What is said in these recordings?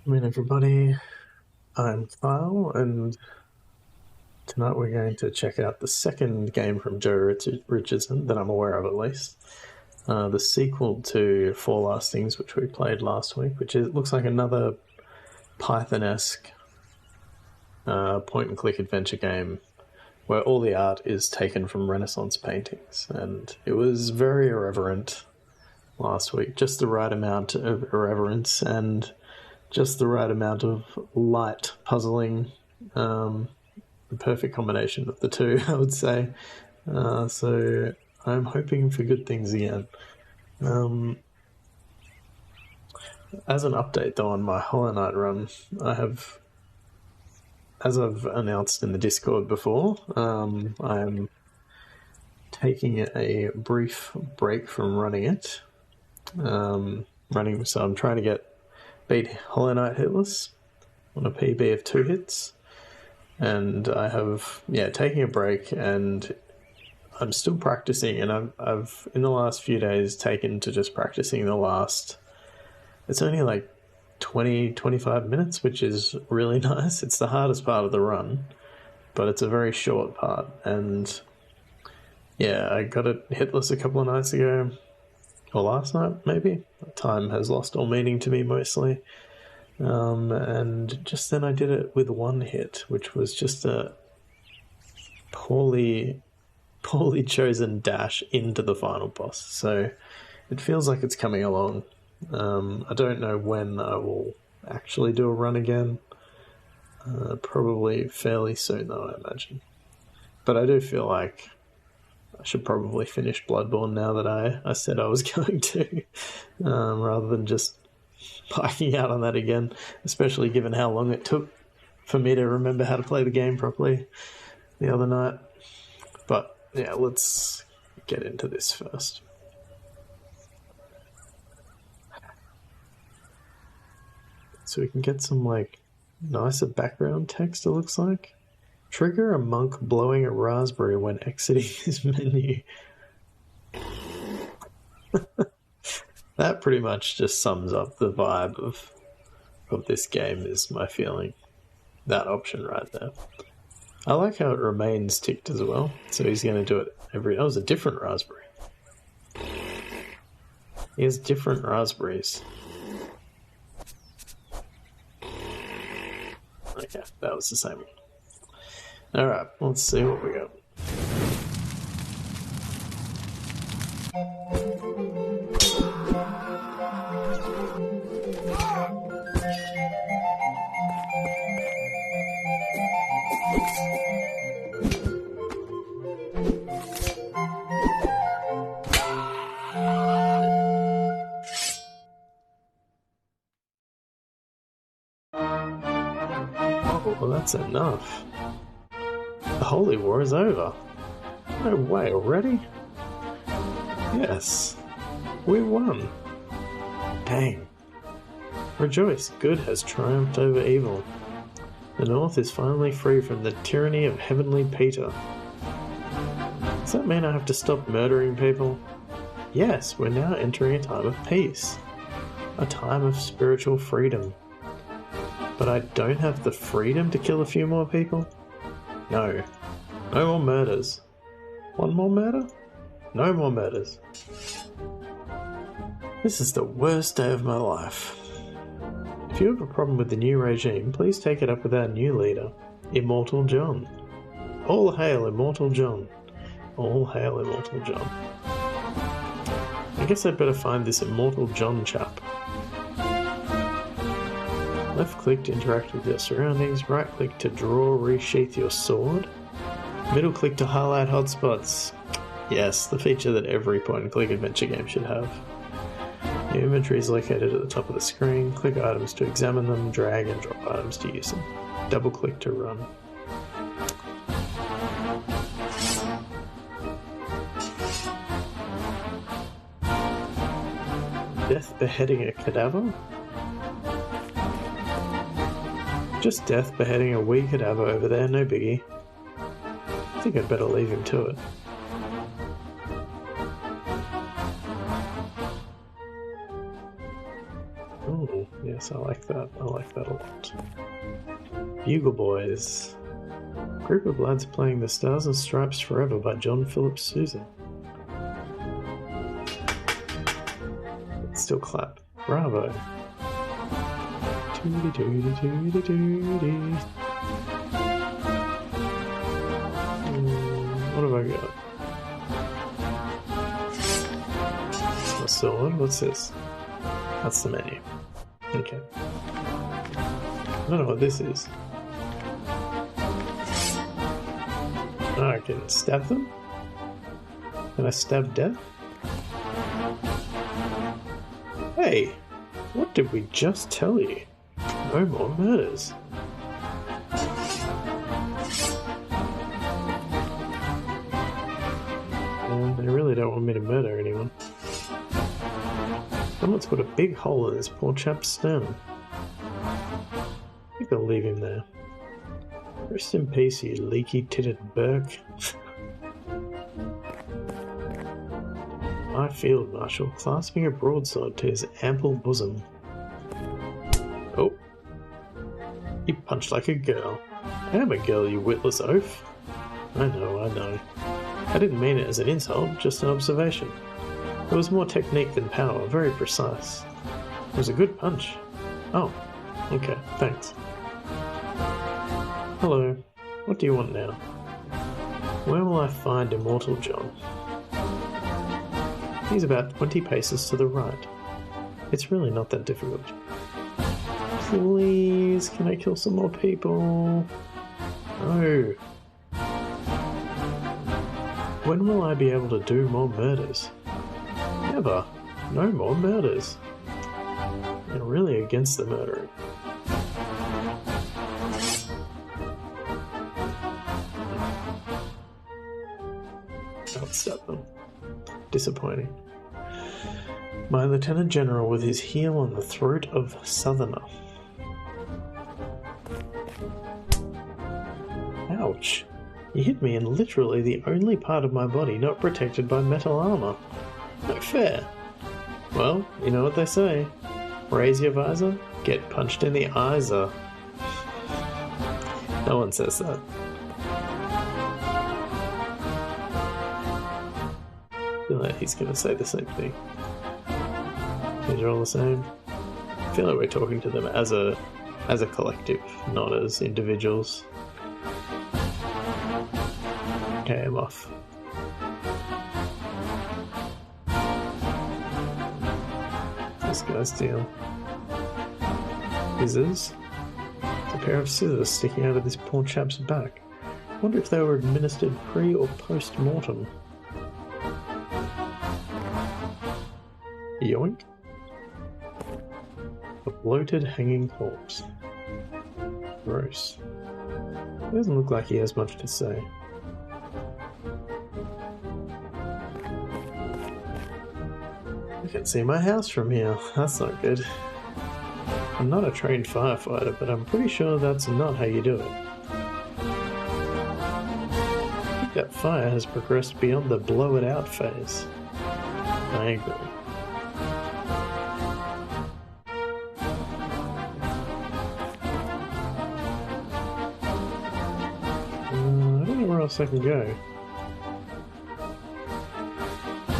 Everybody, I'm Kyle, and tonight we're going to check out the second game from Joe Richardson that I'm aware of, at least. The sequel to Four Lastings, which we played last week, which looks like another Python-esque point-and-click adventure game where all the art is taken from Renaissance paintings, and it was very irreverent last week, just the right amount of irreverence and just the right amount of light puzzling, the perfect combination of the two, I would say. So I'm hoping for good things again. As an update, though, on my Hollow Knight run, I have, as I've announced in the Discord before, I'm taking a brief break from running it. So I'm trying to beat Hollow Knight hitless on a PB of 2 hits, and I have taking a break, and I'm still practicing, and I've in the last few days taken to just practicing the last, it's only like 20-25 minutes, which is really nice. It's the hardest part of the run, but it's a very short part, and I got it hitless a couple of nights ago, or last night maybe. Time has lost all meaning to me mostly. And just then I did it with one hit, which was just a poorly chosen dash into the final boss. So it feels like it's coming along. I don't know when I will actually do a run again. Probably fairly soon, though, I imagine. But I do feel like I should probably finish Bloodborne now that I said I was going to, rather than just piking out on that again, especially given how long it took for me to remember how to play the game properly the other night. But let's get into this first. So we can get some nicer background text, it looks like. Trigger a monk blowing a raspberry when exiting his menu. That pretty much just sums up the vibe of this game, is my feeling. That option right there. I like how it remains ticked as well. So he's going to do it that was a different raspberry. He has different raspberries. Okay, that was the same one. Alright, let's see what we got. Oh, well, that's enough. The Holy War is over. No way, already? Yes. We won. Dang. Rejoice, good has triumphed over evil. The North is finally free from the tyranny of Heavenly Peter. Does that mean I have to stop murdering people? Yes, we're now entering a time of peace. A time of spiritual freedom. But I don't have the freedom to kill a few more people? No. No more murders. One more murder? No more murders. This is the worst day of my life. If you have a problem with the new regime, please take it up with our new leader, Immortal John. All hail Immortal John. All hail Immortal John. I guess I'd better find this Immortal John chap. Left click to interact with your surroundings, right click to draw, resheath your sword, middle click to highlight hotspots. Yes, the feature that every point-and-click adventure game should have. Your inventory is located at the top of the screen. Click items to examine them, drag and drop items to use them. Double click to run. Death beheading a cadaver? Just death beheading a wee cadaver over there, no biggie. I think I'd better leave him to it. Oh, yes, Nice, I like that. I like that a lot. Bugle Boys. Group of lads playing The Stars and Stripes Forever by John Philip Sousa. Still clap. Bravo. Tooty tooty tooty tooty. What have I got? A sword? What's this? That's the menu. Okay. I don't know what this is. Oh, I can stab them? Can I stab death? Hey! What did we just tell you? No more murders. They really don't want me to murder anyone. Someone's put a big hole in this poor chap's sternum. I think I'll leave him there. Rest in peace, you leaky-titted Burke. My field marshal, clasping a broadsword to his ample bosom. Oh. You punched like a girl. I am a girl, you witless oaf. I know. I didn't mean it as an insult, just an observation. It was more technique than power, very precise. It was a good punch. Oh, okay, thanks. Hello, what do you want now? Where will I find Immortal John? He's about 20 paces to the right. It's really not that difficult. Please, can I kill some more people? No. When will I be able to do more murders? Never. No more murders. They're really against the murdering. I'll stop them. Disappointing. My Lieutenant General with his heel on the throat of Southerner. Ouch. You hit me in literally the only part of my body not protected by metal armor. No fair. Well, you know what they say. Raise your visor, get punched in the eyes-er. No one says that. I feel like he's going to say the same thing. These are all the same. I feel like we're talking to them as a collective, not as individuals. Okay, I'm off. This guy's deal. Scissors? It's a pair of scissors sticking out of this poor chap's back. I wonder if they were administered pre or post mortem. Yoink. A bloated hanging corpse. Gross. It doesn't look like he has much to say. I can see my house from here. That's not good. I'm not a trained firefighter, but I'm pretty sure that's not how you do it. I think that fire has progressed beyond the blow it out phase. I agree. I don't know where else I can go.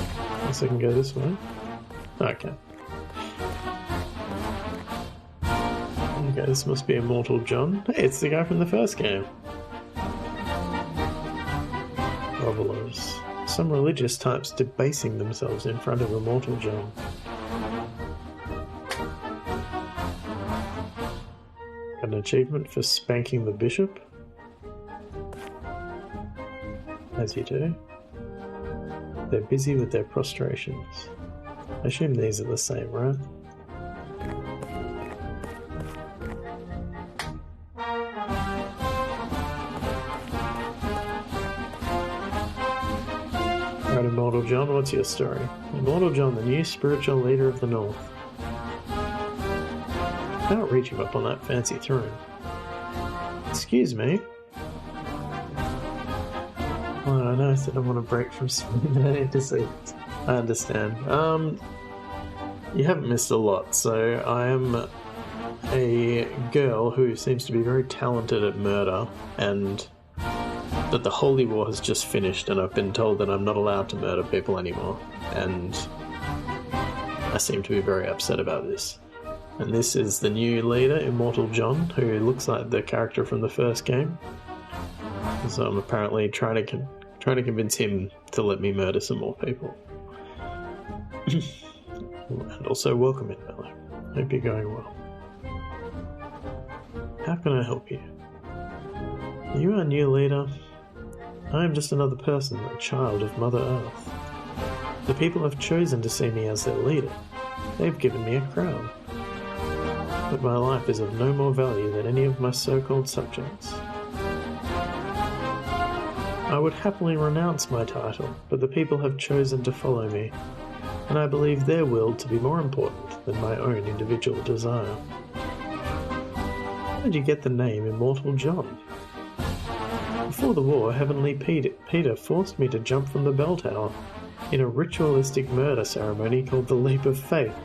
I guess I can go this way. Okay. Okay, this must be Immortal John. Hey, it's the guy from the first game. Grovelers. Some religious types debasing themselves in front of Immortal John. An achievement for spanking the bishop. As you do. They're busy with their prostrations. I assume these are the same, right? Right, Immortal John, what's your story? Immortal John, the new spiritual leader of the North. I can't reach him up on that fancy throne. Excuse me. Well, I know I said I want to break from something that I need to see. I understand. You haven't missed a lot, so I am a girl who seems to be very talented at murder, and that the Holy War has just finished, and I've been told that I'm not allowed to murder people anymore, and I seem to be very upset about this. And this is the new leader, Immortal John, who looks like the character from the first game. So I'm apparently trying to convince him to let me murder some more people. And also welcome in, Mello. Hope you're going well. How can I help you? Are you our new leader? I am just another person, a child of Mother Earth. The people have chosen to see me as their leader. They've given me a crown. But my life is of no more value than any of my so-called subjects. I would happily renounce my title, but the people have chosen to follow me, and I believe their will to be more important than my own individual desire. How did you get the name Immortal John? Before the war, Heavenly Peter forced me to jump from the bell tower in a ritualistic murder ceremony called the Leap of Faith.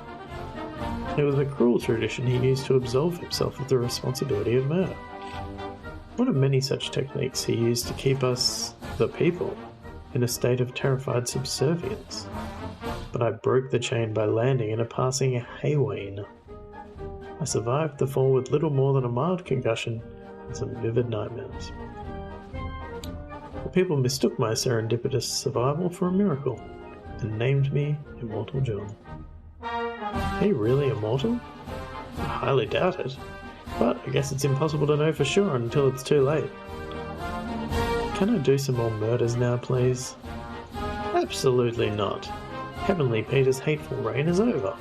It was a cruel tradition he used to absolve himself of the responsibility of murder. One of many such techniques he used to keep us, the people, in a state of terrified subservience. But I broke the chain by landing in a passing haywain. I survived the fall with little more than a mild concussion and some vivid nightmares. The people mistook my serendipitous survival for a miracle and named me Immortal John. Are you really immortal? I highly doubt it, but I guess it's impossible to know for sure until it's too late. Can I do some more murders now, please? Absolutely not. Heavenly Peter's hateful reign is over.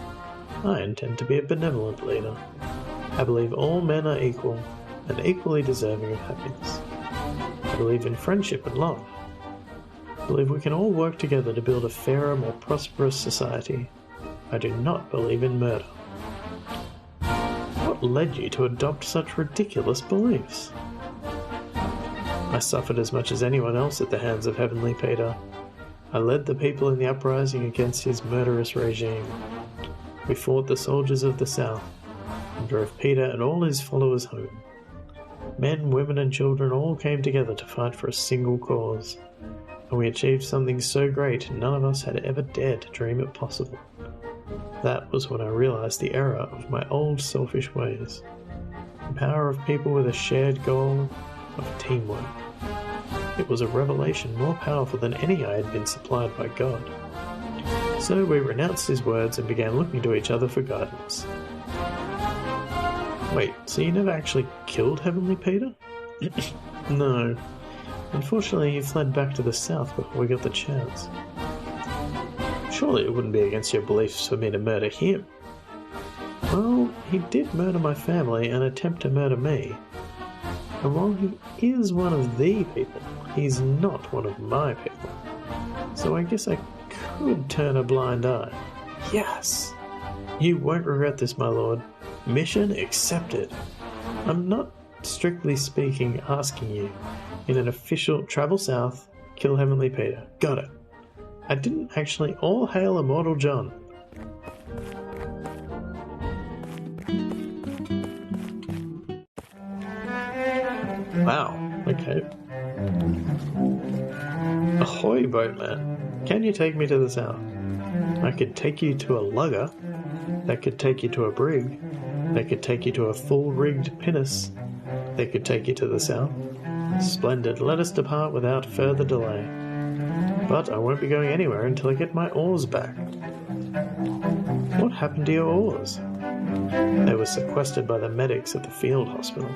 I intend to be a benevolent leader. I believe all men are equal and equally deserving of happiness. I believe in friendship and love. I believe we can all work together to build a fairer, more prosperous society. I do not believe in murder. What led you to adopt such ridiculous beliefs? I suffered as much as anyone else at the hands of Heavenly Peter. I led the people in the uprising against his murderous regime. We fought the soldiers of the South and drove Peter and all his followers home. Men, women and children all came together to fight for a single cause, and we achieved something so great none of us had ever dared to dream it possible. That was when I realized the error of my old selfish ways. The power of people with a shared goal of teamwork. It was a revelation more powerful than any I had been supplied by God. So we renounced his words and began looking to each other for guidance. Wait, so you never actually killed Heavenly Peter? No. Unfortunately, he fled back to the south before we got the chance. Surely it wouldn't be against your beliefs for me to murder him. Well, he did murder my family and attempt to murder me. And while he is one of the people, he's not one of my people. So I guess I could turn a blind eye. Yes! You won't regret this, my lord. Mission accepted. I'm not, strictly speaking, asking you, in an official travel south, kill Heavenly Peter. Got it. I didn't actually. All hail Immortal John. Wow, okay. Ahoy, boatman. Can you take me to the south? I could take you to a lugger. That could take you to a brig. That could take you to a full-rigged pinnace. They could take you to the south. Splendid. Let us depart without further delay. But I won't be going anywhere until I get my oars back. What happened to your oars? They were sequestered by the medics at the field hospital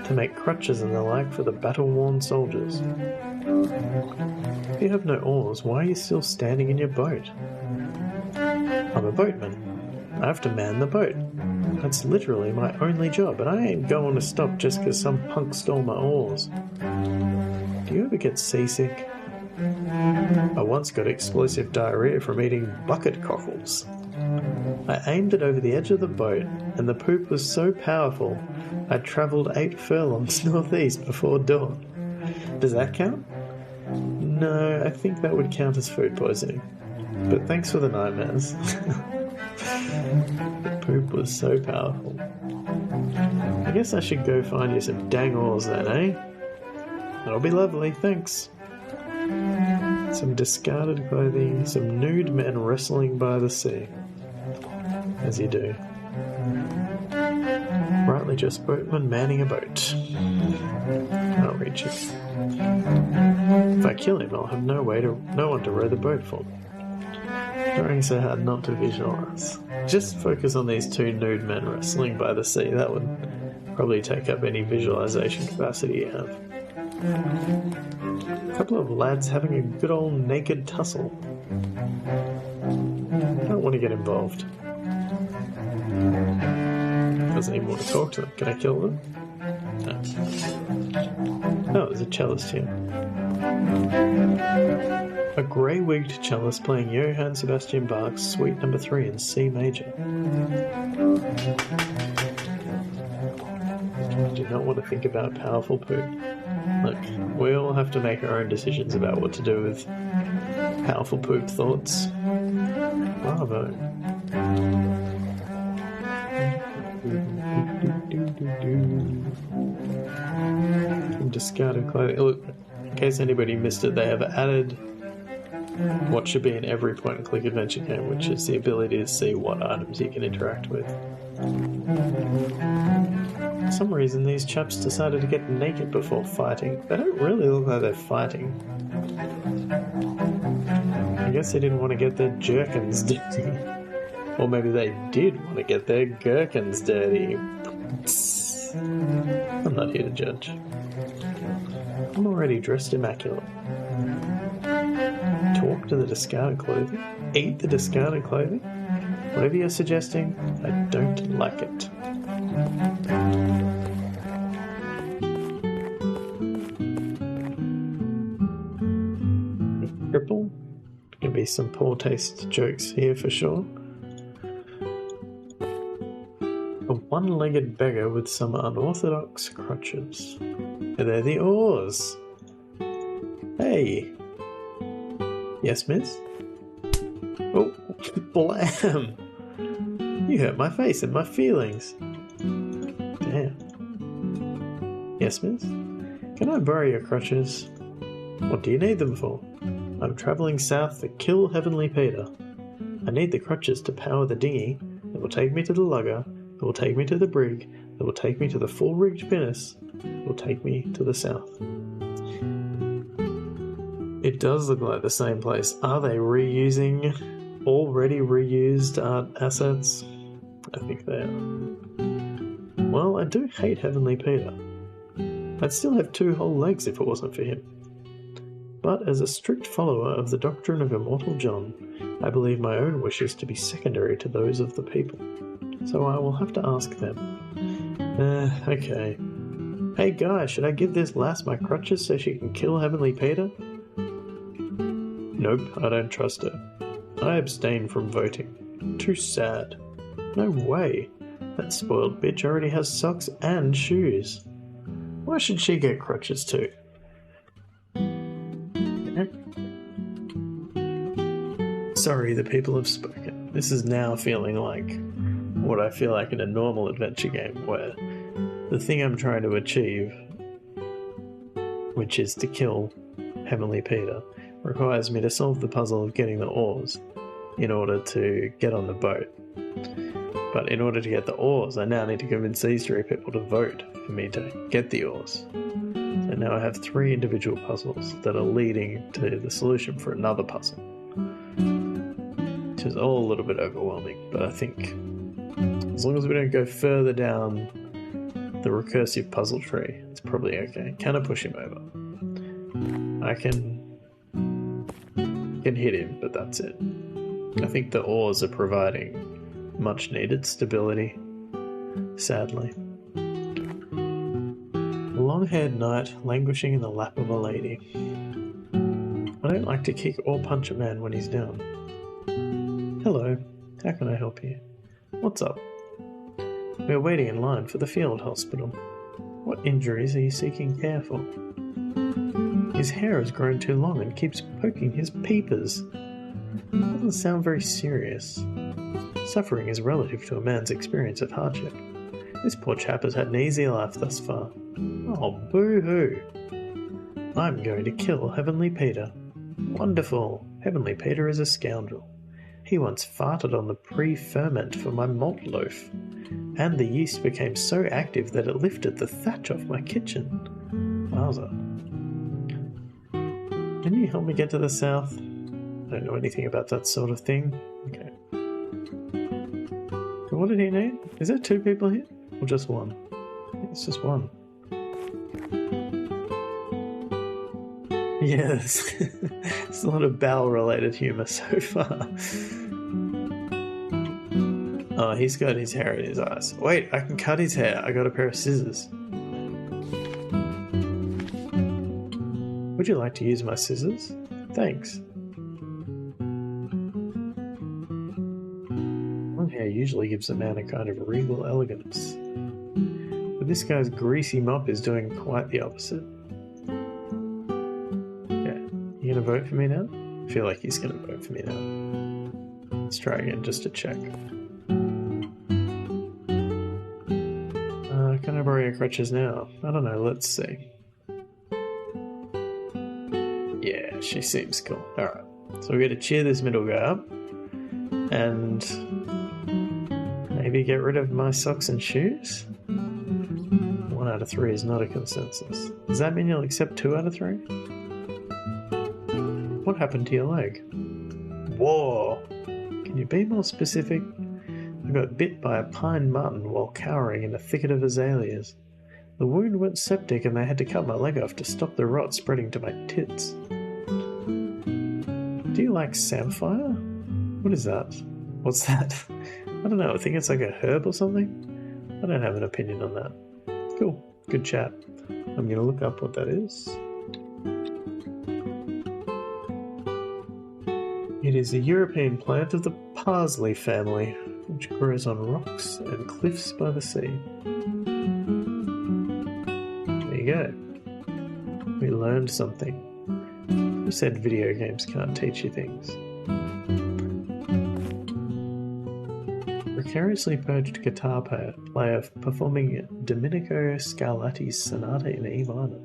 to make crutches and the like for the battle-worn soldiers. If you have no oars, why are you still standing in your boat? I'm a boatman. I have to man the boat. That's literally my only job, and I ain't going to stop just because some punk stole my oars. Do you ever get seasick? I once got explosive diarrhea from eating bucket cockles. I aimed it over the edge of the boat, and the poop was so powerful I travelled 8 furlongs northeast before dawn. Does that count? No, I think that would count as food poisoning. But thanks for the nightmares. The poop was so powerful. guess I should go find you some dang oars then, eh? That'll be lovely, thanks. Some discarded clothing, some nude men wrestling by the sea. As you do. Rightly just boatman manning a boat. I'll reach it. If I kill him, I'll have no one to row the boat for me. Trying so hard not to visualize. Just focus on these two nude men wrestling by the sea. That would probably take up any visualization capacity you have. A couple of lads having a good old naked tussle. I don't want to get involved. Doesn't even want to talk to them. Can I kill them? No. Oh, there's a cellist here. A grey-wigged cellist playing Johann Sebastian Bach's Suite No. 3 in C major. I do not want to think about powerful poop. Look, we all have to make our own decisions about what to do with powerful poop thoughts. Bravo. Some discarded clothing. Look, in case anybody missed it, they have added what should be in every point-and-click adventure game, which is the ability to see what items you can interact with. For some reason, these chaps decided to get naked before fighting. They don't really look like they're fighting. I guess they didn't want to get their jerkins dirty. Or maybe they did want to get their gherkins dirty. I'm not here to judge. I'm already dressed immaculate. Talk to the discarded clothing? Eat the discarded clothing? Whatever you're suggesting, I don't like it. Triple? Gonna be some poor taste jokes here for sure. A one-legged beggar with some unorthodox crutches. They're the oars. Hey. Yes, miss? Oh, blam! You hurt my face and my feelings. Damn. Yes, miss? Can I borrow your crutches? What do you need them for? I'm travelling south to kill Heavenly Peter. I need the crutches to power the dinghy that will take me to the lugger, that will take me to the brig, that will take me to the full-rigged pinnace, that will take me to the south. It does look like the same place. Are they reusing already reused art assets? I think they are. Well, I do hate Heavenly Peter. I'd still have 2 whole legs if it wasn't for him. But as a strict follower of the doctrine of Immortal John, I believe my own wishes to be secondary to those of the people. So I will have to ask them. Okay. Hey guys, should I give this lass my crutches so she can kill Heavenly Peter? Nope, I don't trust her. I abstain from voting. Too sad. No way. That spoiled bitch already has socks and shoes. Why should she get crutches too? Sorry, the people have spoken. This is now feeling like what I feel like in a normal adventure game, where the thing I'm trying to achieve, which is to kill Heavenly Peter, requires me to solve the puzzle of getting the oars in order to get on the boat. But in order to get the oars, I now need to convince these 3 people to vote for me to get the oars. So now I have 3 individual puzzles that are leading to the solution for another puzzle. Which is all a little bit overwhelming, but I think as long as we don't go further down the recursive puzzle tree, it's probably okay. Can I push him over? I can hit him, but that's it. I think the oars are providing much needed stability, sadly. A long-haired knight languishing in the lap of a lady. I don't like to kick or punch a man when he's down. Hello, how can I help you? What's up? We're waiting in line for the field hospital. What injuries are you seeking care for? His hair has grown too long and keeps poking his peepers. Doesn't sound very serious. Suffering is relative to a man's experience of hardship. This poor chap has had an easy life thus far. Oh, boo-hoo. I'm going to kill Heavenly Peter. Wonderful. Heavenly Peter is a scoundrel. He once farted on the pre-ferment for my malt loaf, and the yeast became so active that it lifted the thatch off my kitchen. Wowza. Can you help me get to the south? I don't know anything about that sort of thing. Okay. So what did he need? Is there 2 people here? Or just 1? It's just 1. Yes, there's a lot of bowel-related humour so far. Oh, he's got his hair in his eyes. Wait, I can cut his hair. I got a pair of scissors. Would you like to use my scissors? Thanks. Long hair usually gives a man a kind of regal elegance, but this guy's greasy mop is doing quite the opposite. You gonna vote for me now? I feel like he's gonna vote for me now. Let's try again just to check. Can I borrow your crutches now? I don't know, let's see. Yeah, she seems cool. Alright, so we're gonna cheer this middle guy up and maybe get rid of my socks and shoes? 1 out of 3 is not a consensus. Does that mean you'll accept 2 out of 3? What happened to your leg? Whoa! Can you be more specific? I got bit by a pine marten while cowering in a thicket of azaleas. The wound went septic and they had to cut my leg off to stop the rot spreading to my tits. Do you like samphire? What is that? What's that? I don't know, I think it's like a herb or something? I don't have an opinion on that. Cool, good chat. I'm gonna look up what that is. It is a European plant of the parsley family, which grows on rocks and cliffs by the sea. There you go. We learned something. Who said video games can't teach you things? Precariously perched guitar player performing Domenico Scarlatti's Sonata in E minor.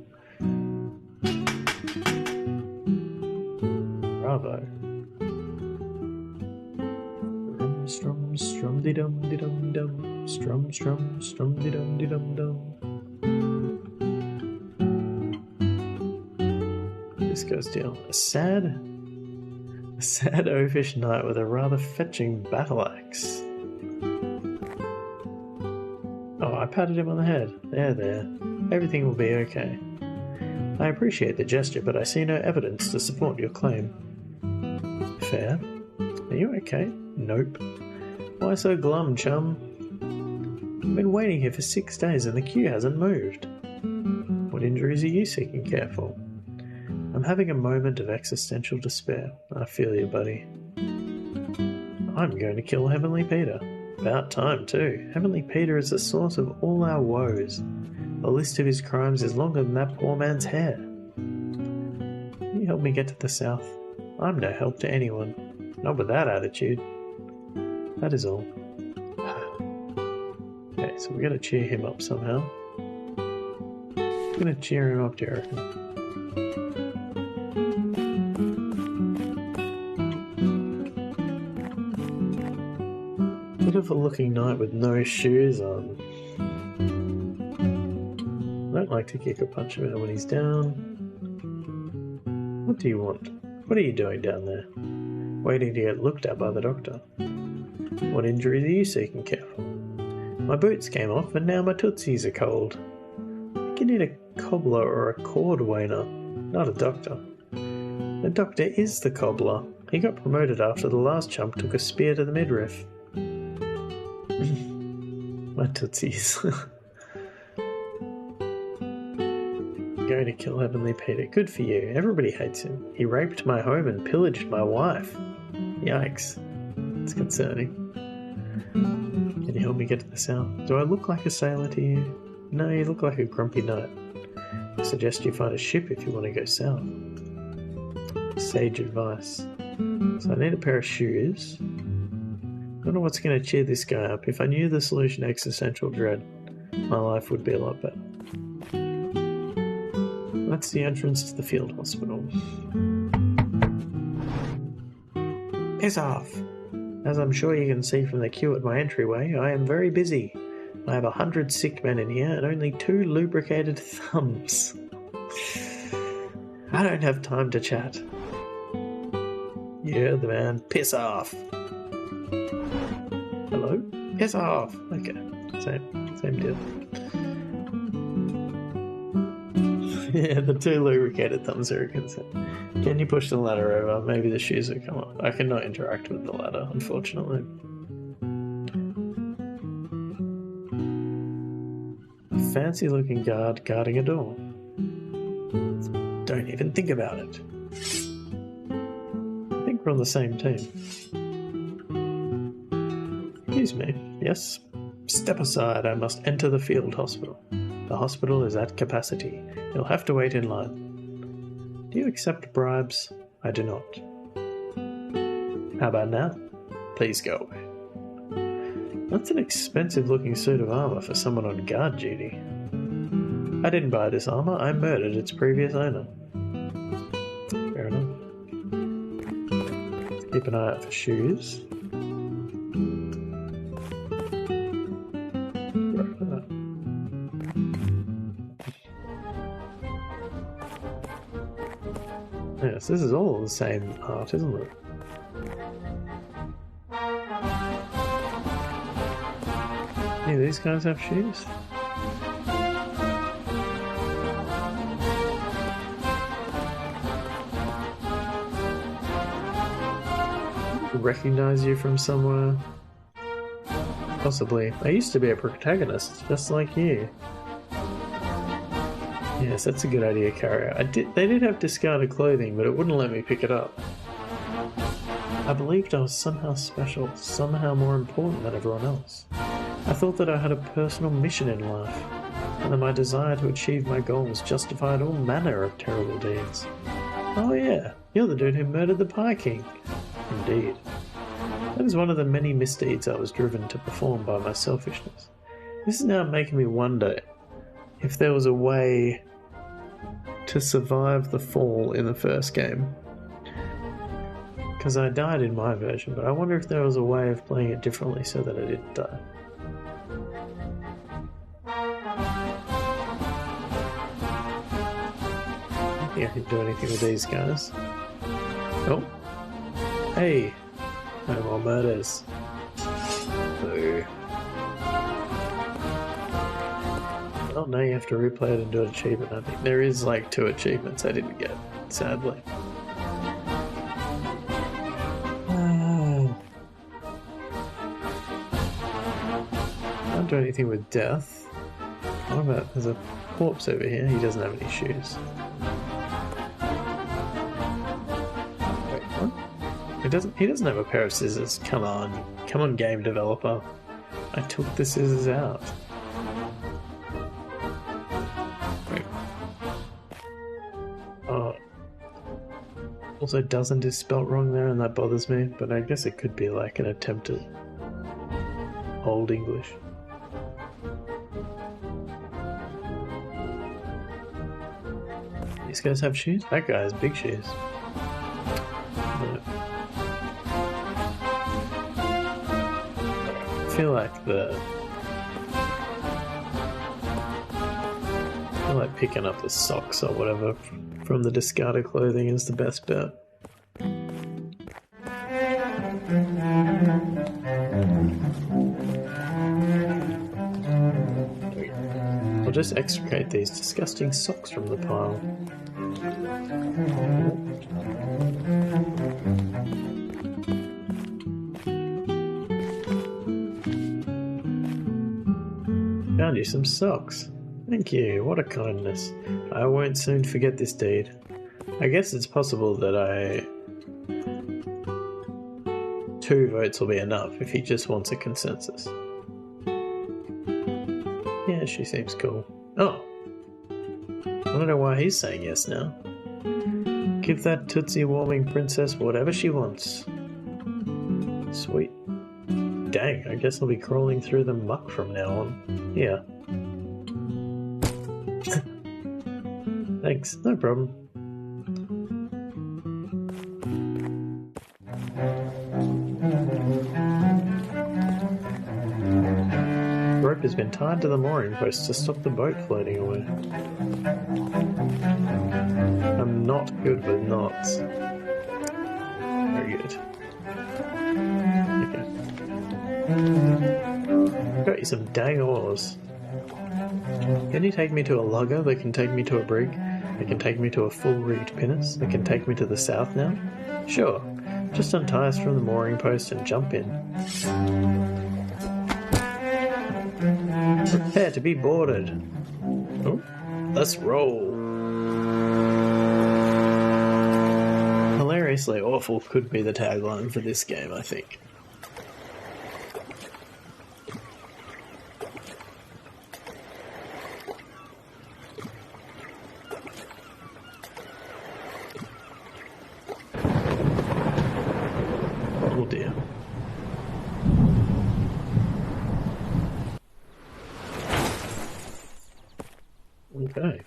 Bravo. Strum, strum, de dum, de dum, dum. Strum, strum, strum, de dum, de dum, dum. This goes down. A sad oafish knight with a rather fetching battle axe. Oh, I patted him on the head. There. Everything will be okay. I appreciate the gesture, but I see no evidence to support your claim. Fair. Are you okay? Nope. Why so glum, chum? I've been waiting here for 6 days and the queue hasn't moved. What injuries are you seeking care for? I'm having a moment of existential despair. I feel you, buddy. I'm going to kill Heavenly Peter. About time, too. Heavenly Peter is the source of all our woes. The list of his crimes is longer than that poor man's hair. Can you help me get to the south? I'm no help to anyone. Not with that attitude. That is all. Okay, so we gotta cheer him up somehow. I'm gonna cheer him up, do you reckon? Beautiful looking knight with no shoes on. I don't like to kick or punch him out when he's down. What do you want? What are you doing down there? Waiting to get looked at by the doctor. What injuries are you seeking care for? My boots came off and now my tootsies are cold. I think you need a cobbler or a cordwainer, not a doctor. The doctor is the cobbler. He got promoted after the last chump took a spear to the midriff. My tootsies. Going to kill Heavenly Peter. Good for you. Everybody hates him. He raped my home and pillaged my wife. Yikes. It's concerning. Can you help me get to the south? Do I look like a sailor to you? No, you look like a grumpy knight. I suggest you find a ship if you want to go south. Sage advice. So I need a pair of shoes. I don't know what's going to cheer this guy up. If I knew the solution to existential dread, my life would be a lot better. That's the entrance to the field hospital. Piss off! As I'm sure you can see from the queue at my entryway, I am very busy. I have 100 sick men in here and only 2 lubricated thumbs. I don't have time to chat. You heard the man. Piss off! Hello? Piss off! Okay, same deal. Yeah, the 2 lubricated thumbs are a concern. Can you push the ladder over? Maybe the shoes will come up. I cannot interact with the ladder, unfortunately. A fancy looking guard guarding a door. Don't even think about it. I think we're on the same team. Excuse me. Yes? Step aside, I must enter the field hospital. The hospital is at capacity. You'll have to wait in line. Do you accept bribes? I do not. How about now? Please go away. That's an expensive looking suit of armour for someone on guard duty. I didn't buy this armour, I murdered its previous owner. Fair enough. Let's keep an eye out for shoes. Yes, this is all the same art, isn't it? Yeah, these guys have shoes. Recognize you from somewhere? Possibly. I used to be a protagonist, just like you. Yes, that's a good idea, Carrier. They did have discarded clothing, but it wouldn't let me pick it up. I believed I was somehow special, somehow more important than everyone else. I thought that I had a personal mission in life, and that my desire to achieve my goals justified all manner of terrible deeds. Oh yeah, you're the dude who murdered the Pie King. Indeed. That is one of the many misdeeds I was driven to perform by my selfishness. This is now making me wonder if there was a way to survive the fall in the first game. Because I died in my version, but I wonder if there was a way of playing it differently so that I didn't die. I don't think I can do anything with these guys. Oh. Hey. No more murders. Boo. Oh, now you have to replay it and do an achievement. I think there is like 2 achievements I didn't get, sadly. Can't do anything with death. What about, there's a corpse over here, he doesn't have any shoes. Wait, what? He doesn't have a pair of scissors. Come on game developer. I took the scissors out. Also, doesn't is spelt wrong there, and that bothers me, but I guess it could be like an attempt at Old English. These guys have shoes? That guy has big shoes. No. I feel like picking up the socks or whatever from the discarded clothing is the best bet. I'll just extricate these disgusting socks from the pile. Found you some socks. Thank you, what a kindness. I won't soon forget this deed. I guess it's possible that 2 votes will be enough if he just wants a consensus. Yeah, she seems cool. Oh! I don't know why he's saying yes now. Give that Tootsie Warming princess whatever she wants. Sweet. Dang, I guess I'll be crawling through the muck from now on. Here. Thanks, no problem. The rope has been tied to the mooring post to stop the boat floating away. I'm not good with knots. Very good. Okay. Got you some dang oars. Can you take me to a lugger that can take me to a brig? That can take me to a full-rigged pinnace? That can take me to the south now? Sure. Just untie us from the mooring post and jump in. Prepare to be boarded. Oh, let's roll. Hilariously awful could be the tagline for this game, I think. Oh dear. Okay.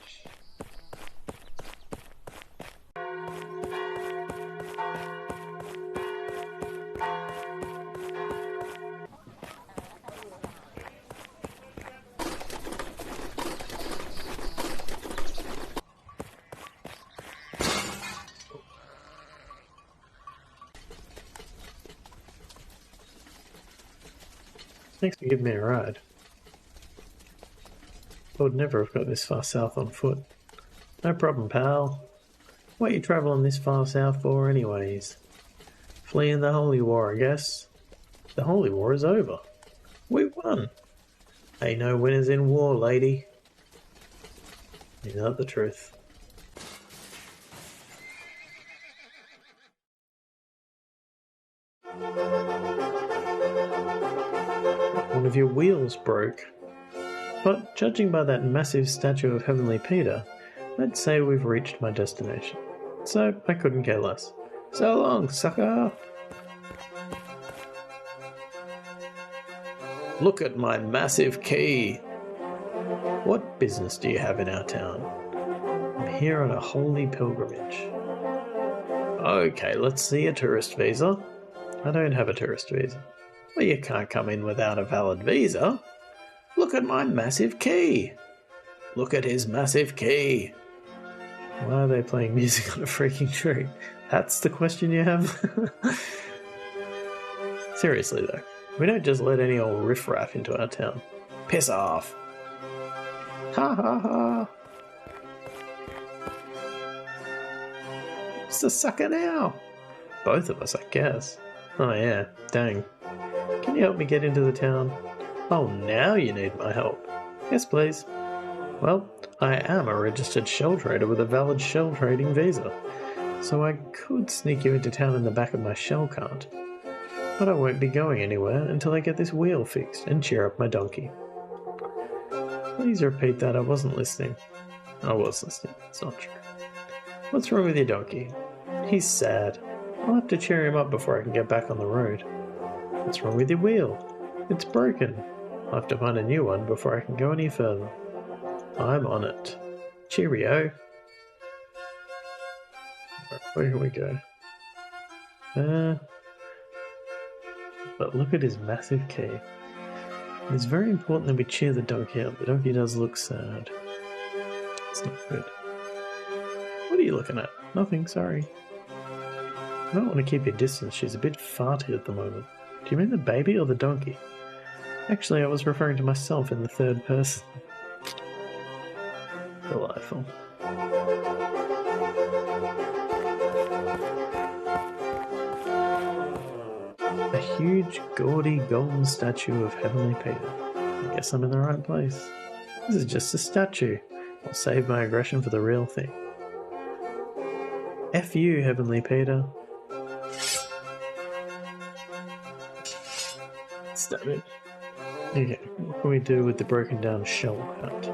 Thanks for giving me a ride. I would never have got this far south on foot. No problem, pal. What are you travelling this far south for anyways? Fleeing the Holy War, I guess. The Holy War is over. We won. Ain't no winners in war, lady. Is that the truth? One of your wheels broke. But judging by that massive statue of Heavenly Peter, I'd say we've reached my destination. So I couldn't care less. So long, sucker! Look at my massive key! What business do you have in our town? I'm here on a holy pilgrimage. Okay, let's see a tourist visa. I don't have a tourist visa. Well, you can't come in without a valid visa. Look at my massive key! Look at his massive key! Why are they playing music on a freaking tree? That's the question you have? Seriously though, we don't just let any old riffraff into our town. Piss off! Ha ha ha! What's the sucker now? Both of us, I guess. Oh yeah, dang. Can you help me get into the town? Oh, now you need my help. Yes, please. Well, I am a registered shell trader with a valid shell trading visa, so I could sneak you into town in the back of my shell cart. But I won't be going anywhere until I get this wheel fixed and cheer up my donkey. Please repeat that, I wasn't listening. I was listening, it's not true. What's wrong with your donkey? He's sad. I'll have to cheer him up before I can get back on the road. What's wrong with your wheel? It's broken. I'll have to find a new one before I can go any further. I'm on it. Cheerio. Where can we go? But look at his massive key. It's very important that we cheer the donkey up. The donkey does look sad. It's not good. What are you looking at? Nothing, sorry. I don't want to keep your distance. She's a bit farty at the moment. Do you mean the baby or the donkey? Actually, I was referring to myself in the third person. Delightful. A huge, gaudy, golden statue of Heavenly Peter. I guess I'm in the right place. This is just a statue. I'll save my aggression for the real thing. F you, Heavenly Peter. Stab it. Okay, what can we do with the broken down shell part?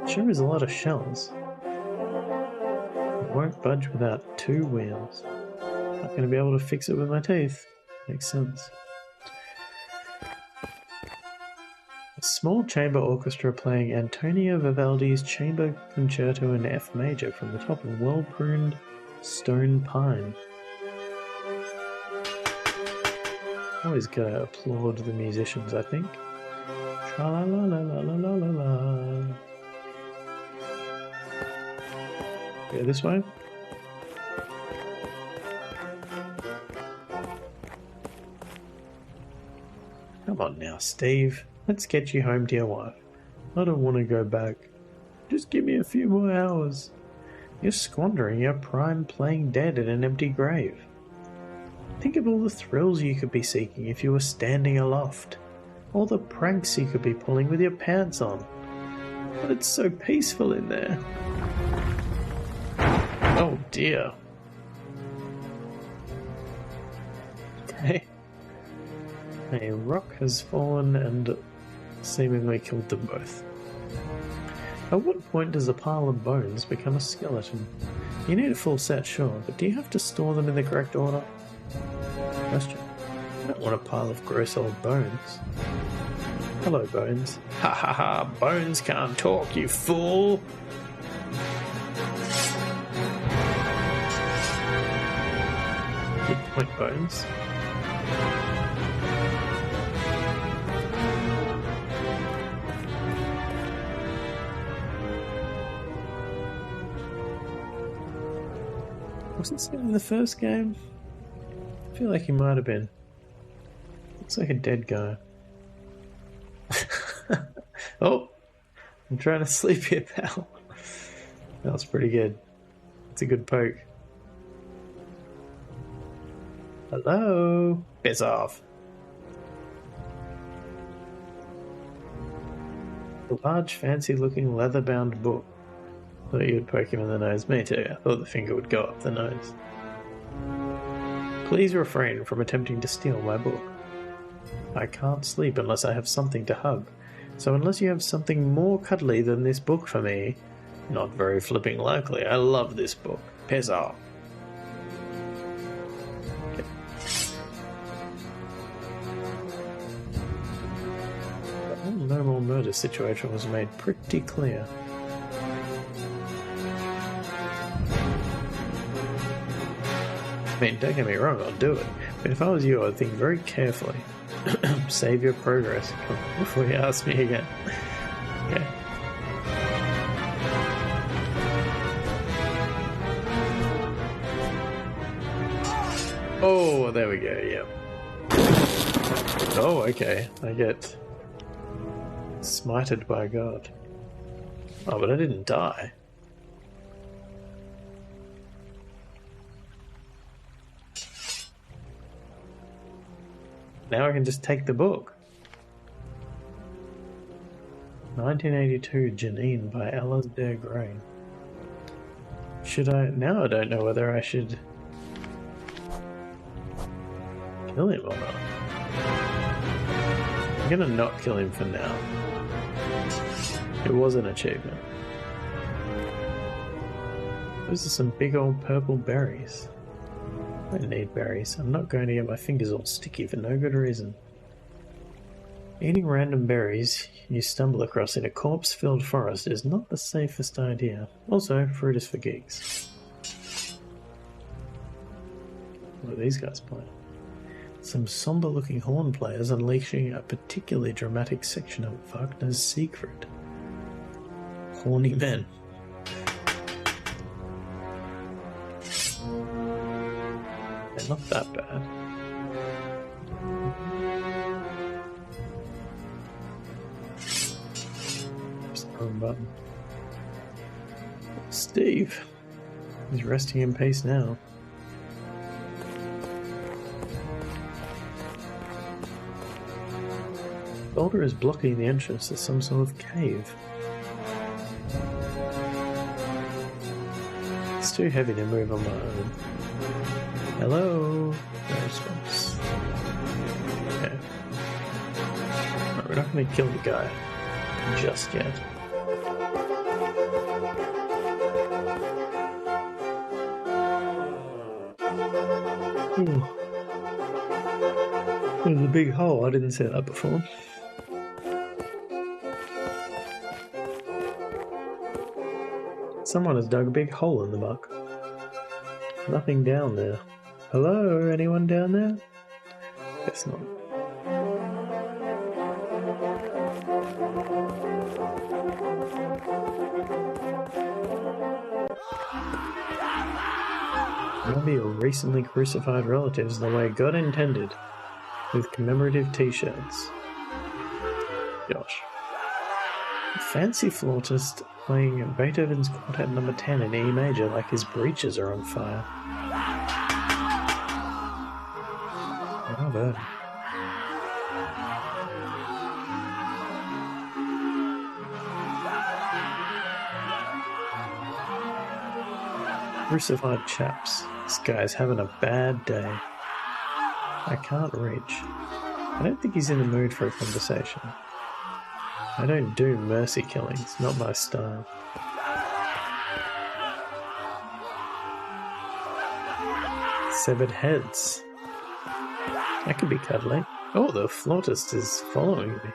Sure is a lot of shells. It won't budge without two wheels. Not going to be able to fix it with my teeth. Makes sense. Small chamber orchestra playing Antonio Vivaldi's Chamber Concerto in F major from the top of well-pruned stone pine. Always gotta applaud the musicians, I think. Tra-la-la-la-la-la-la-la. Go this way. Come on now, Steve. Let's get you home to your wife. I don't want to go back. Just give me a few more hours. You're squandering your prime playing dead in an empty grave. Think of all the thrills you could be seeking if you were standing aloft. All the pranks you could be pulling with your pants on. But it's so peaceful in there. Oh dear. Okay. A rock has fallen and seemingly killed them both. At what point does a pile of bones become a skeleton? You need a full set, sure, but do you have to store them in the correct order? Question. I don't want a pile of gross old bones. Hello, Bones. Ha ha ha, Bones can't talk, you fool! Good point, Bones. Wasn't Sam in the first game? I feel like he might have been. Looks like a dead guy. Oh! I'm trying to sleep here, pal. That was pretty good. It's a good poke. Hello? Piss off. A large, fancy-looking, leather-bound book. Thought you would poke him in the nose. Me too. I thought the finger would go up the nose. Please refrain from attempting to steal my book. I can't sleep unless I have something to hug. So unless you have something more cuddly than this book for me, not very flipping likely. I love this book. Piss off. Okay. The whole no more murder situation was made pretty clear. I mean, don't get me wrong, I'll do it. But if I was you, I'd think very carefully. Save your progress before you ask me again. Okay. Oh, there we go, yeah. Oh, okay. I get smited by God. Oh, but I didn't die. Now I can just take the book. 1982 Janine by Alasdair Gray. Should I... Now I don't know whether I should kill him or not. I'm gonna not kill him for now. It was an achievement. Those are some big old purple berries. I don't need berries. I'm not going to get my fingers all sticky for no good reason. Eating random berries you stumble across in a corpse-filled forest is not the safest idea. Also, fruit is for geeks. What are these guys playing? Some somber-looking horn players unleashing a particularly dramatic section of Wagner's Siegfried. Horny men. They're not that bad. Press the wrong button. Steve. He's resting in peace now. Boulder is blocking the entrance to some sort of cave. It's too heavy to move on my own. Hello? No response. Okay. Right, we're not going to kill the guy just yet. Ooh. There's a big hole. I didn't see that before. Someone has dug a big hole in the muck. Nothing down there. Hello, anyone down there? Guess not. Maybe your recently crucified relatives the way God intended, with commemorative t-shirts. Gosh. A fancy flautist playing Beethoven's Quartet No. 10 in E major like his breeches are on fire. Bravo. Crucified chaps. This guy's having a bad day. I can't reach. I don't think he's in the mood for a conversation. I don't do mercy killings, not my style. Severed heads. That could be cuddly. Oh, the flautist is following me.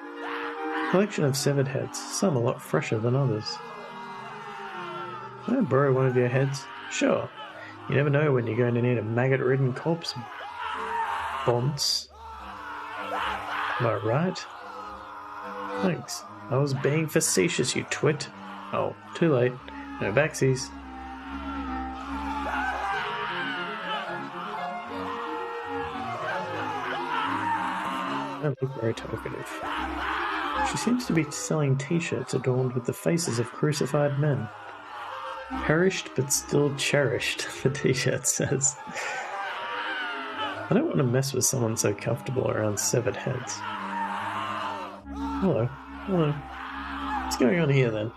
Collection of severed heads, some a lot fresher than others. Can I borrow one of your heads? Sure. You never know when you're going to need a maggot-ridden corpse. Bonds. Am I right? Thanks. I was being facetious, you twit. Oh, too late. No backsies. Don't look very talkative. She seems to be selling t-shirts adorned with the faces of crucified men. Perished but still cherished, the t-shirt says. I don't want to mess with someone so comfortable around severed heads. Hello. Hello. What's going on here then?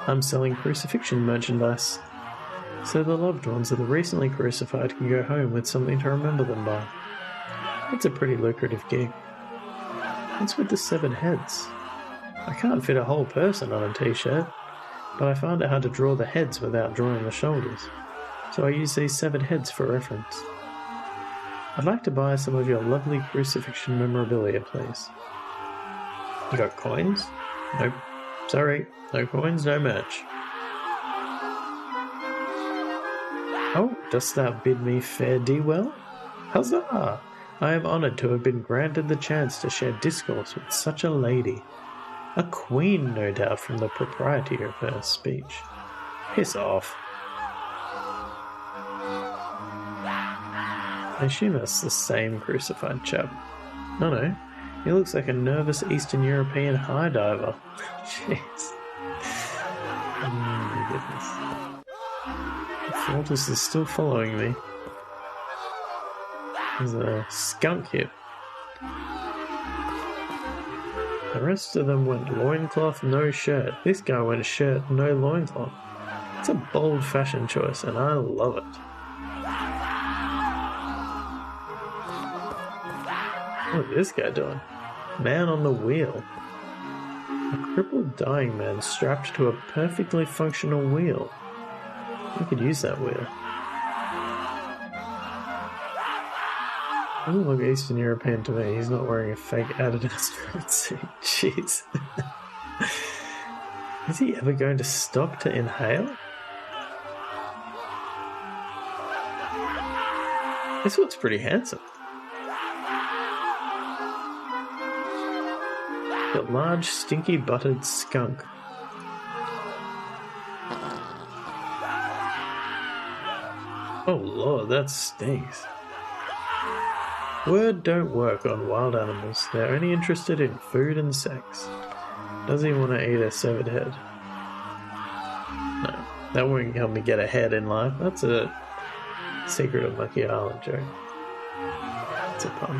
I'm selling crucifixion merchandise, so the loved ones of the recently crucified can go home with something to remember them by. It's a pretty lucrative gig. What's with the severed heads? I can't fit a whole person on a t-shirt, but I find it hard to draw the heads without drawing the shoulders, so I use these severed heads for reference. I'd like to buy some of your lovely crucifixion memorabilia, please. You got coins? Nope. Sorry, no coins, no merch. Oh, dost thou bid me fare thee well? Huzzah! I am honoured to have been granted the chance to share discourse with such a lady. A queen, no doubt, from the propriety of her speech. Piss off. I assume that's the same crucified chap. No, he looks like a nervous Eastern European high diver. Jeez. Oh my goodness. The flautist is still following me. There's a skunk here. The rest of them went loincloth, no shirt. This guy went shirt, no loincloth. It's a bold fashion choice, and I love it. What is this guy doing? Man on the wheel. A crippled dying man strapped to a perfectly functional wheel. We could use that wheel. Doesn't look Eastern European to me. He's not wearing a fake Adidas suit. Jeez. Is he ever going to stop to inhale? This looks pretty handsome. A large, stinky buttered skunk. Oh lord, that stinks. Word don't work on wild animals. They're only interested in food and sex. Does he want to eat a severed head? No, that won't help me get ahead in life. That's a Secret of Monkey Island joke. That's a pun.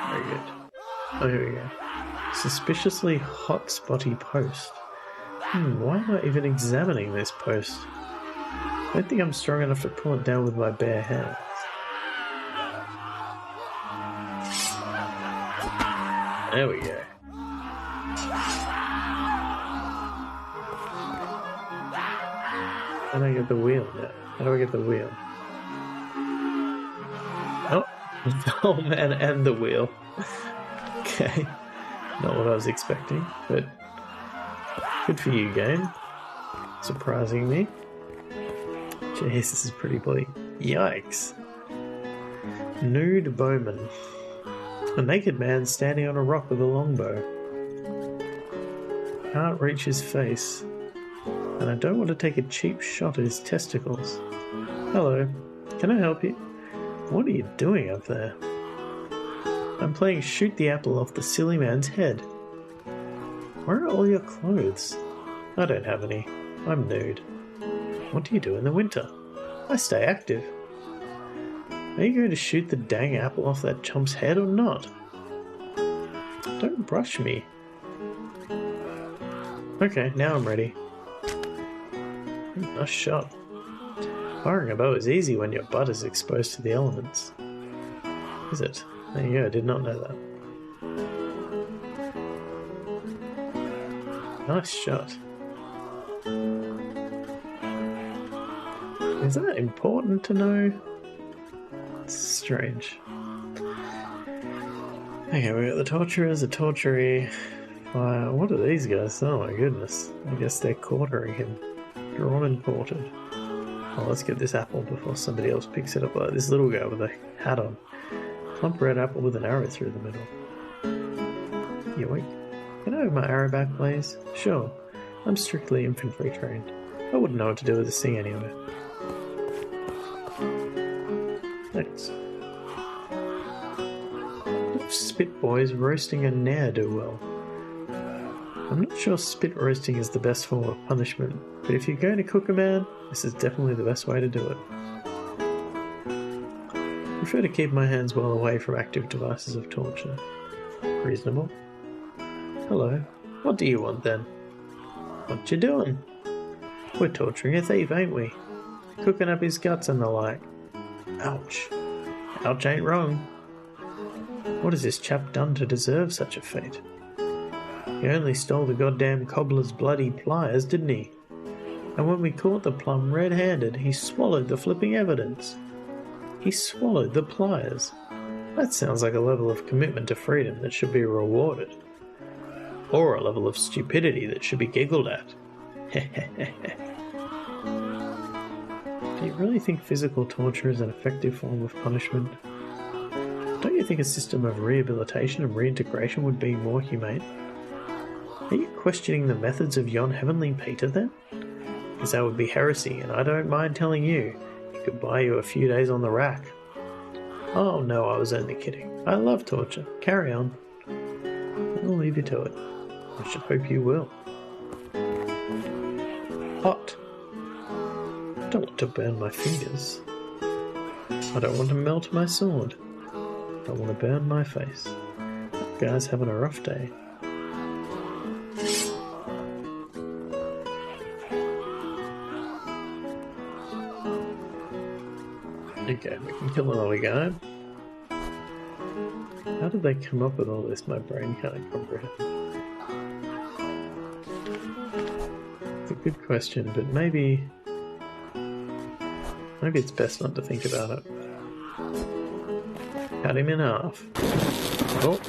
Very good. Oh, here we go. Suspiciously hot spotty post. Why am I even examining this post? I don't think I'm strong enough to pull it down with my bare hands. There we go. How do I get the wheel now? How do I get the wheel? Oh, the whole man and the wheel. Okay. Not what I was expecting, but good for you, game. surprising me. Jeez, this is pretty bleak. Yikes. Nude bowman. A naked man standing on a rock with a longbow. Can't reach his face, and I don't want to take a cheap shot at his testicles. Hello, can I help you? What are you doing up there? I'm playing shoot the apple off the silly man's head. Where are all your clothes? I don't have any. I'm nude. What do you do in the winter? I stay active. Are you going to shoot the dang apple off that chump's head or not? Don't brush me. Okay, now I'm ready. Nice shot. Firing a bow is easy when your butt is exposed to the elements. Is it? There you go, I did not know that. Nice shot. Is that important to know? It's strange. Okay, we got the torturers, the torturee. What are these guys? Oh my goodness. I guess they're quartering him. Drawn and quartered. Oh, let's get this apple before somebody else picks it up. Like this little guy with a hat on. Plump red apple with an arrow through the middle. Yoink. Can I have my arrow back, please? Sure. I'm strictly infantry trained. I wouldn't know what to do with this thing anyway. Thanks. Spit boys roasting a ne'er-do-well. I'm not sure spit roasting is the best form of punishment, but if you're going to cook a man, this is definitely the best way to do it. I prefer to keep my hands well away from active devices of torture. Reasonable. Hello. What do you want then? What you doing? We're torturing a thief, ain't we? Cooking up his guts and the like. Ouch. Ouch ain't wrong. What has this chap done to deserve such a fate? He only stole the goddamn cobbler's bloody pliers, didn't he? And when we caught the plum red-handed, he swallowed the flipping evidence. He swallowed the pliers. That sounds like a level of commitment to freedom that should be rewarded. Or a level of stupidity that should be giggled at. Do you really think physical torture is an effective form of punishment? Don't you think a system of rehabilitation and reintegration would be more humane? Are you questioning the methods of yon heavenly Peter then? Because that would be heresy, and I don't mind telling you, it could buy you a few days on the rack. Oh no, I was only kidding. I love torture. Carry on. I'll leave you to it. I should hope you will. Hot. I don't want to burn my fingers. I don't want to melt my sword. I don't want to burn my face. That guy's having a rough day. Okay, we can kill another guy. How did they come up with all this? My brain can't comprehend. It's a good question, but maybe it's best not to think about it. Cut him in half. Oh!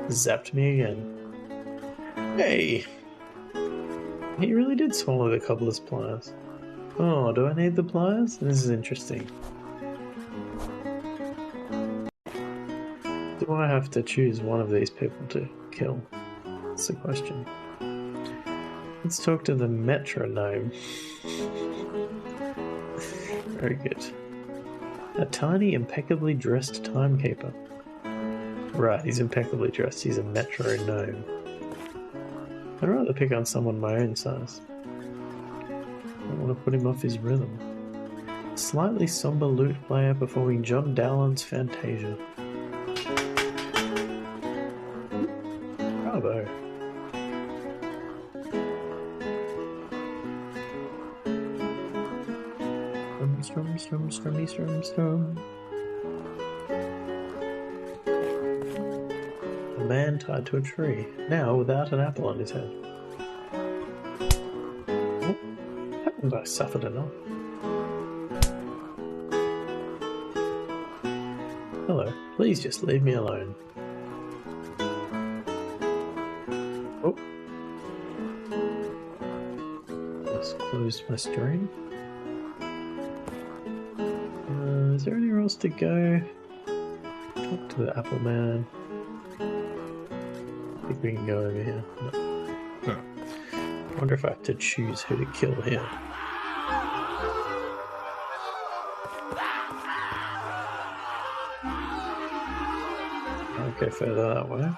Zapped me again. Hey! He really did swallow the cobbler's pliers. Oh, do I need the pliers? This is interesting. Do I have to choose one of these people to kill? That's the question. Let's talk to the metronome. Very good. A tiny, impeccably dressed timekeeper. Right, he's impeccably dressed. He's a metronome. I'd rather pick on someone my own size. I don't want to put him off his rhythm. A slightly somber lute player performing John Dowland's Fantasia. Bravo. Strum. A man tied to a tree, now without an apple on his head. Oh, haven't I suffered enough? Hello, please just leave me alone. Oh. closed my stream. Is there anywhere else to go? Talk to the Apple Man. I think we can go over here. No. I wonder if I have to choose who to kill here. I'll go further that way.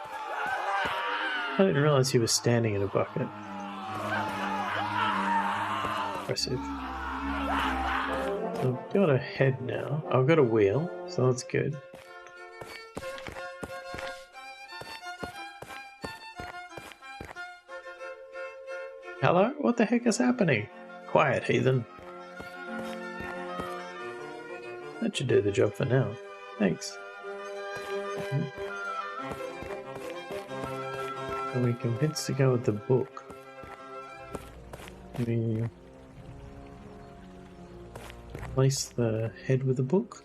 I didn't realise he was standing in a bucket. Impressive. So I've got a head now. I've got a wheel, so that's good. Hello? What the heck is happening? Quiet, heathen. That should do the job for now. Thanks. Are we convinced to go with the book? Maybe place the head with the book?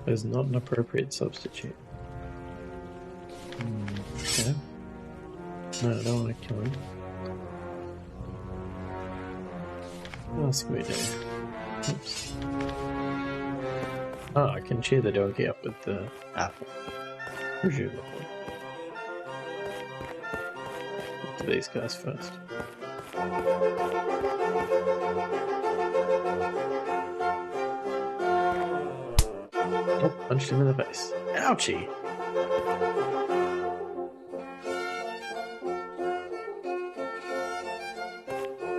Is not an appropriate substitute. Okay. No, I don't want to kill him. What else can we do? Oops. Oh, I can cheer the donkey up with the apple. Presumably. Get to these guys first. Oh, punched him in the face. Ouchie!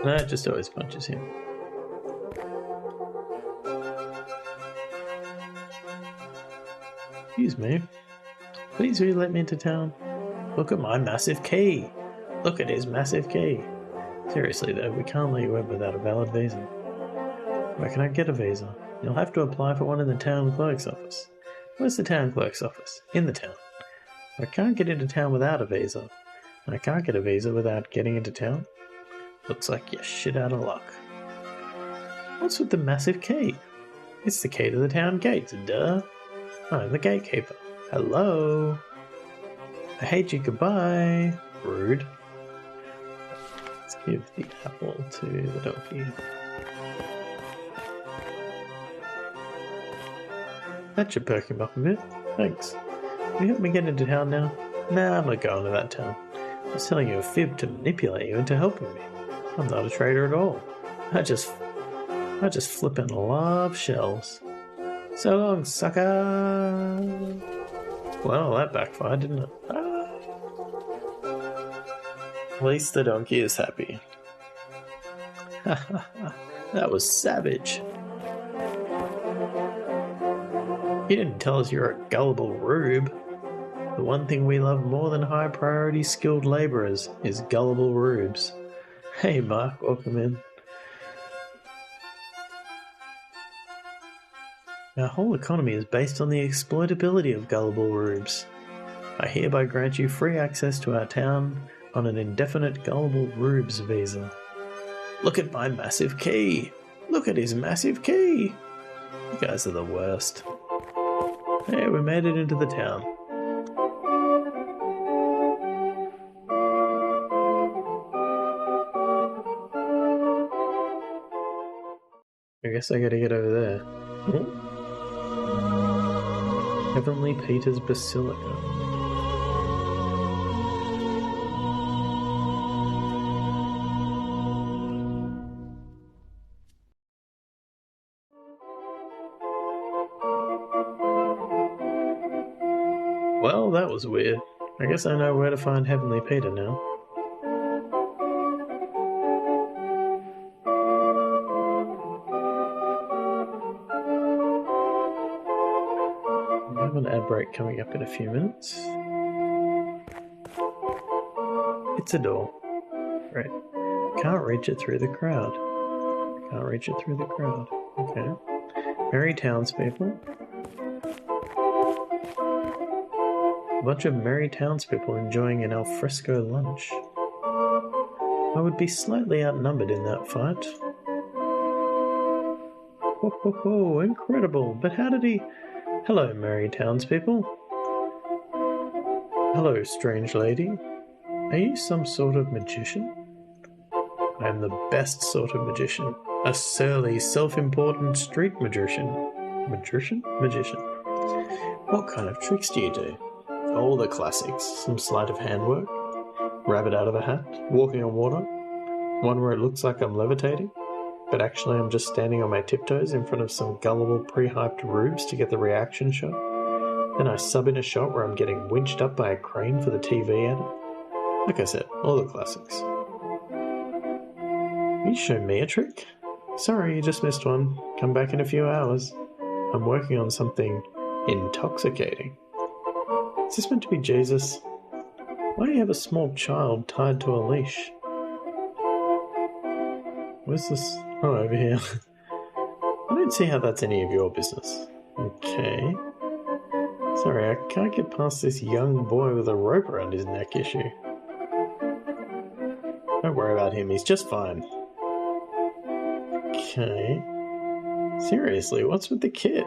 No, it just always punches him. Excuse me. Please will you let me into town? Look at my massive key. Look at his massive key. Seriously though, we can't let you in without a valid visa. Where can I get a visa? You'll have to apply for one in the town clerk's office. Where's the town clerk's office? In the town. I can't get into town without a visa. And I can't get a visa without getting into town. Looks like you're shit out of luck. What's with the massive key? It's the key to the town gates, duh. I'm the gatekeeper. Hello. I hate you, goodbye. Rude. Let's give the apple to the donkey. That should perk him up a bit. Thanks. Will you help me get into town now? Nah, I'm not going to that town. I was telling you a fib to manipulate you into helping me. I'm not a traitor at all. I just flippin' love shells. So long, sucker! Well, that backfired, didn't it? Ah. At least the donkey is happy. That was savage. You didn't tell us you're a gullible rube. The one thing we love more than high priority skilled labourers is gullible rubes. Hey Mark, welcome in. Our whole economy is based on the exploitability of gullible rubes. I hereby grant you free access to our town on an indefinite gullible rubes visa. Look at my massive key! Look at his massive key! You guys are the worst. Hey, we made it into the town. I guess I gotta get over there. Oh. Heavenly Peter's Basilica. Well, that was weird. I guess I know where to find Heavenly Peter now. We have an ad break coming up in a few minutes. It's a door. Right. Can't reach it through the crowd. Can't reach it through the crowd. Okay. Merry townspeople. A bunch of merry townspeople enjoying an alfresco lunch. I would be slightly outnumbered in that fight. Ho ho ho, incredible, but how did he... Hello, merry townspeople. Hello, strange lady. Are you some sort of magician? I am the best sort of magician. A surly, self-important street magician. Magician? Magician. What kind of tricks do you do? All the classics. Some sleight of hand work. Rabbit out of a hat. Walking on water. One where it looks like I'm levitating, but actually I'm just standing on my tiptoes in front of some gullible pre-hyped rubes to get the reaction shot. Then I sub in a shot where I'm getting winched up by a crane for the TV edit. Like I said, all the classics. You show me a trick? Sorry, you just missed one. Come back in a few hours. I'm working on something intoxicating. Is this meant to be Jesus? Why do you have a small child tied to a leash? Where's this? Oh, over here. I don't see how that's any of your business. Okay. Sorry, I can't get past this young boy with a rope around his neck issue. Don't worry about him, he's just fine. Okay. Seriously, what's with the kid?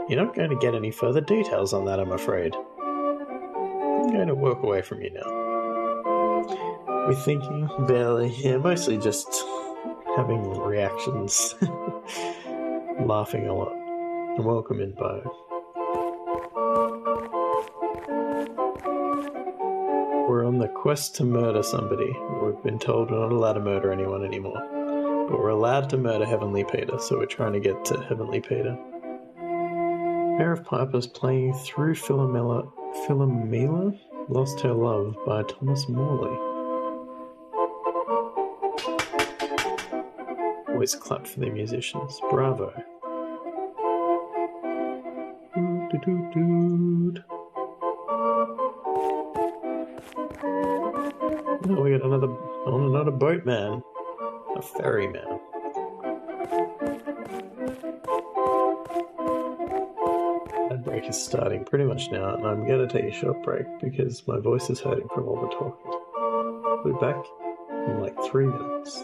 You're not going to get any further details on that, I'm afraid. I'm going to walk away from you now. We're thinking? Barely. Yeah, mostly just having reactions. Laughing a lot. And welcome in, Bo. We're on the quest to murder somebody. We've been told we're not allowed to murder anyone anymore. But we're allowed to murder Heavenly Peter, so we're trying to get to Heavenly Peter. Pair of pipers playing Through Philomela Lost Her Love by Thomas Morley. Always clap for the musicians. Bravo. Oh, we got another boatman. A ferryman. That break is starting pretty much now, and I'm going to take a short break because my voice is hurting from all the talking. We'll be back in like 3 minutes.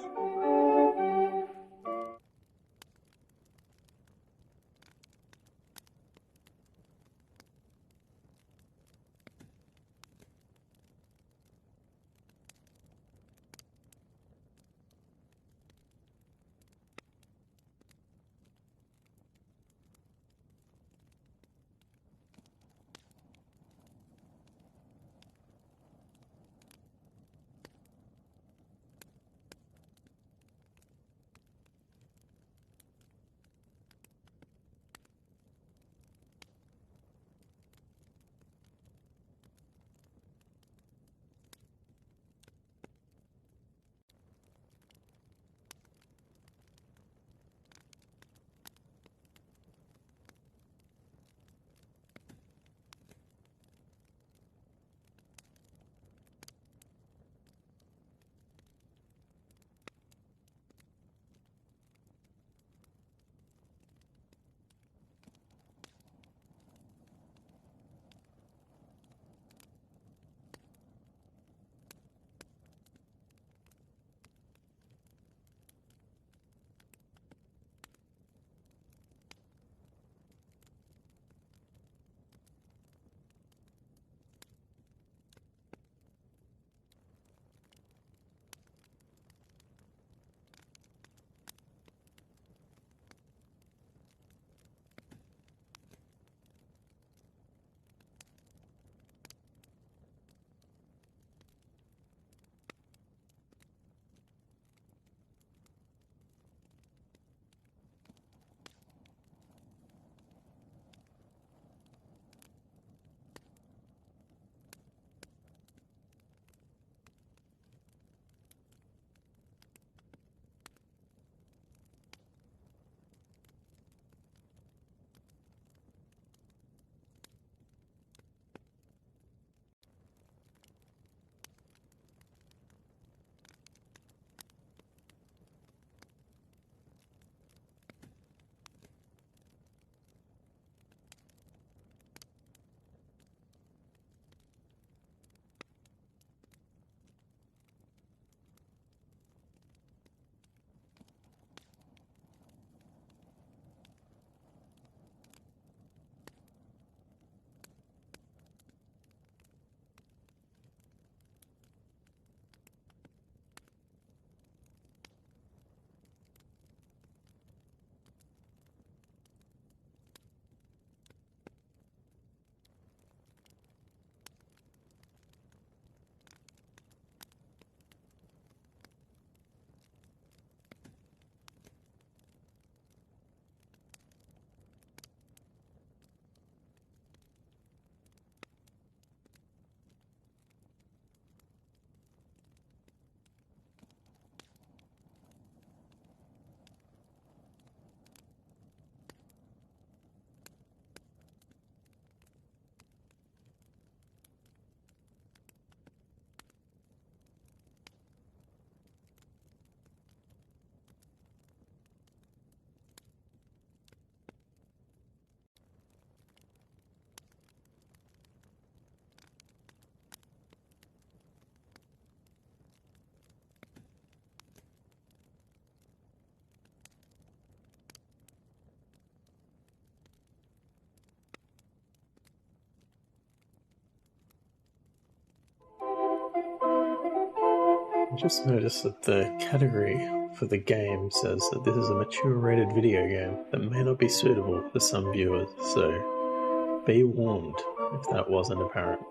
I just noticed that the category for the game says that this is a mature rated video game that may not be suitable for some viewers, so be warned if that wasn't apparent.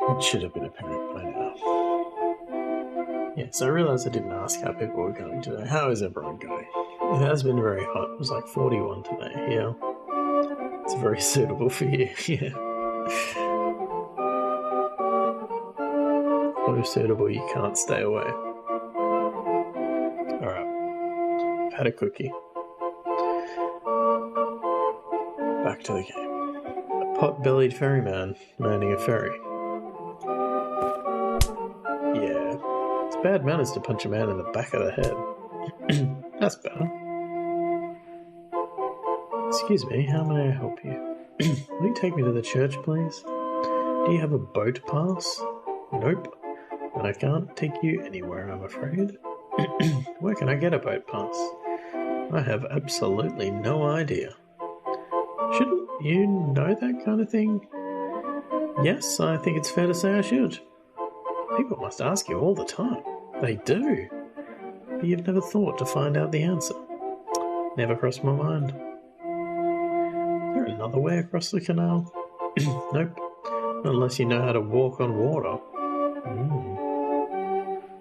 It should have been apparent by now. Yes, I realised I didn't ask how people were going today. How is everyone going? It has been very hot. It was like 41 today, yeah. It's very suitable for you, yeah. So suitable you can't stay away. Alright. I've had a cookie. Back to the game. A pot-bellied ferryman manning a ferry. Yeah. It's bad manners to punch a man in the back of the head. That's better. Excuse me, how may I help you? Will you take me to the church, please? Do you have a boat pass? Nope. Then I can't take you anywhere, I'm afraid. Where can I get a boat pass? I have absolutely no idea. Shouldn't you know that kind of thing? Yes, I think it's fair to say I should. People must ask you all the time. They do. But you've never thought to find out the answer. Never crossed my mind. Is there another way across the canal? Nope. Not unless you know how to walk on water.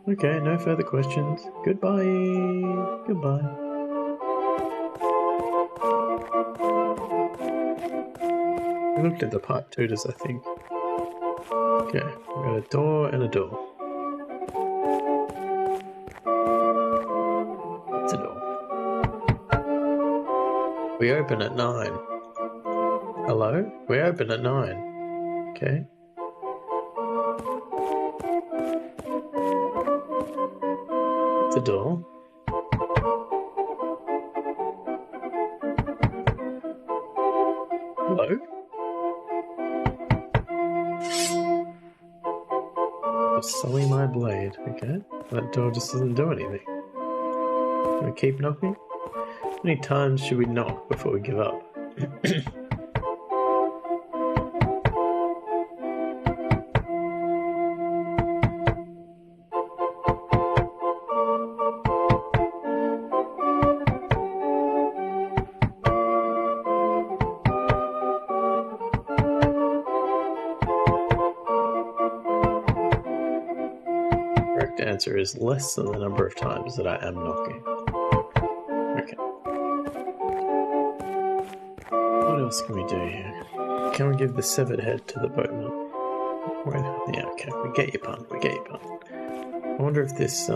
Okay, no further questions. Goodbye. Goodbye. We looked at the part tutors, I think. Okay, we've got a door and a door. It's a door. We open at 9. Hello? We open at 9. Okay. It's a door. Hello? Just sully my blade, okay? That door just doesn't do anything. Can we keep knocking? How many times should we knock before we give up? Answer is less than the number of times that I am knocking. Okay. What else can we do here? Can we give the severed head to the boatman? Wait, yeah, okay. We get your pun. We get your pun. I wonder if this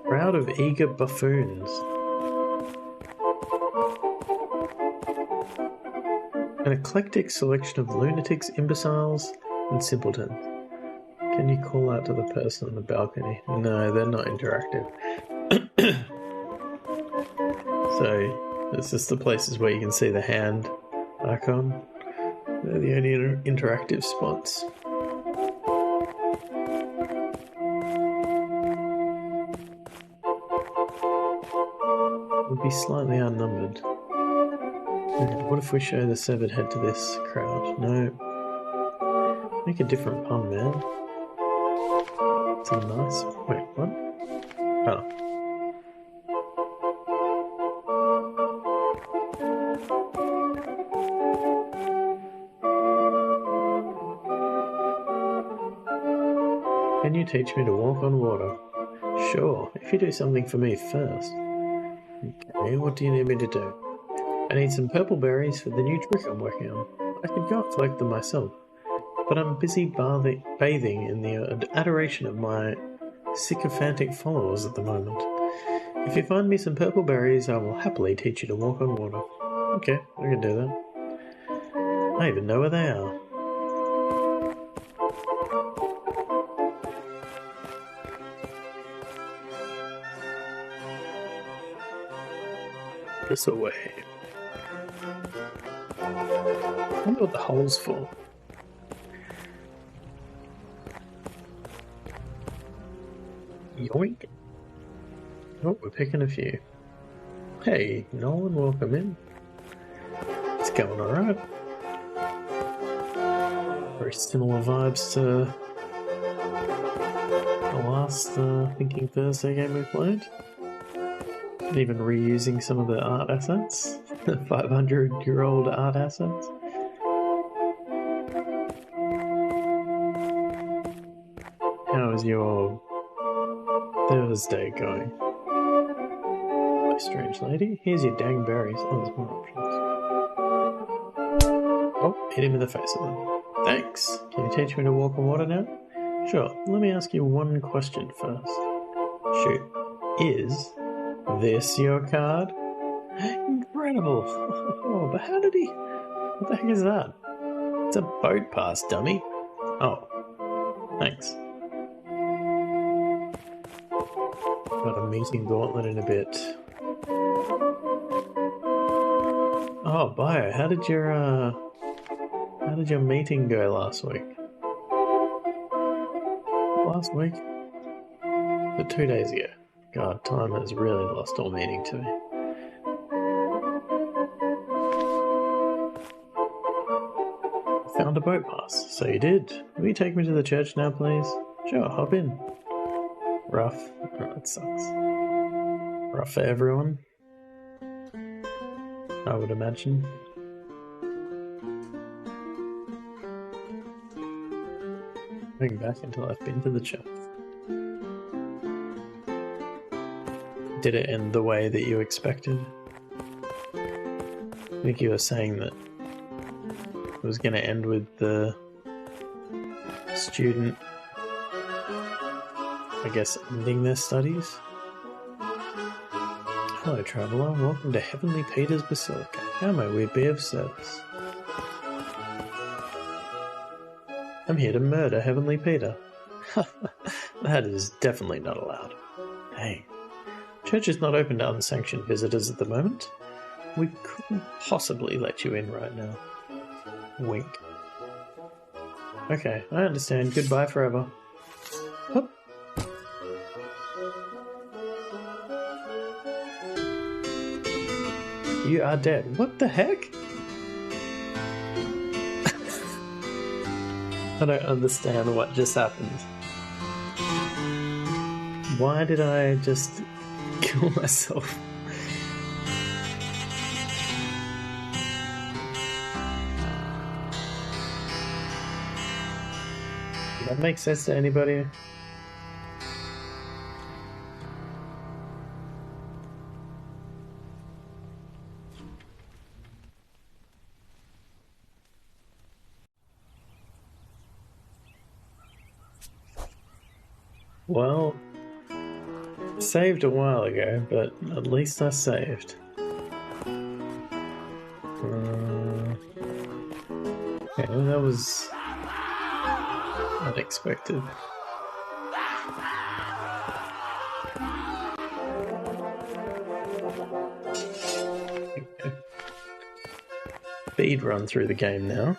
crowd of eager buffoons. An eclectic selection of lunatics, imbeciles, and simpletons. Can you call out to the person on the balcony? No, they're not interactive. So, it's just the places where you can see the hand icon. They're the only interactive spots. We'll be slightly outnumbered. What if we show the severed head to this crowd? No. Make a different pun, man. It's a nice... Wait, what? Oh. Can you teach me to walk on water? Sure, if you do something for me first. Okay, what do you need me to do? I need some purple berries for the new trick I'm working on. I could go collect them myself, but I'm busy bathing in the adoration of my sycophantic followers at the moment. If you find me some purple berries, I will happily teach you to walk on water. Okay, I can do that. I even know where they are. This away. I wonder what the hole's for. Yoink. Oh, we're picking a few. Hey, Nolan, welcome in. It's going alright. very similar vibes to the last Thinking Thursday game we played. And even reusing some of the art assets, the 500-year-old art assets. How is your Thursday going? My strange lady, here's your dang berries. Oh, there's more options. Oh, hit him in the face with them. Thanks. Can you teach me to walk on water now? Sure. Let me ask you one question first. Shoot. Is this your card? Incredible. Oh, but how did he... What the heck is that? It's a boat pass, dummy. Oh. Thanks. Got a meeting gauntlet in a bit. Oh, Bio, how did your meeting go last week? Last week? But 2 days ago. God, time has really lost all meaning to me. Found a boat pass. So you did. Will you take me to the church now, please? Sure, hop in. Rough. Oh, that sucks. Rough for everyone, I would imagine. Going back until I've been to the church. Did it end the way that you expected? I think you were saying that it was going to end with the student, I guess, ending their studies. Hello, traveller. Welcome to Heavenly Peter's Basilica. How may we be of service? I'm here to murder Heavenly Peter. That is definitely not allowed. Hey, church is not open to unsanctioned visitors at the moment. We couldn't possibly let you in right now. Wink. Okay, I understand. Goodbye forever. Hup. You are dead. What the heck? I don't understand what just happened. Why did I just kill myself? Does that make sense to anybody? Well, saved a while ago, but at least I saved. Okay, that was unexpected. Okay. Speed run through the game now.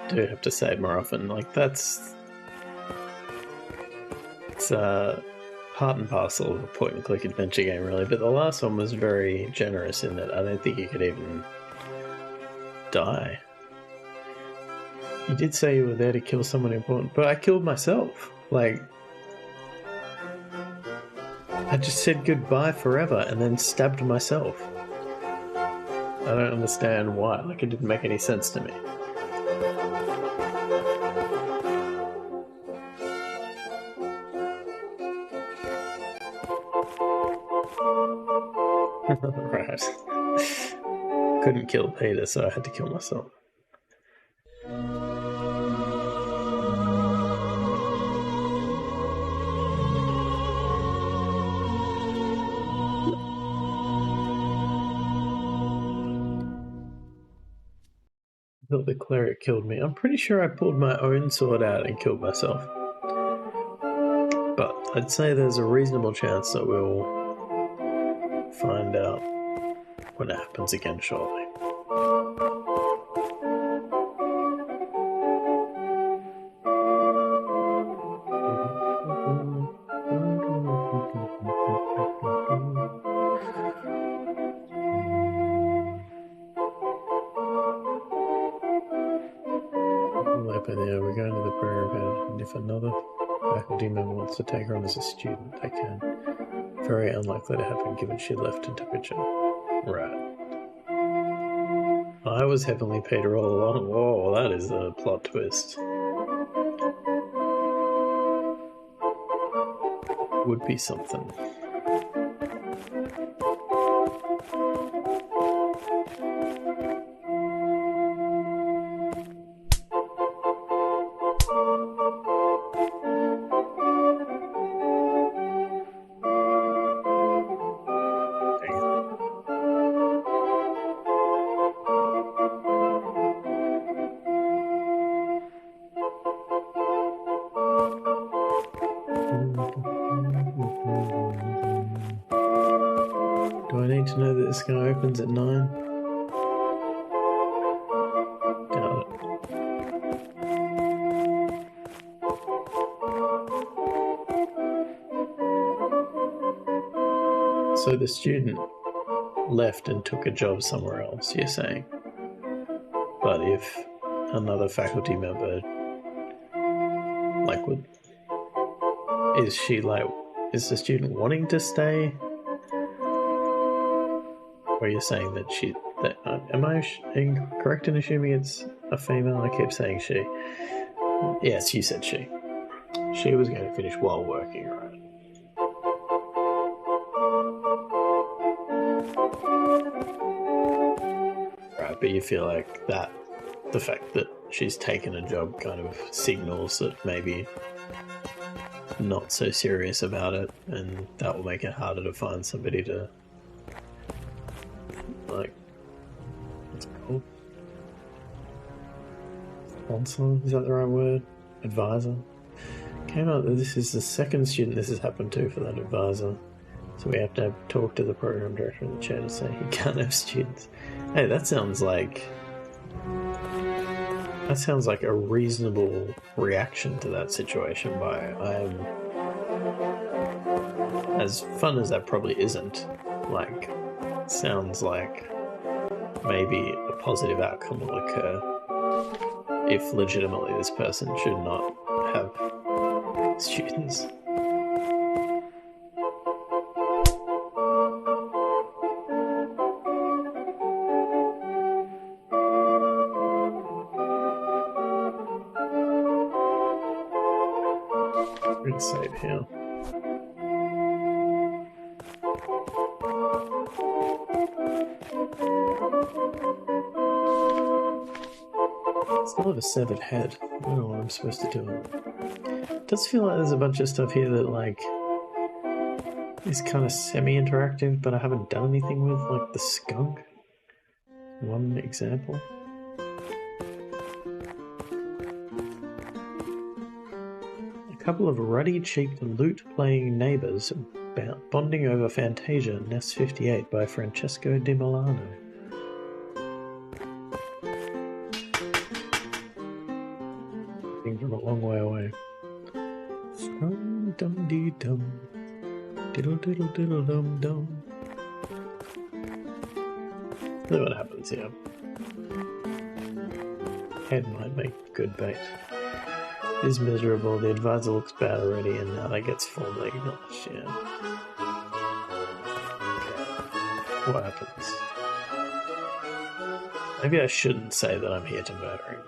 Do have to save more often. Like, it's part and parcel of a point-and-click adventure game, really. But the last one was very generous in that I don't think you could even die. You did say you were there to kill someone important, but I killed myself. Like, I just said goodbye forever and then stabbed myself. I don't understand why. Like, it didn't make any sense to me. Right. Couldn't kill Peter, so I had to kill myself. I thought the cleric killed me. I'm pretty sure I pulled my own sword out and killed myself. But I'd say there's a reasonable chance that we'll find out when it happens again shortly. If another faculty member wants to take her on as a student, they can. Very unlikely to happen given she left and took a job. Right. I was Heavenly Peter all along. Whoa, that is a plot twist. Would be something. Do I need to know that this guy opens at 9? Doubt it. So the student left and took a job somewhere else, you're saying? But if another faculty member, is the student wanting to stay? Or you're saying that am I correct in assuming it's a female? I keep saying she. Yes, you said she. She was going to finish while working, right? Right, but you feel like the fact that she's taken a job kind of signals that maybe not so serious about it, and that will make it harder to find somebody to, what's it called? Sponsor? Is that the right word? Advisor? Came out that this is the second student this has happened to for that advisor. So we have to talk to the program director in the chair to say he can't have students. Hey, that sounds like a reasonable reaction to that situation as fun as that probably isn't, sounds like maybe a positive outcome will occur if legitimately this person should not have students. We'd save here. Still have a severed head. I don't know what I'm supposed to do. It does feel like there's a bunch of stuff here that is kind of semi-interactive, but I haven't done anything with, like the skunk. One example. A couple of ruddy-cheeked lute-playing neighbours bonding over Fantasia, Nest 58 by Francesco di Milano. From a long way away. Dum dee dum, diddle diddle diddle dum dum. See what happens here. Head might make good bait. It is miserable. The advisor looks bad already, and now that gets formally acknowledged. Yeah. Okay. What happens? Maybe I shouldn't say that I'm here to murder him.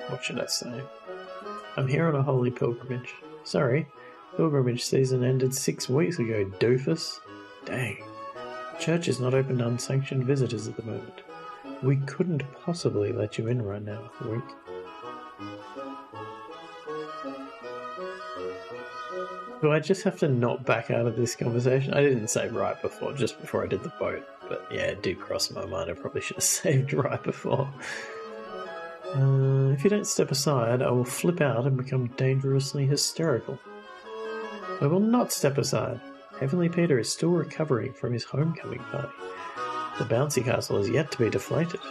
What should I say? I'm here on a holy pilgrimage. Sorry, pilgrimage season ended 6 weeks ago, doofus. Dang. The church is not open to unsanctioned visitors at the moment. We couldn't possibly let you in right now, wink. Do I just have to not back out of this conversation? I didn't say right before, just before I did the boat. But yeah, it did cross my mind. I probably should have saved right before. If you don't step aside, I will flip out and become dangerously hysterical. I will not step aside. Heavenly Peter is still recovering from his homecoming party. The bouncy castle is yet to be deflated.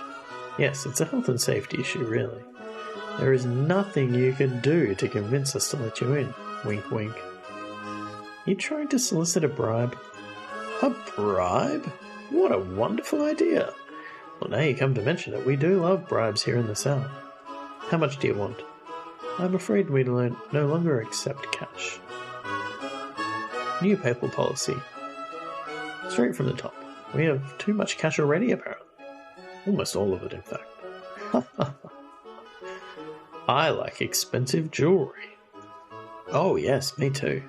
Yes, it's a health and safety issue, really. There is nothing you can do to convince us to let you in. Wink, wink. You trying to solicit a bribe? A bribe? What a wonderful idea. Well, now you come to mention it, we do love bribes here in the South. How much do you want? I'm afraid we no longer accept cash. New papal policy. Straight from the top. We have too much cash already, apparently. Almost all of it, in fact. I like expensive jewellery. Oh, yes, me too.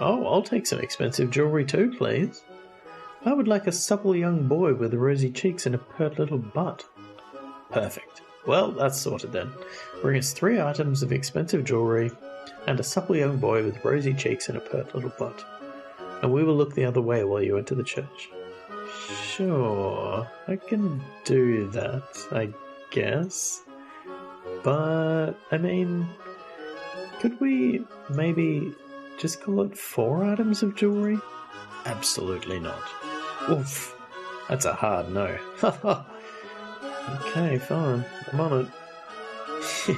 Oh, I'll take some expensive jewellery too, please. I would like a supple young boy with rosy cheeks and a pert little butt. Perfect. Well, that's sorted then. Bring us 3 items of expensive jewellery and a supple young boy with rosy cheeks and a pert little butt. And we will look the other way while you enter the church. Sure, I can do that, I guess. But, I mean, could we maybe just call it 4 items of jewellery? Absolutely not. Oof, that's a hard no. Okay, fine, I'm on it.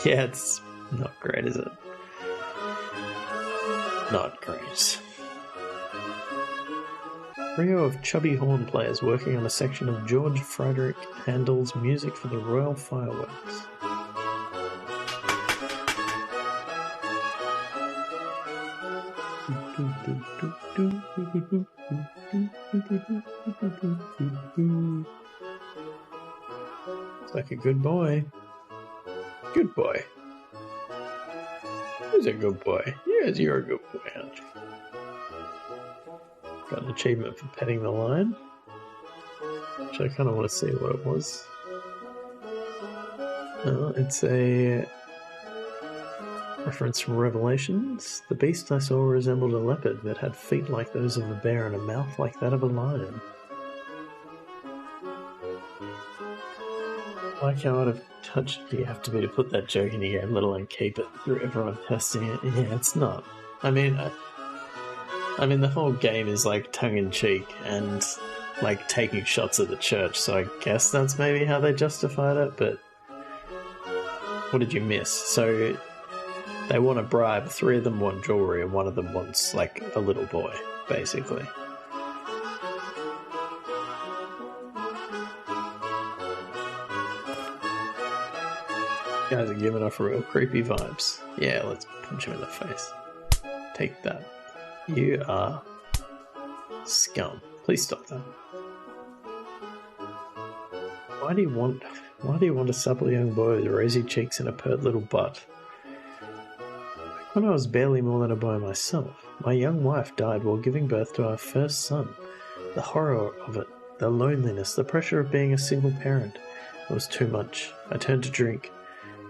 Yeah, it's not great, is it? Not great. Trio of chubby horn players working on a section of George Frederick Handel's music for the Royal Fireworks. It's like a good boy. Good boy. Who's a good boy? Yes, you're a good boy, aren't you? Got an achievement for petting the lion, which I kind of want to see what it was. It's a reference from Revelations. The beast I saw resembled a leopard but had feet like those of a bear and a mouth like that of a lion. Like how I'd have touched you have to be to put that joke in your game, let alone keep it through everyone testing it. Yeah, it's not. I mean, the whole game is like tongue-in-cheek and like taking shots at the church, so I guess that's maybe how they justified it, but what did you miss? So they want to bribe, 3 of them want jewellery and 1 of them wants like a little boy, basically. You guys are giving off real creepy vibes. Yeah, let's punch him in the face. Take that. You are scum. Please stop that. Why do you want a supple young boy with rosy cheeks and a pert little butt? Back when I was barely more than a boy myself, my young wife died while giving birth to our first son. The horror of it, the loneliness, the pressure of being a single parent. It was too much. I turned to drink.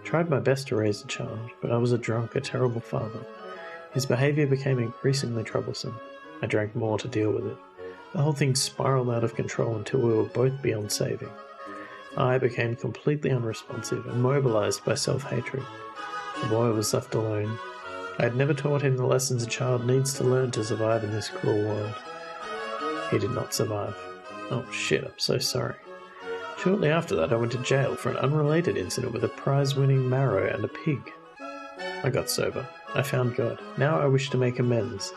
Tried my best to raise a child, but I was a drunk, a terrible father. His behaviour became increasingly troublesome. I drank more to deal with it. The whole thing spiralled out of control until we were both beyond saving. I became completely unresponsive, immobilised by self-hatred. The boy was left alone. I had never taught him the lessons a child needs to learn to survive in this cruel world. He did not survive. Oh shit, I'm so sorry. Shortly after that, I went to jail for an unrelated incident with a prize-winning marrow and a pig. I got sober. I found God. Now I wish to make amends.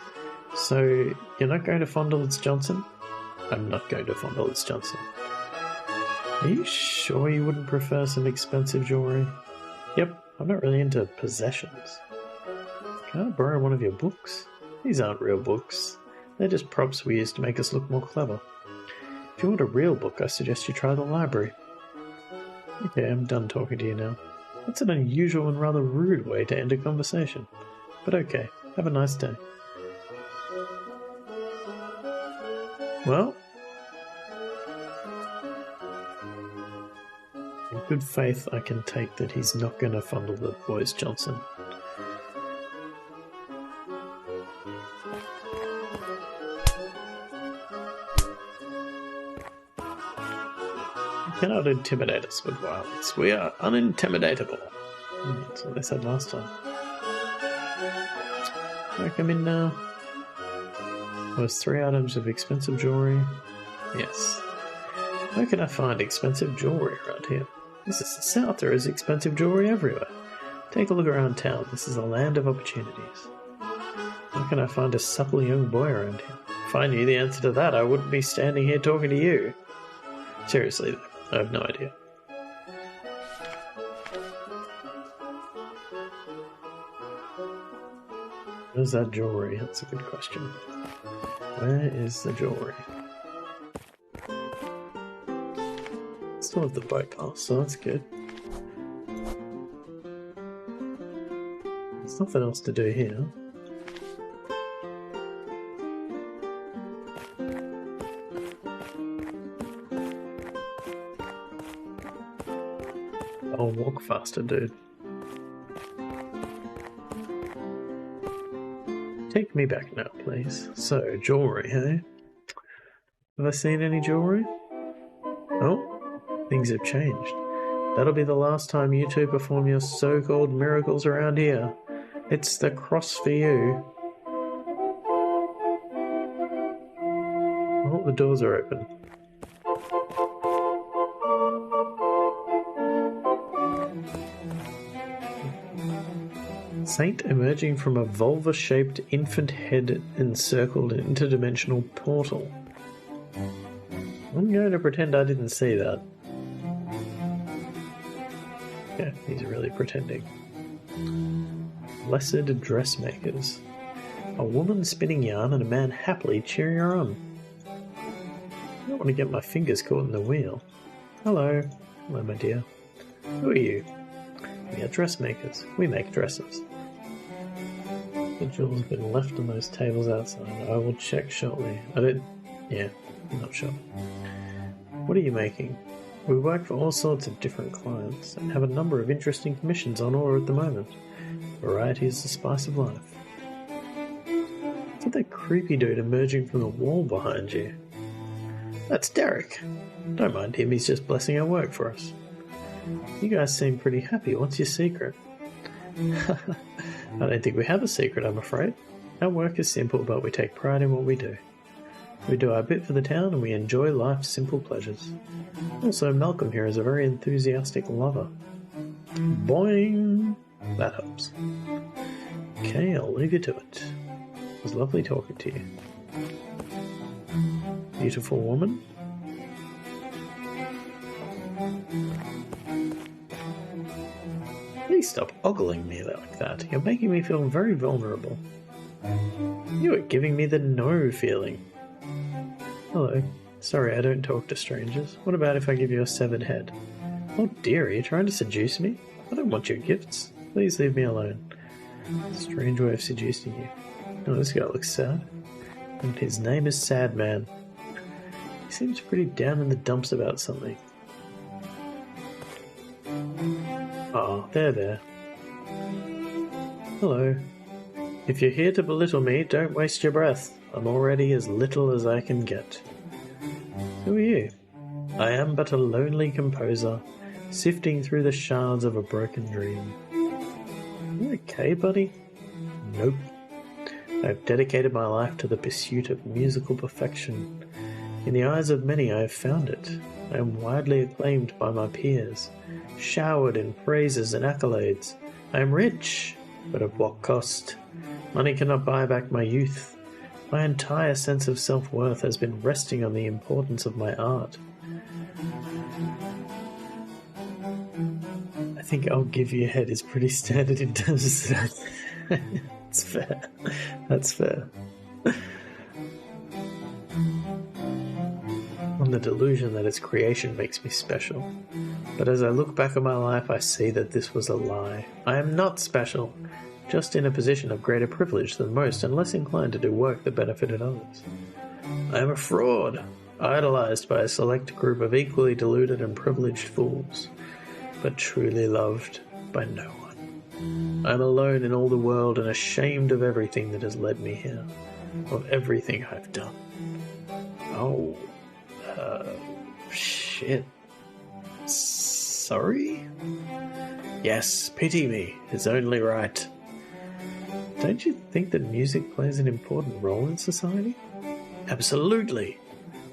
So, you're not going to Fondle's Johnson? I'm not going to Fondle's Johnson. Are you sure you wouldn't prefer some expensive jewellery? Yep, I'm not really into possessions. Can I borrow one of your books? These aren't real books. They're just props we use to make us look more clever. If you want a real book, I suggest you try the library. Okay, I'm done talking to you now. That's an unusual and rather rude way to end a conversation. But okay, have a nice day. Well, in good faith, I can take that he's not going to fondle the boys Johnson. You cannot intimidate us with violence. We are unintimidatable. That's what they said last time. Can I come in now? There's 3 items of expensive jewellery. Yes. Where can I find expensive jewellery around here? This is the South. There is expensive jewellery everywhere. Take a look around town. This is a land of opportunities. Where can I find a supple young boy around here? If I knew the answer to that, I wouldn't be standing here talking to you. Seriously, though, I have no idea. Where's that jewellery? That's a good question. Where is the jewellery? Still have the boat pass, so that's good. There's nothing else to do here. I'll walk faster, dude. Take me back now, please. So, jewellery, hey? Have I seen any jewellery? Oh, things have changed. That'll be the last time you two perform your so-called miracles around here. It's the cross for you. Oh, the doors are open. Saint emerging from a vulva-shaped infant head encircled an interdimensional portal. I'm going to pretend I didn't see that. Yeah, he's really pretending. Blessed dressmakers. A woman spinning yarn and a man happily cheering her on. I don't want to get my fingers caught in the wheel. Hello. Hello, my dear. Who are you? We are dressmakers. We make dresses. The jewels have been left on those tables outside. I will check shortly. Yeah, I'm not sure. What are you making? We work for all sorts of different clients and have a number of interesting commissions on order at the moment. Variety is the spice of life. Look at that creepy dude emerging from the wall behind you. That's Derek. Don't mind him, he's just blessing our work for us. You guys seem pretty happy. What's your secret? I don't think we have a secret, I'm afraid. Our work is simple, but we take pride in what we do. We do our bit for the town and we enjoy life's simple pleasures. Also, Malcolm here is a very enthusiastic lover. Boing! That helps. Okay, I'll leave you to it. It was lovely talking to you. Beautiful woman. Please stop ogling me like that. You're making me feel very vulnerable. You are giving me the no feeling. Hello. Sorry, I don't talk to strangers. What about if I give you a severed head? Oh dear, are you trying to seduce me? I don't want your gifts. Please leave me alone. Strange way of seducing you. Oh, this guy looks sad. And his name is Sad Man. He seems pretty down in the dumps about something. Oh, there. Hello. If you're here to belittle me, don't waste your breath. I'm already as little as I can get. Who are you? I am but a lonely composer, sifting through the shards of a broken dream. You okay, buddy? Nope. I've dedicated my life to the pursuit of musical perfection. In the eyes of many, I have found it. I am widely acclaimed by my peers, showered in praises and accolades. I am rich, but at what cost? Money cannot buy back my youth. My entire sense of self-worth has been resting on the importance of my art. I think I'll give you a head is pretty standard in terms of that. It's fair. That's fair. On the delusion that its creation makes me special. But as I look back at my life, I see that this was a lie. I am not special, just in a position of greater privilege than most and less inclined to do work that benefited others. I am a fraud, idolized by a select group of equally deluded and privileged fools, but truly loved by no one. I am alone in all the world and ashamed of everything that has led me here, of everything I've done. Oh, shit. Sorry? Yes, pity me. It's only right. Don't you think that music plays an important role in society? Absolutely.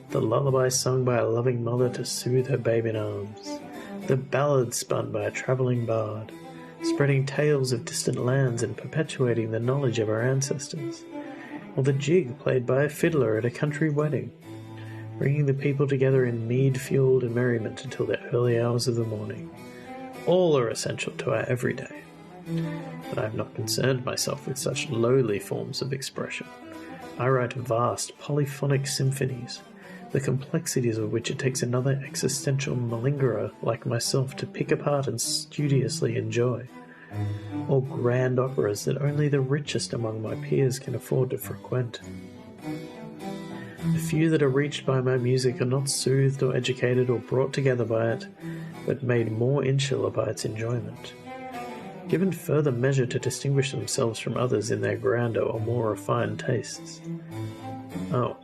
The lullaby sung by a loving mother to soothe her babe in arms. The ballad spun by a travelling bard, spreading tales of distant lands and perpetuating the knowledge of our ancestors. Or the jig played by a fiddler at a country wedding, bringing the people together in mead-fueled merriment until the early hours of the morning. All are essential to our everyday. But I have not concerned myself with such lowly forms of expression. I write vast, polyphonic symphonies, the complexities of which it takes another existential malingerer like myself to pick apart and studiously enjoy. Or grand operas that only the richest among my peers can afford to frequent. The few that are reached by my music are not soothed or educated or brought together by it, but made more insular by its enjoyment, given further measure to distinguish themselves from others in their grander or more refined tastes. Oh.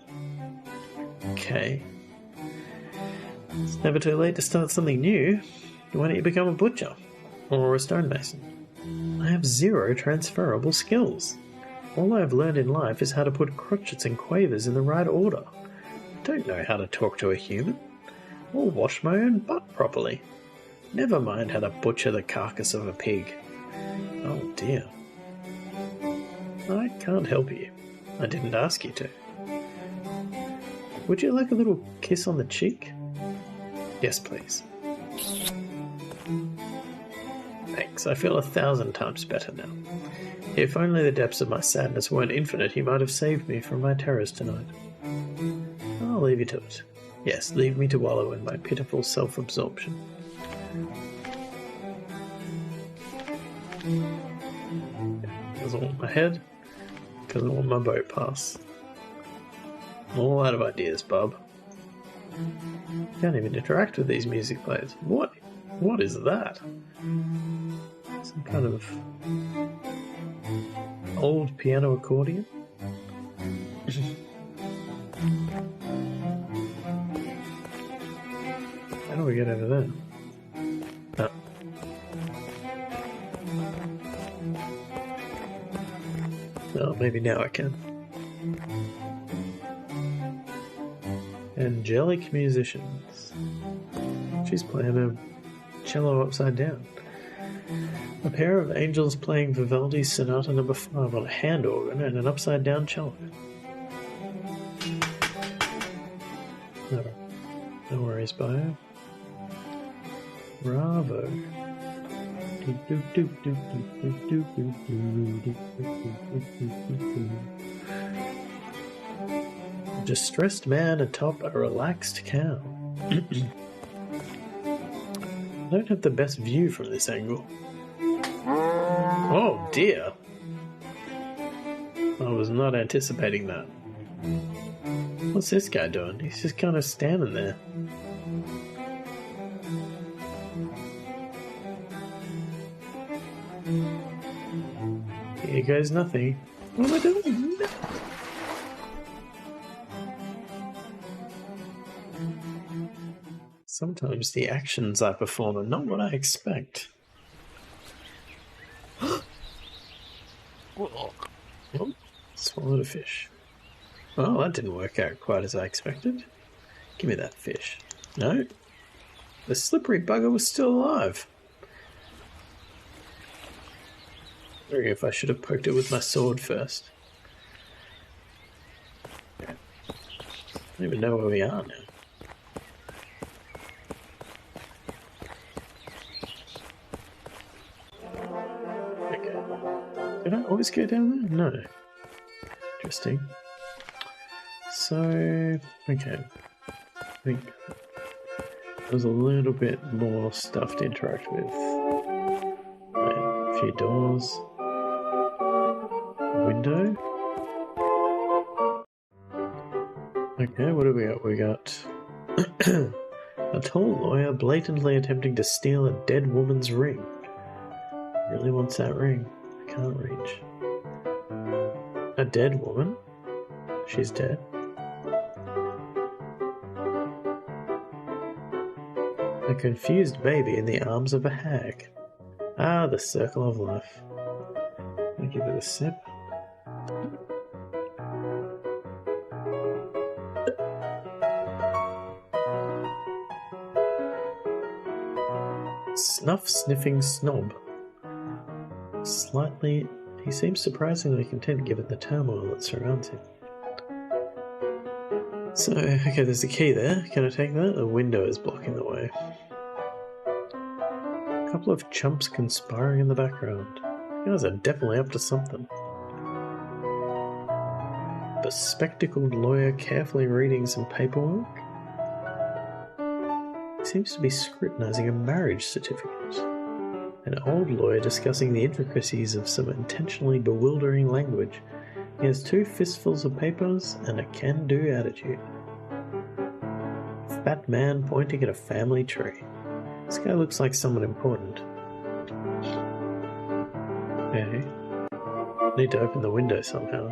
Okay. It's never too late to start something new. Why don't you become a butcher? Or a stonemason? I have 0 transferable skills. All I have learned in life is how to put crotchets and quavers in the right order. I don't know how to talk to a human, or wash my own butt properly. Never mind how to butcher the carcass of a pig. Oh dear. I can't help you. I didn't ask you to. Would you like a little kiss on the cheek? Yes, please. Thanks, I feel 1,000 times better now. If only the depths of my sadness weren't infinite, he might have saved me from my terrors tonight. I'll leave you to it. Yes, leave me to wallow in my pitiful self-absorption. Doesn't want my head, doesn't want my boat pass. All out of ideas, bub. Can't even interact with these music players. What is that? Some kind of old piano accordion? How do we get over there? Oh. Oh, maybe now I can. Angelic musicians. She's playing a cello upside down. A pair of angels playing Vivaldi's Sonata No. 5 on a hand organ and an upside down cello. No worries, bio. Bravo. A distressed man atop a relaxed cow. I don't have the best view from this angle. Oh dear! I was not anticipating that. What's this guy doing? He's just kind of standing there. Here goes nothing. What am I doing? No. Sometimes the actions I perform are not what I expect. Oh, swallowed a fish. Oh, that didn't work out quite as I expected. Give me that fish. No. The slippery bugger was still alive. I reckon if I should have poked it with my sword first. I don't even know where we are now. Did I always go down there? No. Interesting. So, okay. I think there's a little bit more stuff to interact with. A few doors. A window. Okay, what do we got? We got a tall lawyer blatantly attempting to steal a dead woman's ring. Really wants that ring. Can't reach. A dead woman? She's dead. A confused baby in the arms of a hag. Ah, the circle of life. I'll give it a sip. Snuff-sniffing snob. He seems surprisingly content given the turmoil that surrounds him. So, okay, there's a key there. Can I take that? A window is blocking the way. A couple of chumps conspiring in the background. You guys are definitely up to something. The spectacled lawyer carefully reading some paperwork. He seems to be scrutinizing a marriage certificate. An old lawyer discussing the intricacies of some intentionally bewildering language. He has 2 fistfuls of papers and a can-do attitude. A fat man pointing at a family tree. This guy looks like someone important. Okay. Need to open the window somehow.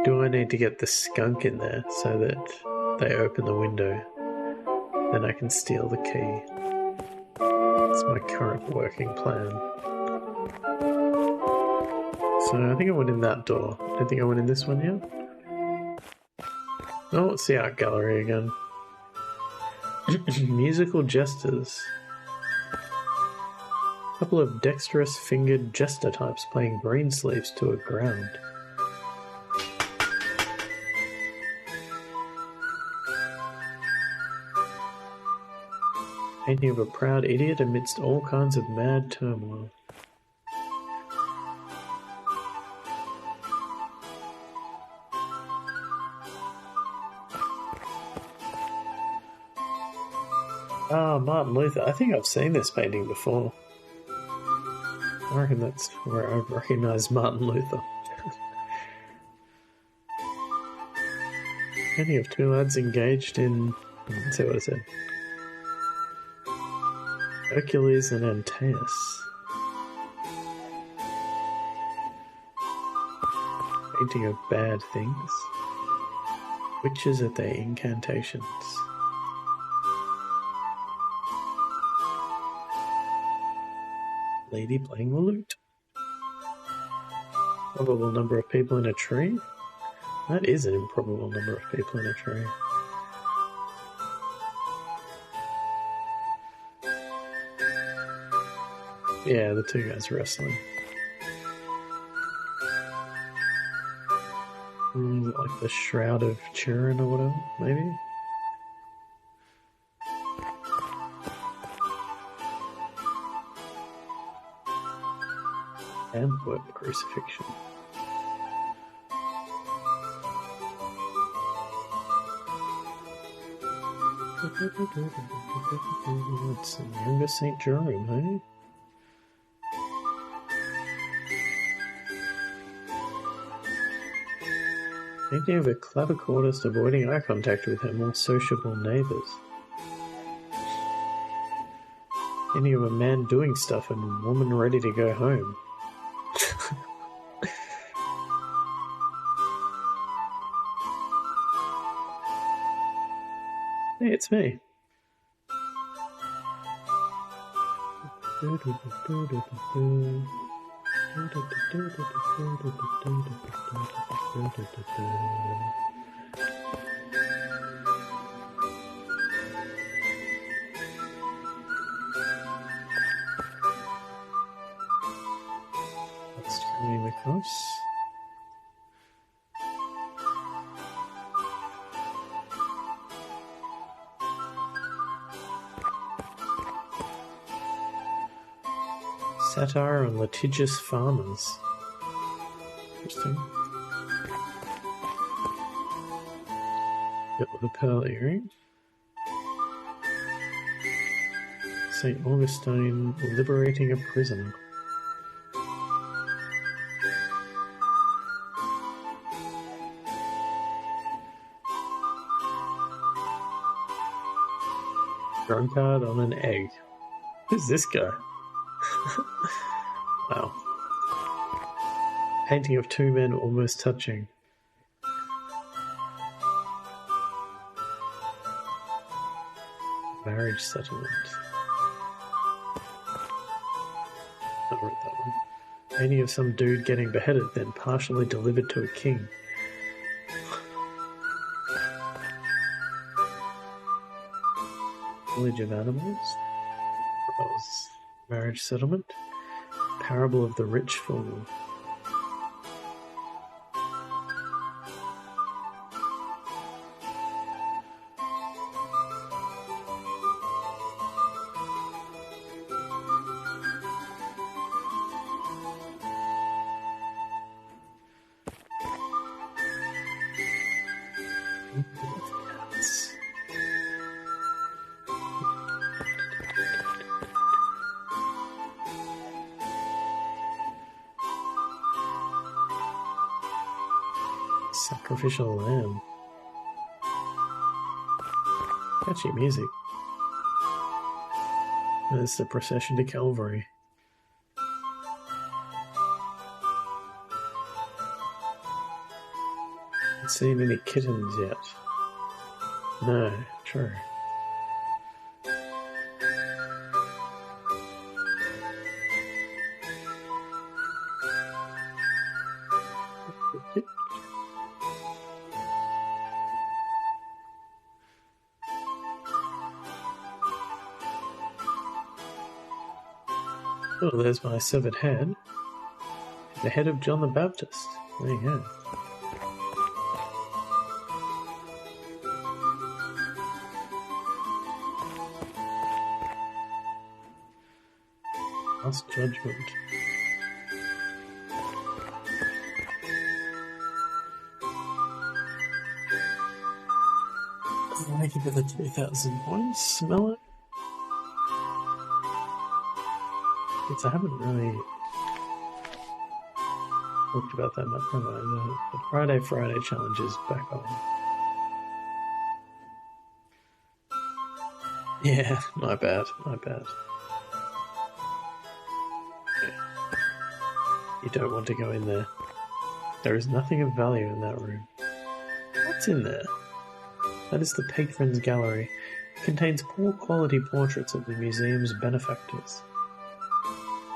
Do I need to get the skunk in there so that they open the window? Then I can steal the key. That's my current working plan. So I think I went in that door. I don't think I went in this one yet. Oh, it's the art gallery again. Musical jesters. A couple of dexterous-fingered jester types playing green sleeves to a ground. Painting of a proud idiot amidst all kinds of mad turmoil. Ah, Martin Luther. I think I've seen this painting before. I reckon that's where I recognise Martin Luther. Painting of 2 lads engaged in... Let's see what it said. Hercules and Antaeus. Painting of bad things. Witches at their incantations. Lady playing the lute. Probable number of people in a tree? That is an improbable number of people in a tree. Yeah, the 2 guys wrestling. Like the Shroud of Turin or whatever, maybe? Antwerp crucifixion. It's the younger St. Jerome, eh? Painting of a clavichordist avoiding eye contact with her more sociable neighbours. Painting of a man doing stuff and a woman ready to go home. Hey, it's me. Let's turn across. Satire on litigious farmers. Interesting. Got the pearl earring. St. Augustine liberating a prisoner. Drunkard on an egg. Who's this guy? Wow. Painting of 2 men almost touching. Marriage settlement. I read that one. Painting of some dude getting beheaded, then partially delivered to a king. Village of Animals. That was marriage settlement. Parable of the rich fool. sacrificial lamb. Catchy music. There's the procession to Calvary. Haven't seen any kittens yet. No, true. Oh, there's my severed head. The head of John the Baptist. There you go. Last Judgment. Thank you for the 2,000 points. Smell it. I haven't really talked about that much. The Friday challenge is back on. Yeah, my bad. You don't want to go in there. There is nothing of value in that room. What's in there? That is the Patrons Gallery. It contains poor quality portraits of the museum's benefactors.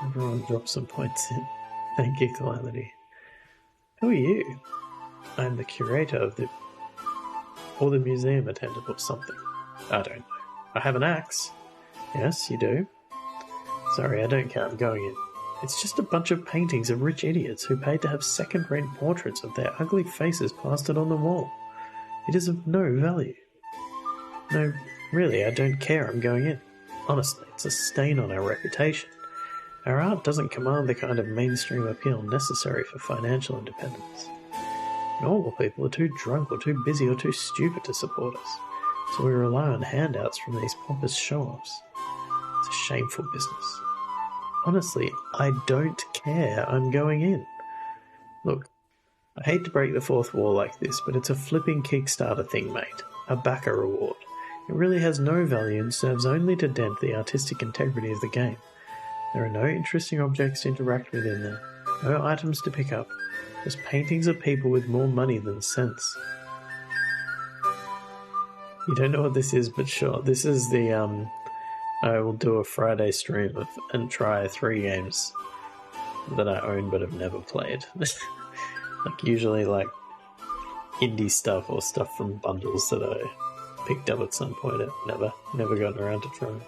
Everyone drop some points in. Thank you, Calamity. Who are you? I'm the curator of the... or the museum attendant or something. I don't know. I have an axe. Yes, you do. Sorry, I don't count. I'm going in. It's just a bunch of paintings of rich idiots who paid to have second-rate portraits of their ugly faces plastered on the wall. It is of no value. No, really, I don't care. I'm going in. Honestly, it's a stain on our reputation. Our art doesn't command the kind of mainstream appeal necessary for financial independence. Normal people are too drunk or too busy or too stupid to support us, so we rely on handouts from these pompous show-offs. It's a shameful business. Honestly, I don't care. I'm going in. Look, I hate to break the fourth wall like this, but it's a flipping Kickstarter thing, mate. A backer reward. It really has no value and serves only to dent the artistic integrity of the game. There are no interesting objects to interact with in there, no items to pick up, just paintings of people with more money than sense. You don't know what this is, but sure, this is the, I will do a Friday stream and try 3 games that I own but have never played. Like usually like indie stuff or stuff from bundles that I picked up at some point and never gotten around to trying.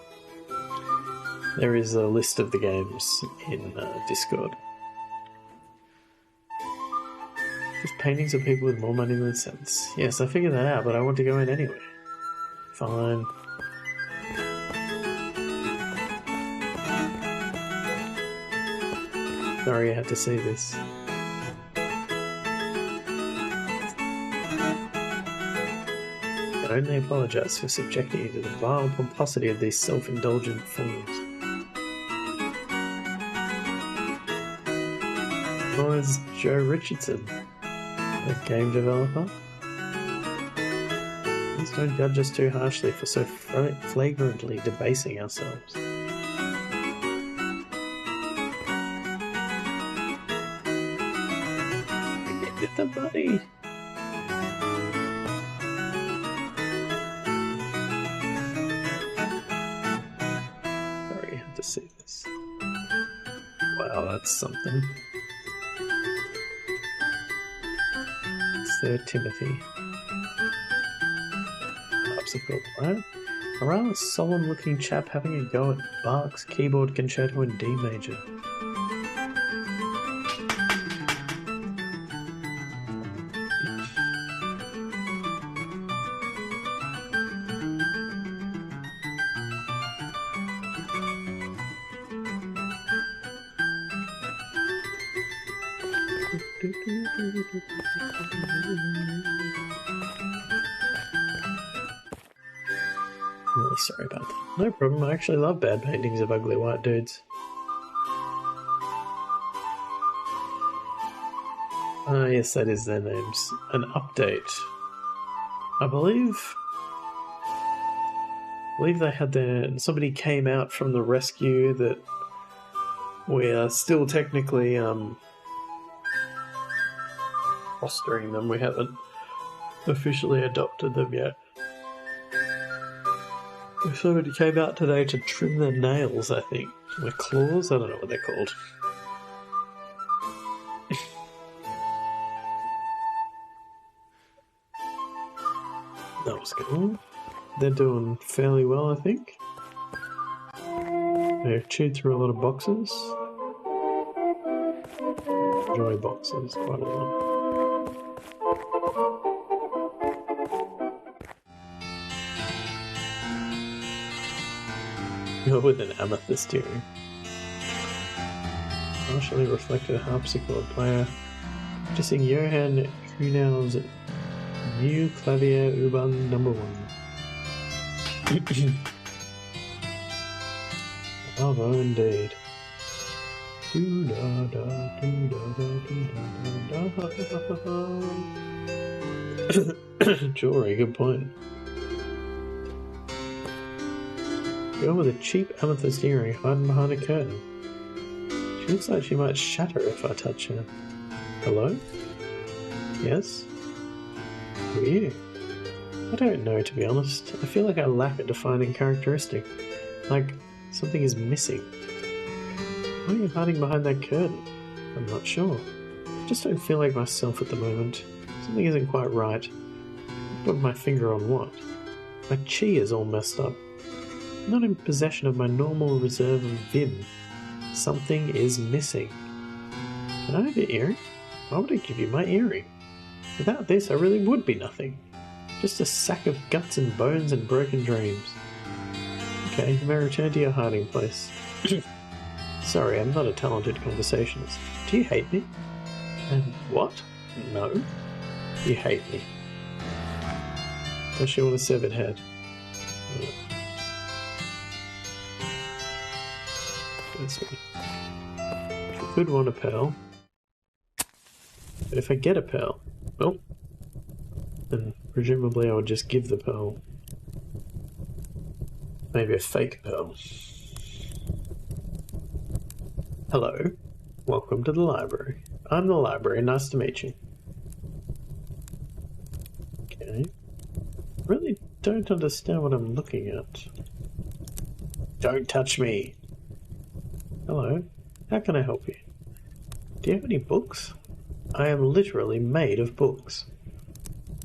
There is a list of the games in Discord. Just paintings of people with more money than sense. Yes, I figured that out, but I want to go in anyway. Fine. Sorry I had to say this. I only apologise for subjecting you to the vile pomposity of these self-indulgent fools. Oh, it's Joe Richardson, the game developer. Please don't judge us too harshly for so flagrantly debasing ourselves. Get the money! Sorry, I had to see this. Wow, that's something. Sir Timothy. Harpsichord, right? A rather solemn-looking chap having a go at Bach's keyboard concerto in D major. Really sorry about that. No problem, I actually love bad paintings of ugly white dudes. Ah, yes, that is their names. An update. I believe they had somebody came out from the rescue that we are still technically fostering them. We haven't officially adopted them yet. Somebody came out today to trim their nails, I think. Their claws? I don't know what they're called. That was cool. They're doing fairly well, I think. They've chewed through a lot of boxes. Enjoy boxes quite a lot. You're with an amethyst earring. Partially reflected harpsichord player. Practicing Johann Kuhnau's new Clavier Übung No. 1. Bravo indeed. Jewelry, good point. Girl with a cheap amethyst earring hiding behind a curtain. She looks like she might shatter if I touch her. Hello? Yes? Who are you? I don't know, to be honest. I feel like I lack a defining characteristic. Like, something is missing. Why are you hiding behind that curtain? I'm not sure. I just don't feel like myself at the moment. Something isn't quite right. I've got my finger on what? My chi is all messed up. I'm not in possession of my normal reserve of vim. Something is missing. Can I have your earring? Why would I give you my earring? Without this, I really would be nothing. Just a sack of guts and bones and broken dreams. Okay, you may return to your hiding place. Sorry, I'm not a talented conversationalist. Do you hate me? And what? No. You hate me. Does she want a severed head? No. That's me. I could want a pearl. But if I get a pearl, well, then presumably I would just give the pearl. Maybe a fake pearl. Hello. Welcome to the library. I'm the library. Nice to meet you. Okay. Really don't understand what I'm looking at. Don't touch me. Hello. How can I help you? Do you have any books? I am literally made of books.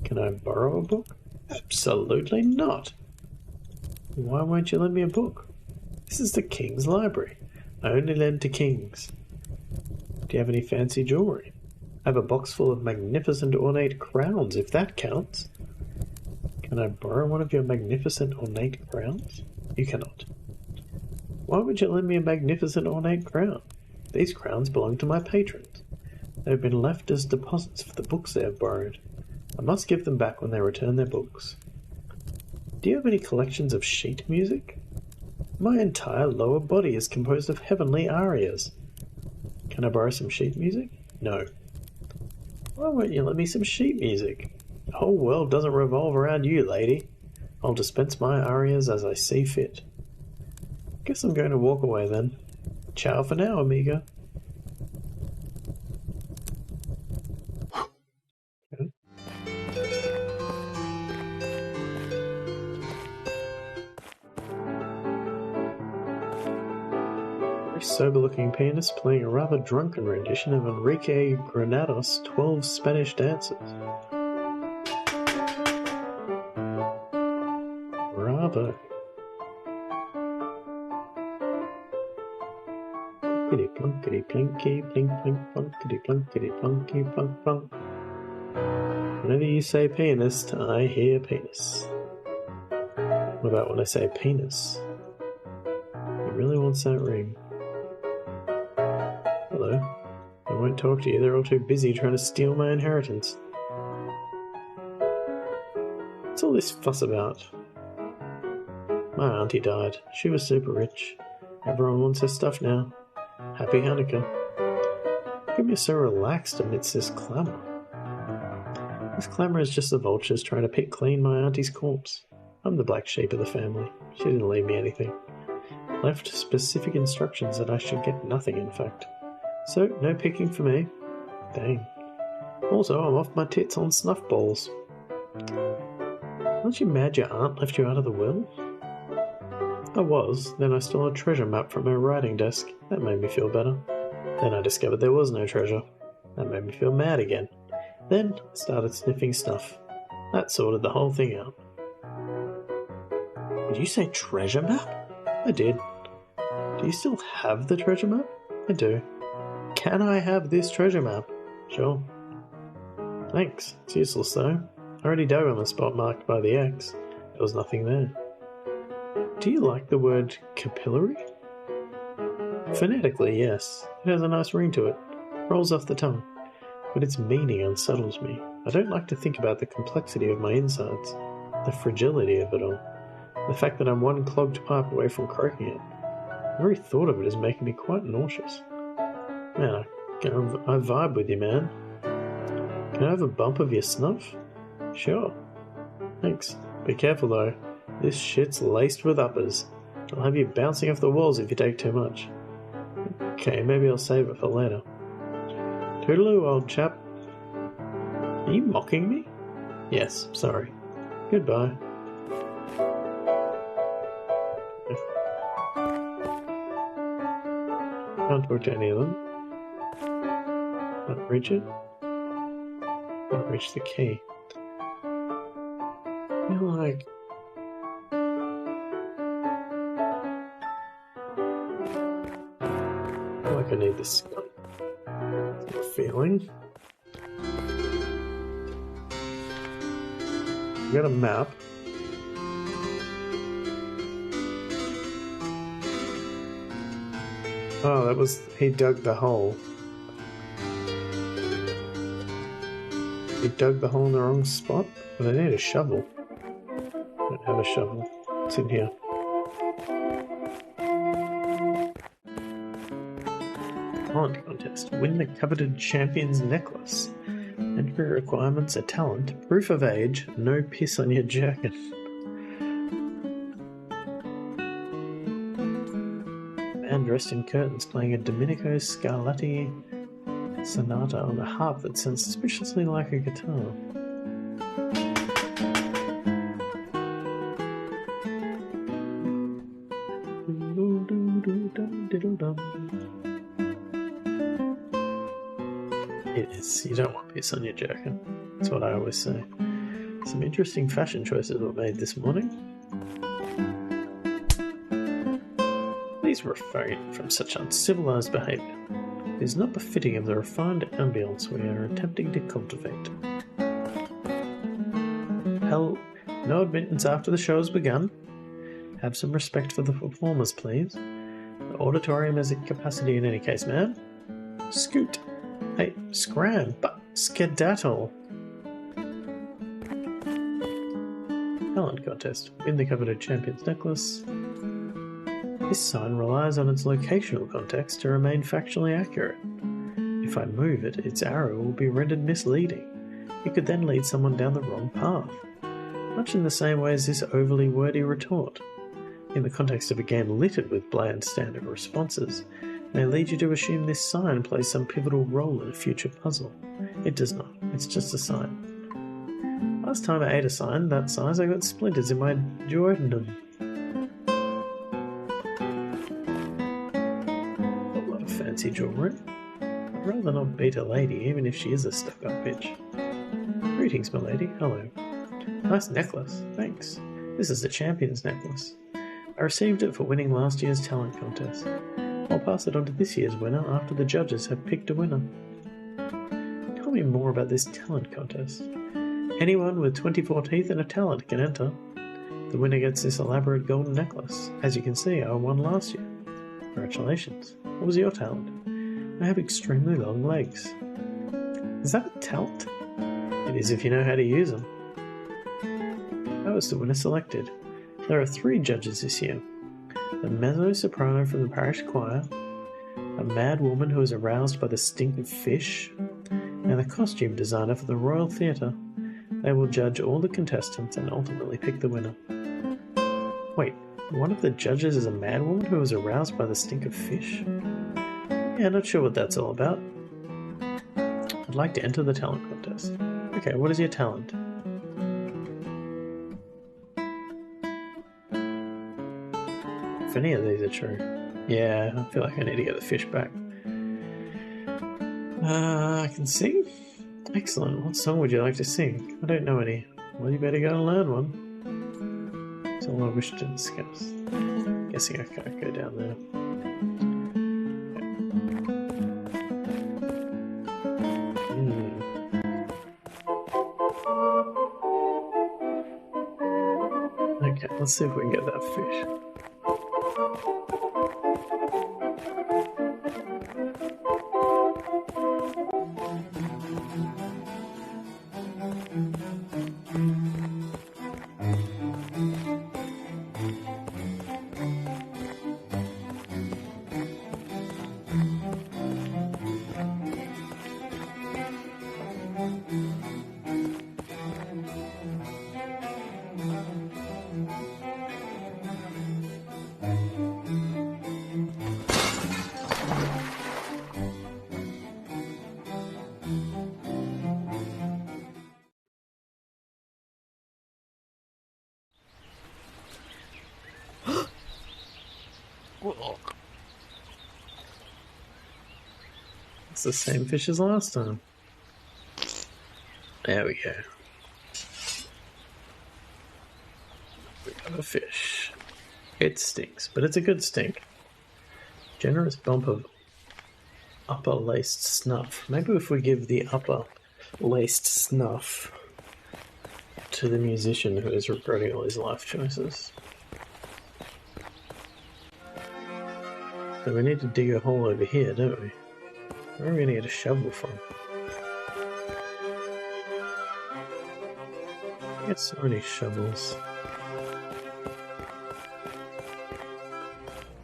Can I borrow a book? Absolutely not. Why won't you lend me a book? This is the King's Library. I only lend to kings. Do you have any fancy jewellery? I have a box full of magnificent ornate crowns, if that counts. Can I borrow one of your magnificent ornate crowns? You cannot. Why would you lend me a magnificent ornate crown? These crowns belong to my patrons. They have been left as deposits for the books they have borrowed. I must give them back when they return their books. Do you have any collections of sheet music? My entire lower body is composed of heavenly arias. Can I borrow some sheet music? No. Why won't you let me some sheet music? The whole world doesn't revolve around you, lady. I'll dispense my arias as I see fit. Guess I'm going to walk away then. Ciao for now, amiga. Okay. Very sober-looking pianist playing a rather drunken rendition of Enrique Granados' 12 Spanish dances. Bravo. Plunkety plinky, plink plink plunkety plunkety plunky plunk plunk. Whenever you say pianist, I hear penis. What about when I say penis? He really wants that ring. Hello. I won't talk to you, they're all too busy trying to steal my inheritance. What's all this fuss about? My auntie died. She was super rich. Everyone wants her stuff now. Happy Hanukkah. come you're so relaxed amidst this clamour? This clamour is just the vultures trying to pick clean my auntie's corpse. I'm the black sheep of the family. She didn't leave me anything. Left specific instructions that I should get nothing, in fact. So, no picking for me. Dang. Also, I'm off my tits on snuff balls. Aren't you mad your aunt left you out of the will? I was, then I stole a treasure map from her writing desk. That made me feel better. Then I discovered there was no treasure. That made me feel mad again. Then I started sniffing snuff. That sorted the whole thing out. Did you say treasure map? I did. Do you still have the treasure map? I do. Can I have this treasure map? Sure. Thanks. It's useless though. I already dug on the spot marked by the X. There was nothing there. Do you like the word capillary? Phonetically, yes. It has a nice ring to it. Rolls off the tongue. But its meaning unsettles me. I don't like to think about the complexity of my insides. The fragility of it all. The fact that I'm one clogged pipe away from croaking it. The very thought of it is making me quite nauseous. Man, I vibe with you, man. Can I have a bump of your snuff? Sure. Thanks. Be careful though. This shit's laced with uppers. I'll have you bouncing off the walls if you take too much. Okay, maybe I'll save it for later. Toodaloo, old chap. Are you mocking me? Yes, sorry. Goodbye. Can't talk to any of them. Can't reach it. Can't reach the key. I feel like... I need this gun. That's a feeling. We got a map. Oh, that was... he dug the hole. He dug the hole in the wrong spot? But I need a shovel. I don't have a shovel. It's in here. Talent contest. Win the coveted champion's necklace. Entry requirements are talent, proof of age, no piss on your jacket. Man dressed in curtains playing a Domenico Scarlatti sonata on a harp that sounds suspiciously like a guitar. Yes, you don't want piss on your jacket. That's what I always say. Some interesting fashion choices were made this morning. Please refrain from such uncivilized behaviour. It is not befitting of the refined ambience we are attempting to cultivate. Hell, no admittance after the show has begun. Have some respect for the performers, please. The auditorium has a capacity in any case, man. Scoot. Hey, scram, but skedaddle. Talent contest. Win the coveted champion's necklace. This sign relies on its locational context to remain factually accurate. If I move it, its arrow will be rendered misleading. It could then lead someone down the wrong path. Much in the same way as this overly wordy retort. In the context of a game littered with bland standard responses, may lead you to assume this sign plays some pivotal role in a future puzzle. It does not. It's just a sign. Last time I ate a sign that size, I got splinters in my duodenum. A lot of fancy jewellery. I'd rather not beat a lady, even if she is a stuck-up bitch. Greetings, my lady. Hello. Nice necklace. Thanks. This is the champion's necklace. I received it for winning last year's talent contest. I'll pass it on to this year's winner after the judges have picked a winner. Tell me more about this talent contest. Anyone with 24 teeth and a talent can enter. The winner gets this elaborate golden necklace. As you can see, I won last year. Congratulations. What was your talent? I have extremely long legs. Is that a talent? It is if you know how to use them. How was the winner selected? There are 3 judges this year. The mezzo-soprano from the parish choir, a mad woman who is aroused by the stink of fish, and the costume designer for the Royal Theatre. They will judge all the contestants and ultimately pick the winner. Wait, one of the judges is a mad woman who is aroused by the stink of fish? Yeah, not sure what that's all about. I'd like to enter the talent contest. Okay, what is your talent? If any of these are true. Yeah, I feel like I need to get the fish back. I can sing? Excellent. What song would you like to sing? I don't know any. Well, you better go and learn one. That's all I wish to discuss. Guessing I can't go down there. Okay, let's see if we can get that fish. It's the same fish as last time. There we go. We got a fish. It stinks, but it's a good stink. Generous bump of upper laced snuff. Maybe if we give the upper laced snuff to the musician who is regretting all his life choices. So we need to dig a hole over here, don't we? Where are we going to get a shovel from? I get so many shovels.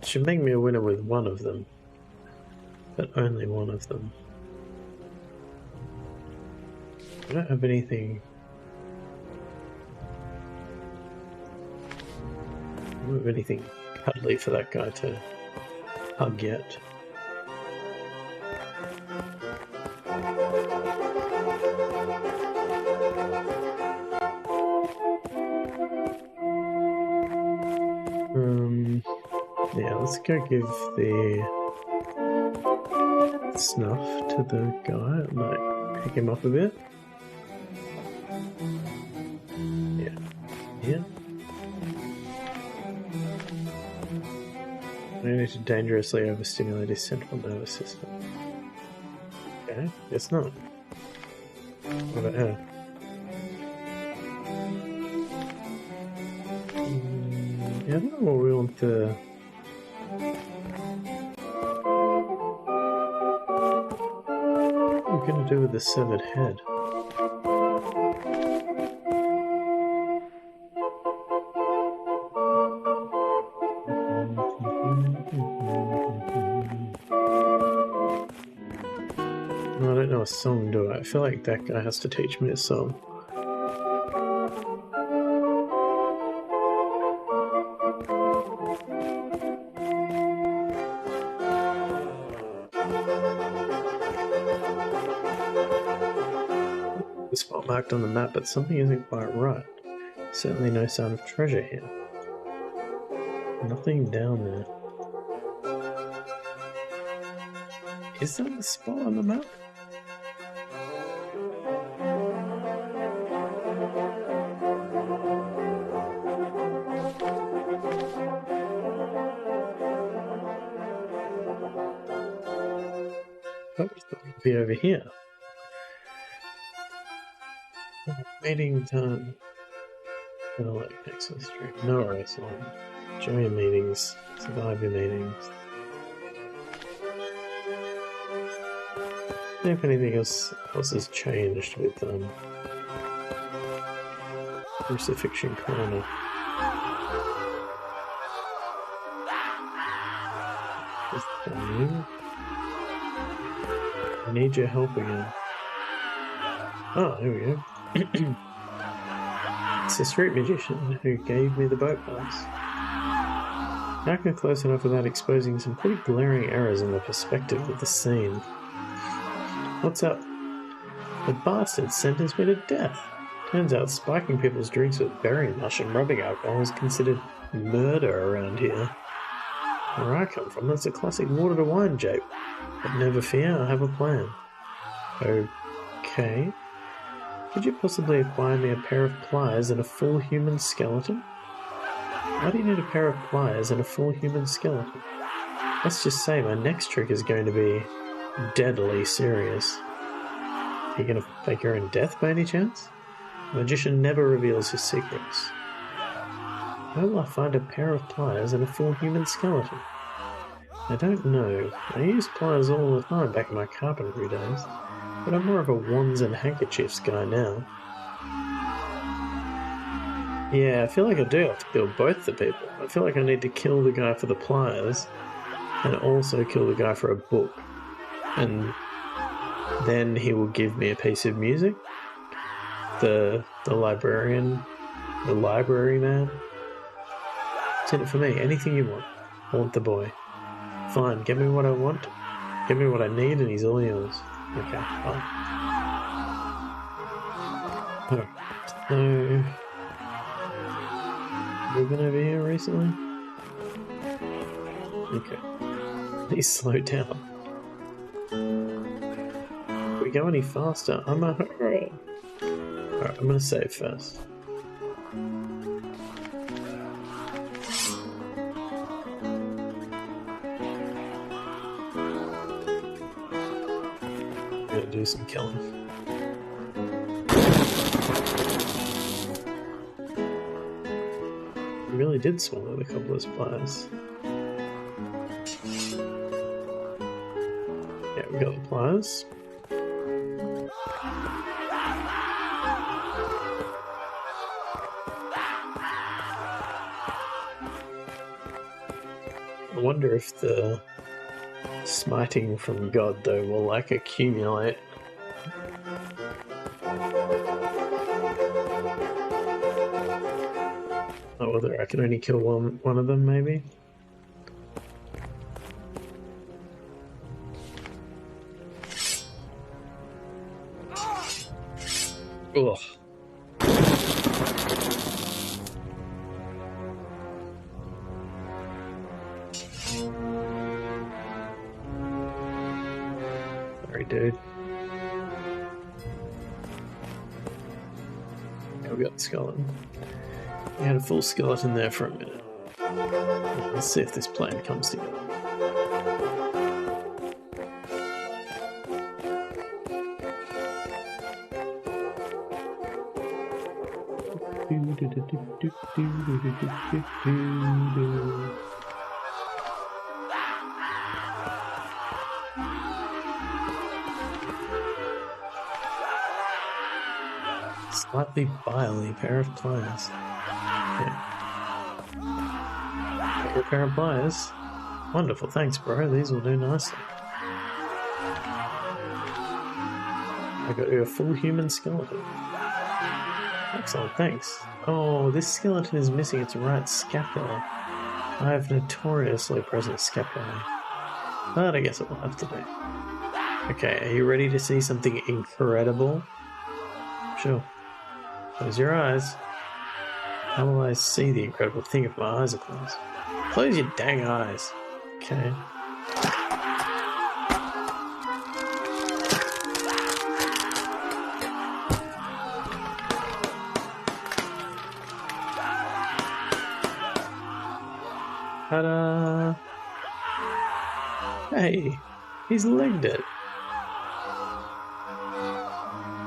It should make me a winner with one of them. But only one of them. I don't have anything... I don't have anything cuddly for that guy to hug yet. Yeah, let's go give the snuff to the guy. It might pick him up a bit. Yeah. Yeah. I need to dangerously overstimulate his central nervous system. Okay, guess not. What about her? Yeah, I don't know what we want to... What are we going to do with the severed head? No, I don't know a song, do I? I feel like that guy has to teach me a song. Spot marked on the map, but something isn't quite right. Certainly no sign of treasure here. Nothing down there. Is that the spot on the map? I thought it would be over here. Meeting time. Oh, like next to the street. No worries. Enjoy your meetings. Survive your meetings. See if anything else has changed with Crucifixion Corner. Just I need your help again. Oh, here we go. It's the street magician who gave me the boat pass. Now I get close enough without exposing some pretty glaring errors in the perspective of the scene. What's up? The bastard sentenced me to death. Turns out spiking people's drinks with berry mush and rubbing alcohol is considered murder around here. Where I come from, that's a classic water to wine jape. But never fear, I have a plan. Okay. Could you possibly acquire me a pair of pliers and a full human skeleton? Why do you need a pair of pliers and a full human skeleton? Let's just say my next trick is going to be deadly serious. Are you going to fake your own death by any chance? The magician never reveals his secrets. Where will I find a pair of pliers and a full human skeleton? I don't know. I used pliers all the time back in my carpentry days, but I'm more of a wands and handkerchiefs guy now. Yeah, I feel like I do have to kill both the people. I feel like I need to kill the guy for the pliers and also kill the guy for a book. And then he will give me a piece of music. The librarian, the library man. It's in it for me. Anything you want. I want the boy. Fine, get me what I want. Get me what I need and he's all yours. Okay, fine. Alright, so... We've been over here recently? Okay. Please slow down. If we go any faster, I'm a hero. Alright, I'm gonna save first. I'm gonna do some killing. Really did swallow the cobbler's pliers. Yeah, we got the pliers. I wonder if the smiting from God, though, will like accumulate. Oh, whether I can only kill one of them, maybe? Ugh. Sorry, dude. Yeah, we got the skeleton. We had a full skeleton there for a minute. Let's see if this plan comes together. Slightly biley pair of pliers. Yeah. Got your pair of pliers? Wonderful, thanks bro, these will do nicely. I got you a full human skeleton. Excellent, thanks. Oh, this skeleton is missing its right scapula. I have notoriously present scapulae. But I guess it will have to do. Okay, are you ready to see something incredible? Sure. Close your eyes. How will I see the incredible thing if my eyes are closed? Close your dang eyes. Okay. Ta-da! Hey, he's legged it.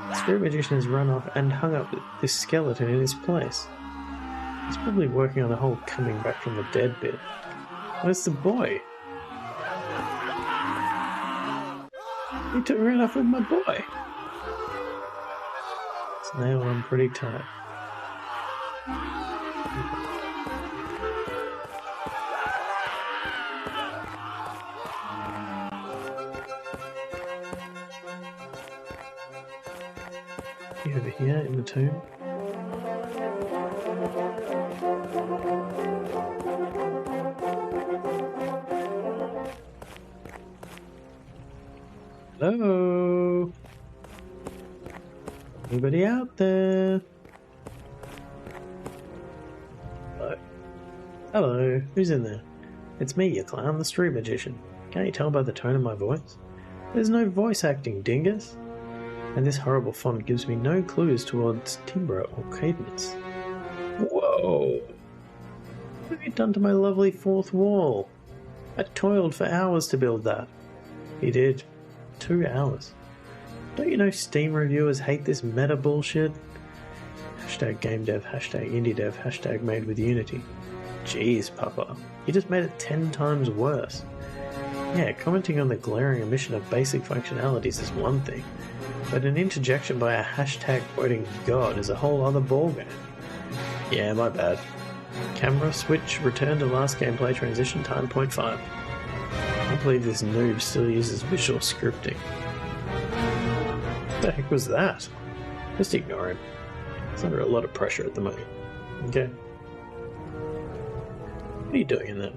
The spirit magician has run off and hung up this skeleton in his place. He's probably working on the whole coming back from the dead bit. Where's the boy? He ran off with my boy. It's nailed on pretty tight. over here in the tomb. Hello? Anybody out there? Hello? Hello, who's in there? It's me, you clown, the street magician. Can't you tell by the tone of my voice? There's no voice acting, dingus. And this horrible font gives me no clues towards timbre or cadence. Whoa! What have you done to my lovely fourth wall? I toiled for hours to build that. You did. 2 hours. Don't you know Steam reviewers hate this meta bullshit? Hashtag game dev, hashtag indie dev, hashtag made with Unity. Jeez, Papa. You just made it 10 times worse. Yeah, commenting on the glaring omission of basic functionalities is one thing, but an interjection by a hashtag quoting God is a whole other ballgame. Yeah, my bad. Camera switch, return to last gameplay transition time 0.5. I can't believe this noob still uses visual scripting. What the heck was that? Just ignore him. He's under a lot of pressure at the moment. Okay. What are you doing in there?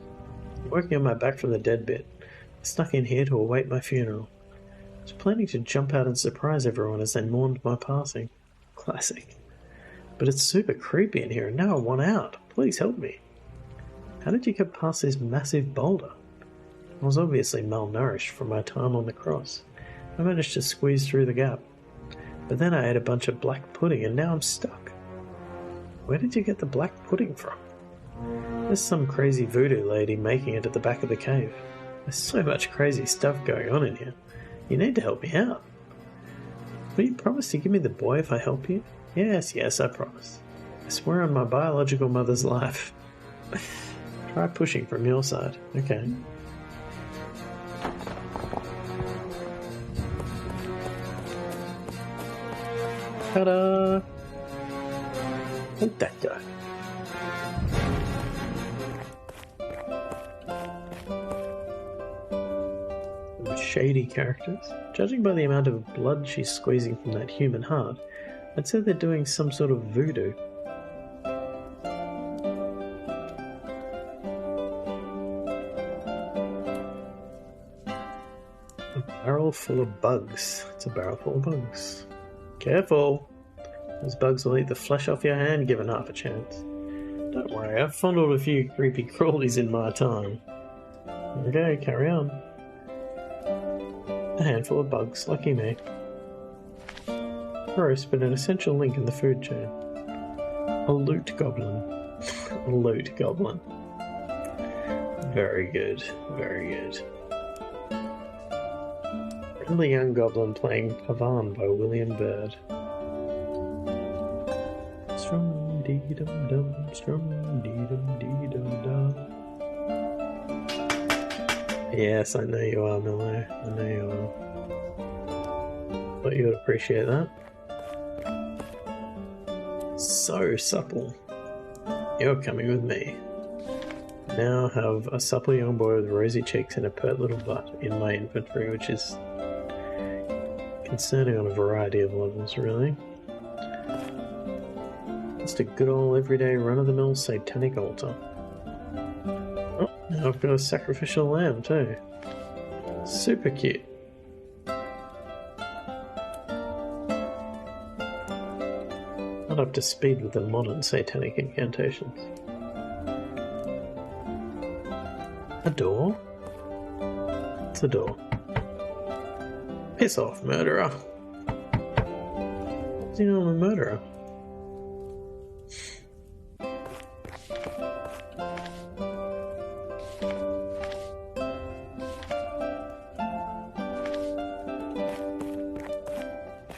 I'm working on my back from the dead bit. I snuck in here to await my funeral. I was planning to jump out and surprise everyone as they mourned my passing. Classic. But it's super creepy in here and now I want out. Please help me. How did you get past this massive boulder? I was obviously malnourished from my time on the cross. I managed to squeeze through the gap. But then I ate a bunch of black pudding and now I'm stuck. Where did you get the black pudding from? There's some crazy voodoo lady making it at the back of the cave. There's so much crazy stuff going on in here. You need to help me out. Will you promise to give me the boy if I help you? Yes, I promise. I swear on my biological mother's life. Try pushing from your side. Okay. Ta-da! How'd that go? Shady characters. Judging by the amount of blood she's squeezing from that human heart, I'd say they're doing some sort of voodoo. A barrel full of bugs. It's a barrel full of bugs. Careful! Those bugs will eat the flesh off your hand given half a chance. Don't worry, I've fondled a few creepy crawlies in my time. Okay, carry on. A handful of bugs, lucky me. Gross, but an essential link in the food chain. A loot goblin. A loot goblin. Very good, very good. Friendly young goblin playing Pavan by William Byrd. Strum dee dum dum, strum dee dum dee dum dum. Yes, I know you are, Milo. I know you are. Thought you would appreciate that. So supple. You're coming with me. Now have a supple young boy with rosy cheeks and a pert little butt in my inventory, which is concerning on a variety of levels, really. Just a good old everyday run-of-the-mill satanic altar. Oh, now I've got a sacrificial lamb too. Super cute. Not up to speed with the modern satanic incantations. A door? It's a door. Piss off, murderer. Is he not a murderer?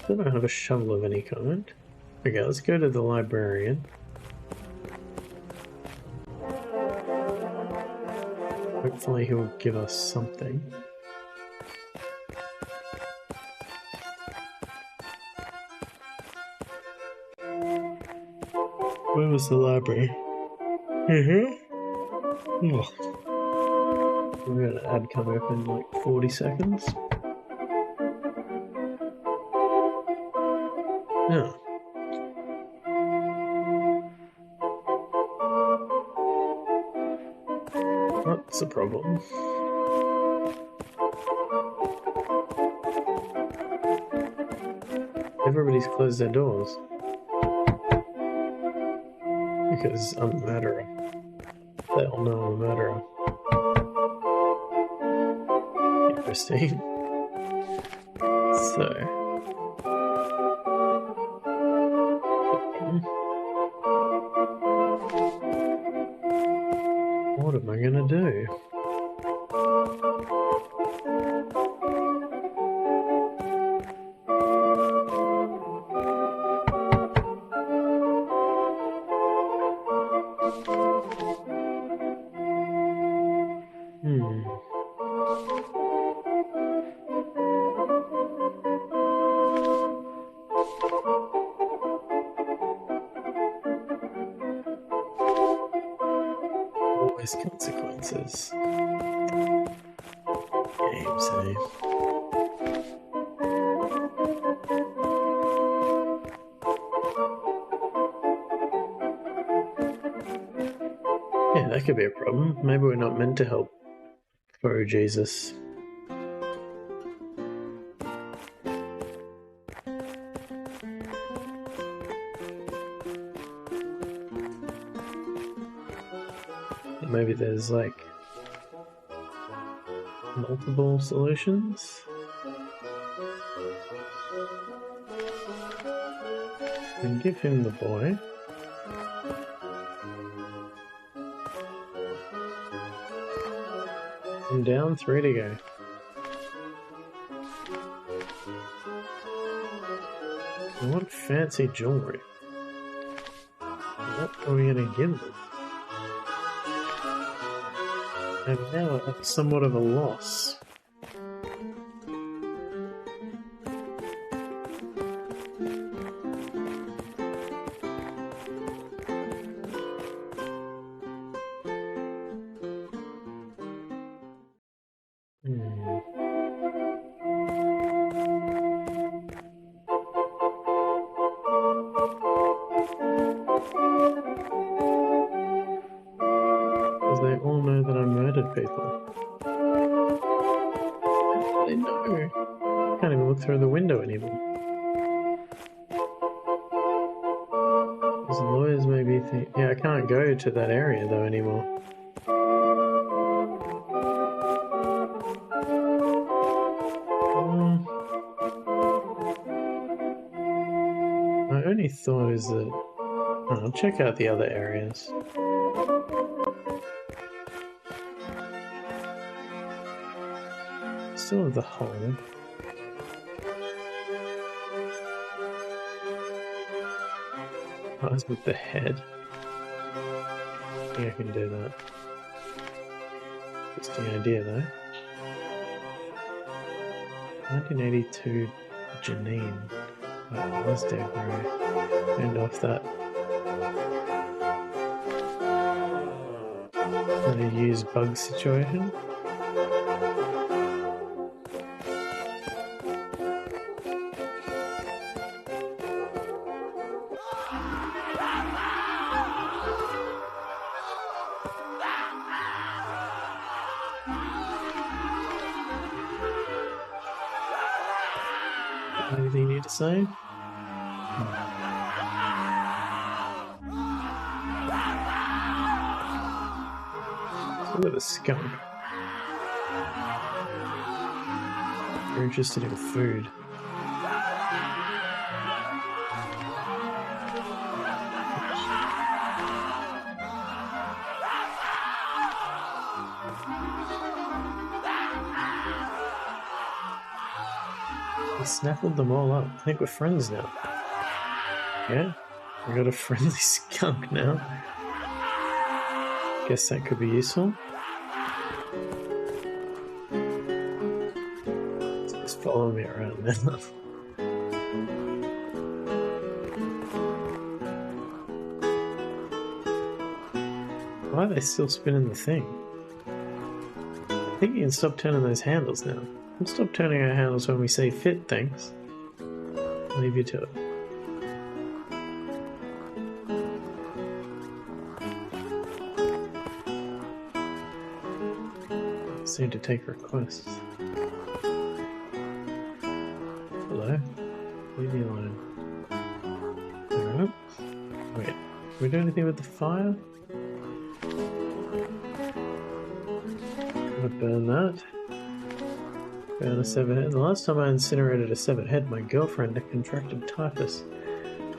I don't have a shovel of any kind. Okay, let's go to the librarian. Hopefully he'll give us something. Where was the library? Oh. We're gonna ad come up in like 40 seconds. Oh, What's the problem? Everybody's closed their doors. Because I'm a murderer. They all know I'm a murderer. Interesting. So... what am I gonna do? Always consequences. Games, eh? Yeah, that could be a problem. Maybe we're not meant to help for Jesus. Maybe there's like multiple solutions. And give him the boy. And down, 3 to go. What fancy jewelry. What are we gonna give them? I'm now at somewhat of a loss. They all know that I murdered people. They know. I can't even look through the window anymore. Those lawyers maybe think... yeah, I can't go to that area though anymore. My only thought is that... I'll check out the other areas. Still have the hole. Eyes with the head. I think I can do that. Interesting idea though. 1982 Janine. Oh, that's definitely end off that. Another used bug situation. Anything you need to say? Look at the skunk. You're interested in food. I snaffled them all up. I think we're friends now. Yeah? I got a friendly skunk now. Guess that could be useful. Just follow me around now. Why are they still spinning the thing? I think you can stop turning those handles now. We'll stop turning our handles when we see fit, thanks. Leave you to it. Seem to take requests. Hello? Leave me alone. Alright. Wait, can we do anything with the fire? Gonna burn that. Burn a severed head. The last time I incinerated a severed head, my girlfriend contracted typhus.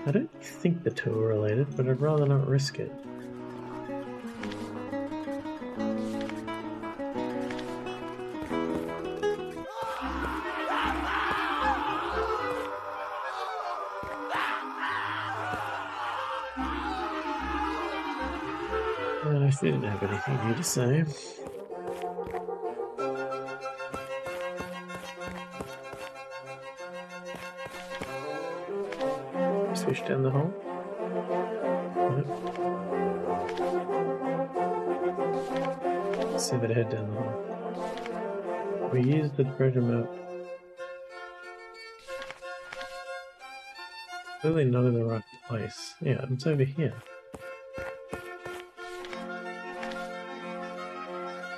I don't think the two are related, but I'd rather not risk it. I didn't have anything here to say. Fish down the hole. Yep. Severed head down the hole. We used the treasure map. Clearly not in the right place. Yeah, it's over here.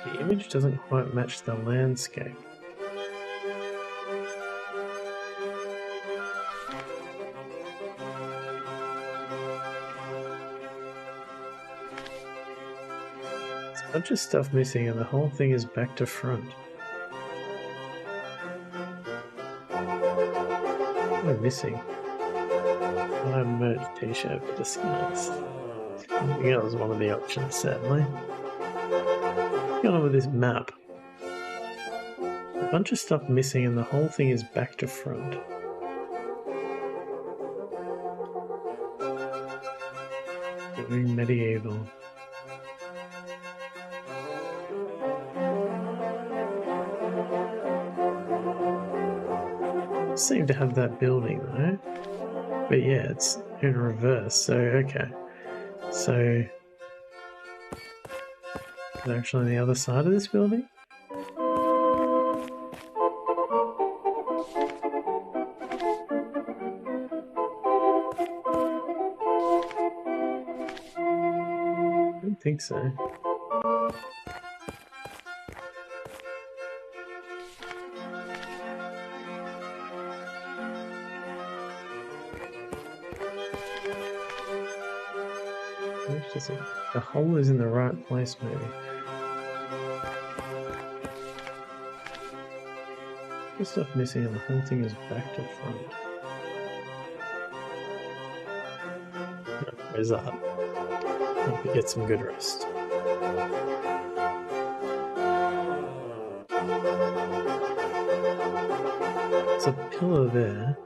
The image doesn't quite match the landscape. There's a bunch of stuff missing and the whole thing is back to front. What am I missing? I merged t-shirt for disguise. I think that was one of the options, sadly. What's going on with this map? A bunch of stuff missing and the whole thing is back to front. Going medieval. Seem to have that building though. But yeah, it's in reverse, so okay. So it's actually on the other side of this building? I don't think so. The hole is in the right place, maybe. There's stuff missing and the whole thing is back to front. Where's that? Hope you get some good rest. There's a pillar there.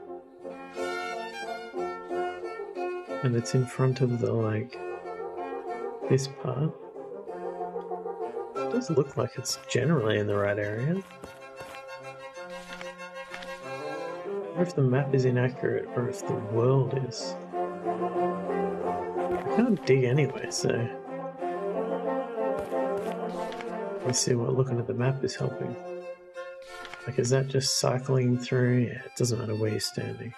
And it's in front of the, like, this part. It does look like it's generally in the right area. Or if the map is inaccurate, or if the world is. I can't dig anyway, so... Let's see what looking at the map is helping. Like, is that just cycling through? Yeah, it doesn't matter where you're standing.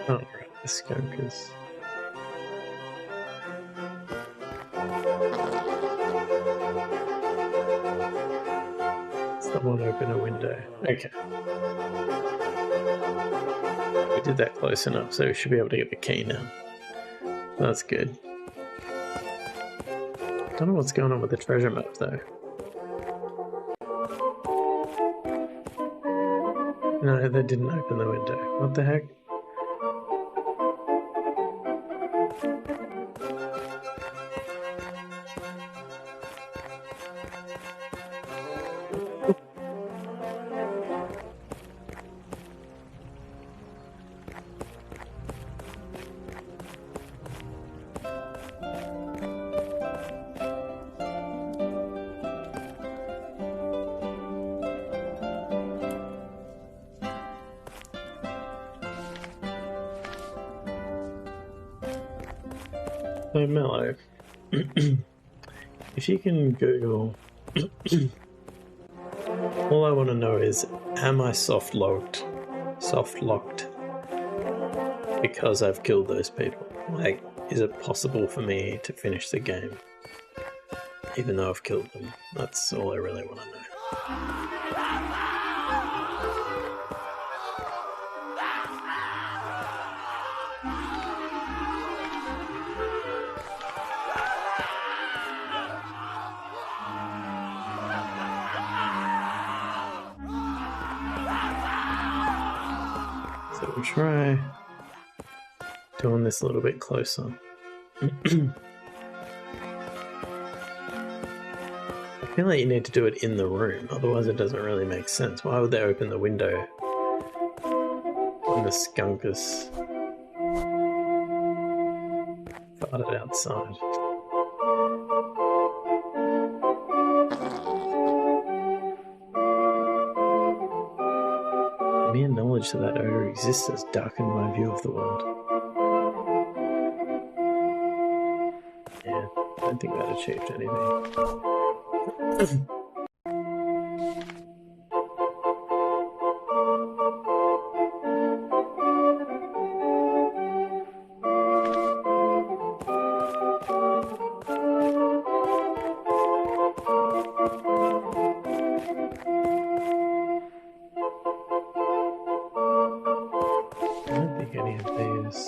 Oh, right, let's go, because... Someone open a window. Okay. We did that close enough, so we should be able to get the key now. That's good. Don't know what's going on with the treasure map, though. No, they didn't open the window. What the heck? So Mellow, if you can Google, all I want to know is, am I soft locked because I've killed those people? Like, is it possible for me to finish the game even though I've killed them? That's all I really want to know. So we'll try doing this a little bit closer. I feel like you need to do it in the room, otherwise it doesn't really make sense. Why would they open the window when the skunk is farted outside? The mere knowledge that odor exists has darkened my view of the world. Yeah, I don't think that achieved anything. I don't think any of these.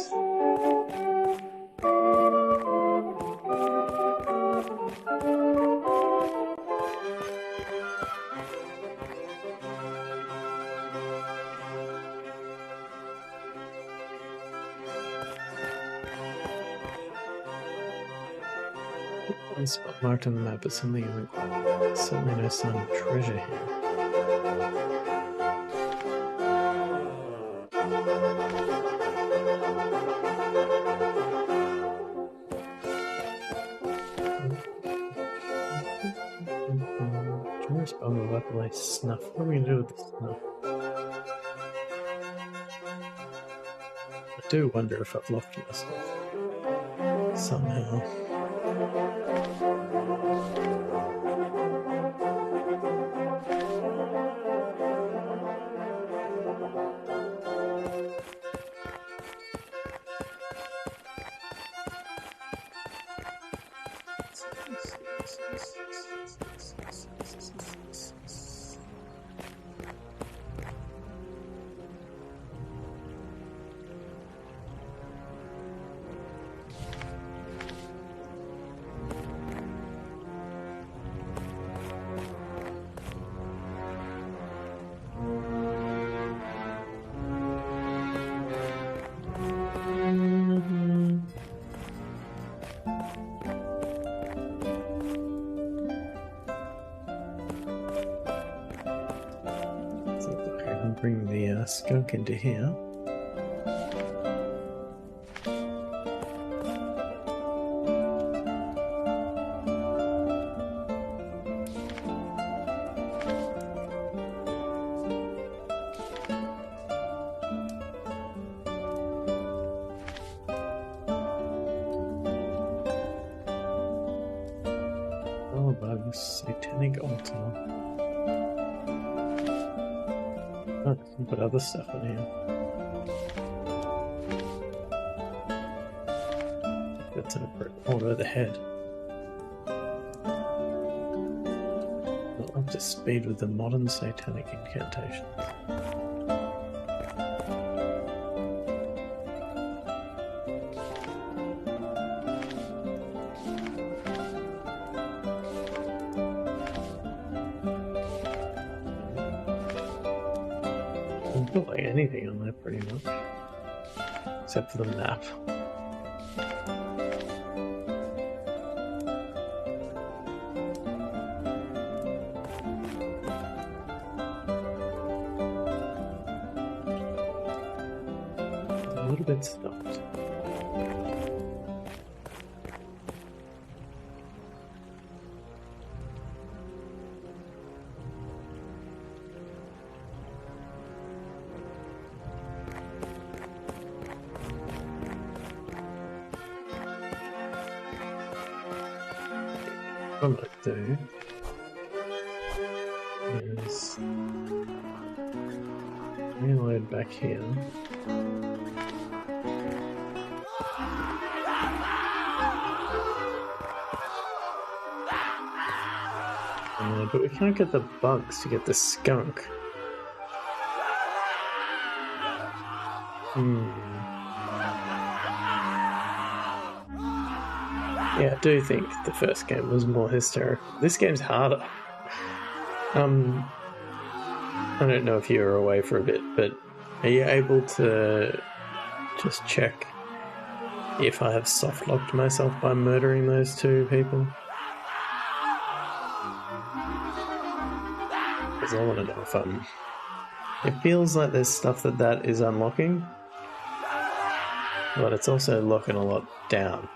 One spot marked on the map, but something isn't quite right. There's certainly no sign of treasure here. Tourist bummer weapon snuff. What are we going to do with the snuff? I do wonder if I've locked myself somehow. Bring the skunk into here. Oh, by the satanic altar. Oh, I can put other stuff in here. That's an appropriate order the head. Not up to speed with the modern satanic incantations. Not like anything on there, pretty much, except for the map. A little bit stuffed. What I might do is reload back here. But we can't get the bugs to get the skunk. Yeah, I do think the first game was more hysterical. This game's harder. I don't know if you were away for a bit, but are you able to just check if I have soft locked myself by murdering those two people? Because I want to know if it feels like there's stuff that is unlocking, but it's also locking a lot down.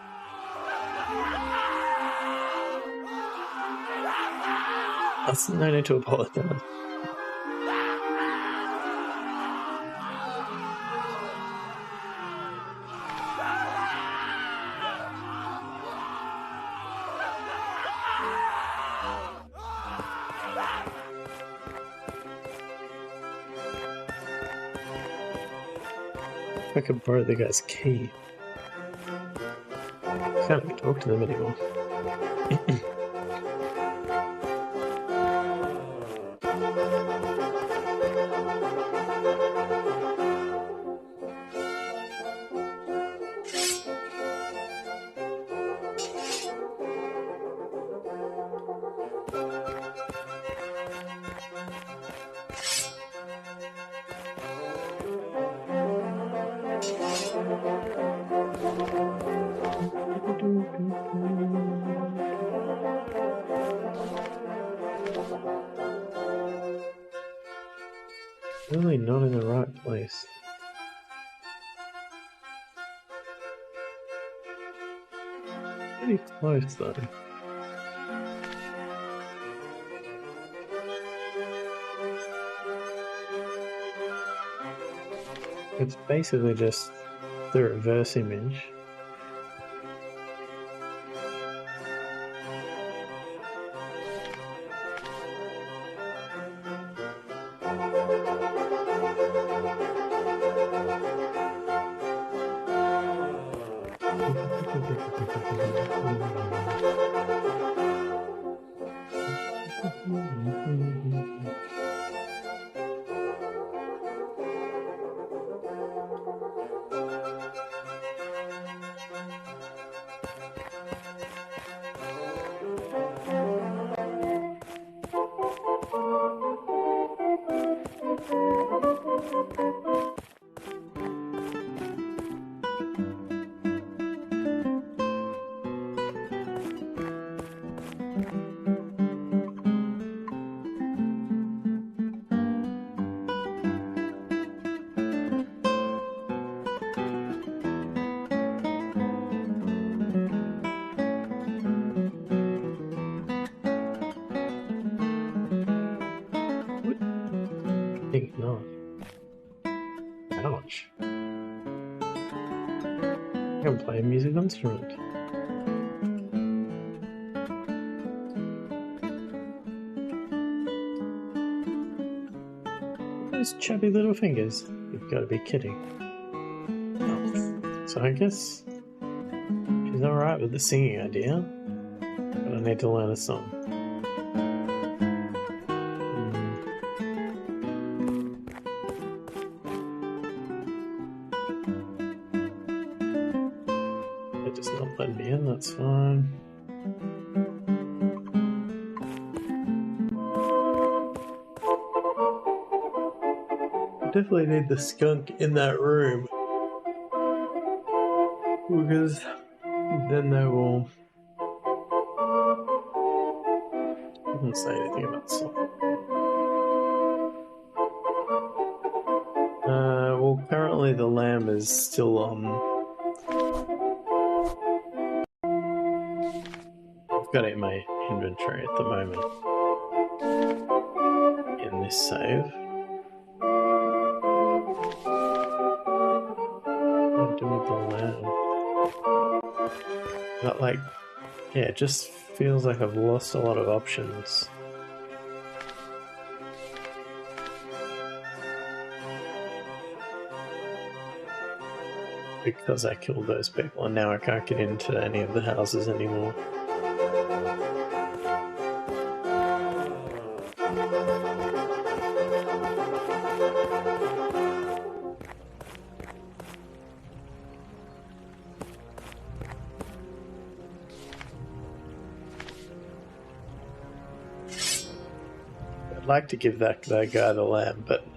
That's no need to apologize. I could borrow the guy's key. I can't even talk to them anymore. Really not in the right place. Pretty close though. It's basically just the reverse image. Not. Ouch. I can play a music instrument. Those chubby little fingers. You've got to be kidding. Oh. So I guess she's alright with the singing idea, but I need to learn a song. That's fine. I definitely need the skunk in that room, because then they will... I didn't say anything about stuff. Well, currently the lamb is still I've got it in my inventory at the moment in this save. What do I do with the lamb? Got like Yeah, it just feels like I've lost a lot of options. Because I killed those people and now I can't get into any of the houses anymore. I'd like to give that guy the lamp, but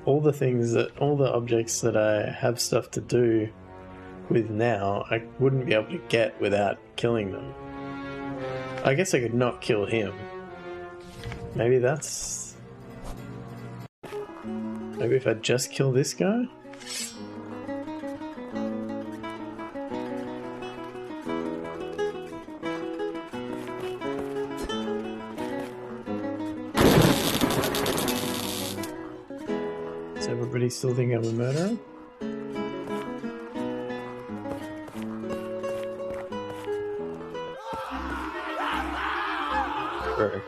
all the objects that I have stuff to do with now, I wouldn't be able to get without killing them. I guess I could not kill him. Maybe if I just kill this guy? Does everybody still think I'm a murderer? True.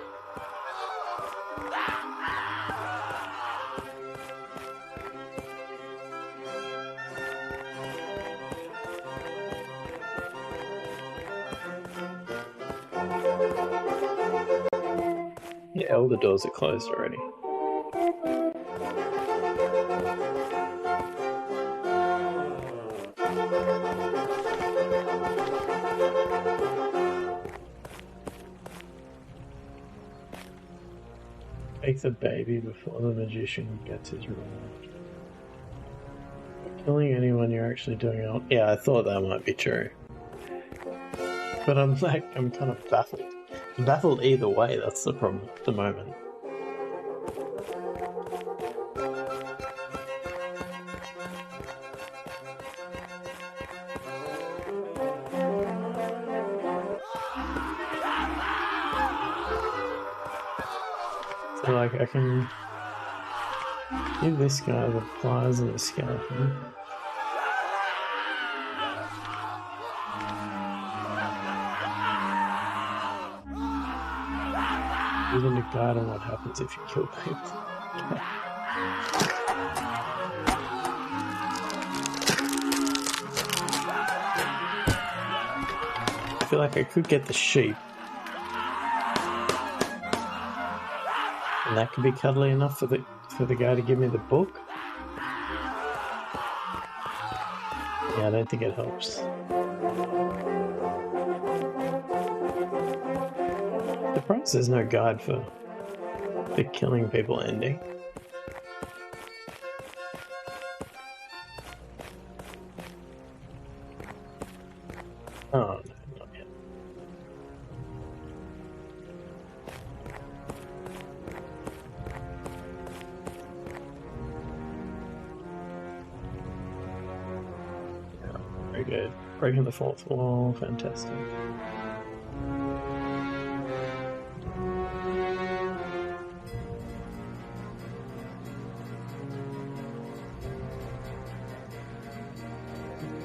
Yeah, all the doors are closed already. Take the baby before the magician gets his reward. Killing anyone you're actually doing it. Yeah, I thought that might be true. But I'm kind of baffled. I'm baffled either way, that's the problem at the moment. So like I can give this guy the pliers and the scalpel. Even a guide on what happens if you kill people. I feel like I could get the sheep. And that could be cuddly enough for the guy to give me the book. Yeah, I don't think it helps. Surprised there's no guide for the killing people ending. Oh, no, not yet. Yeah, very good. Breaking the fourth wall, fantastic.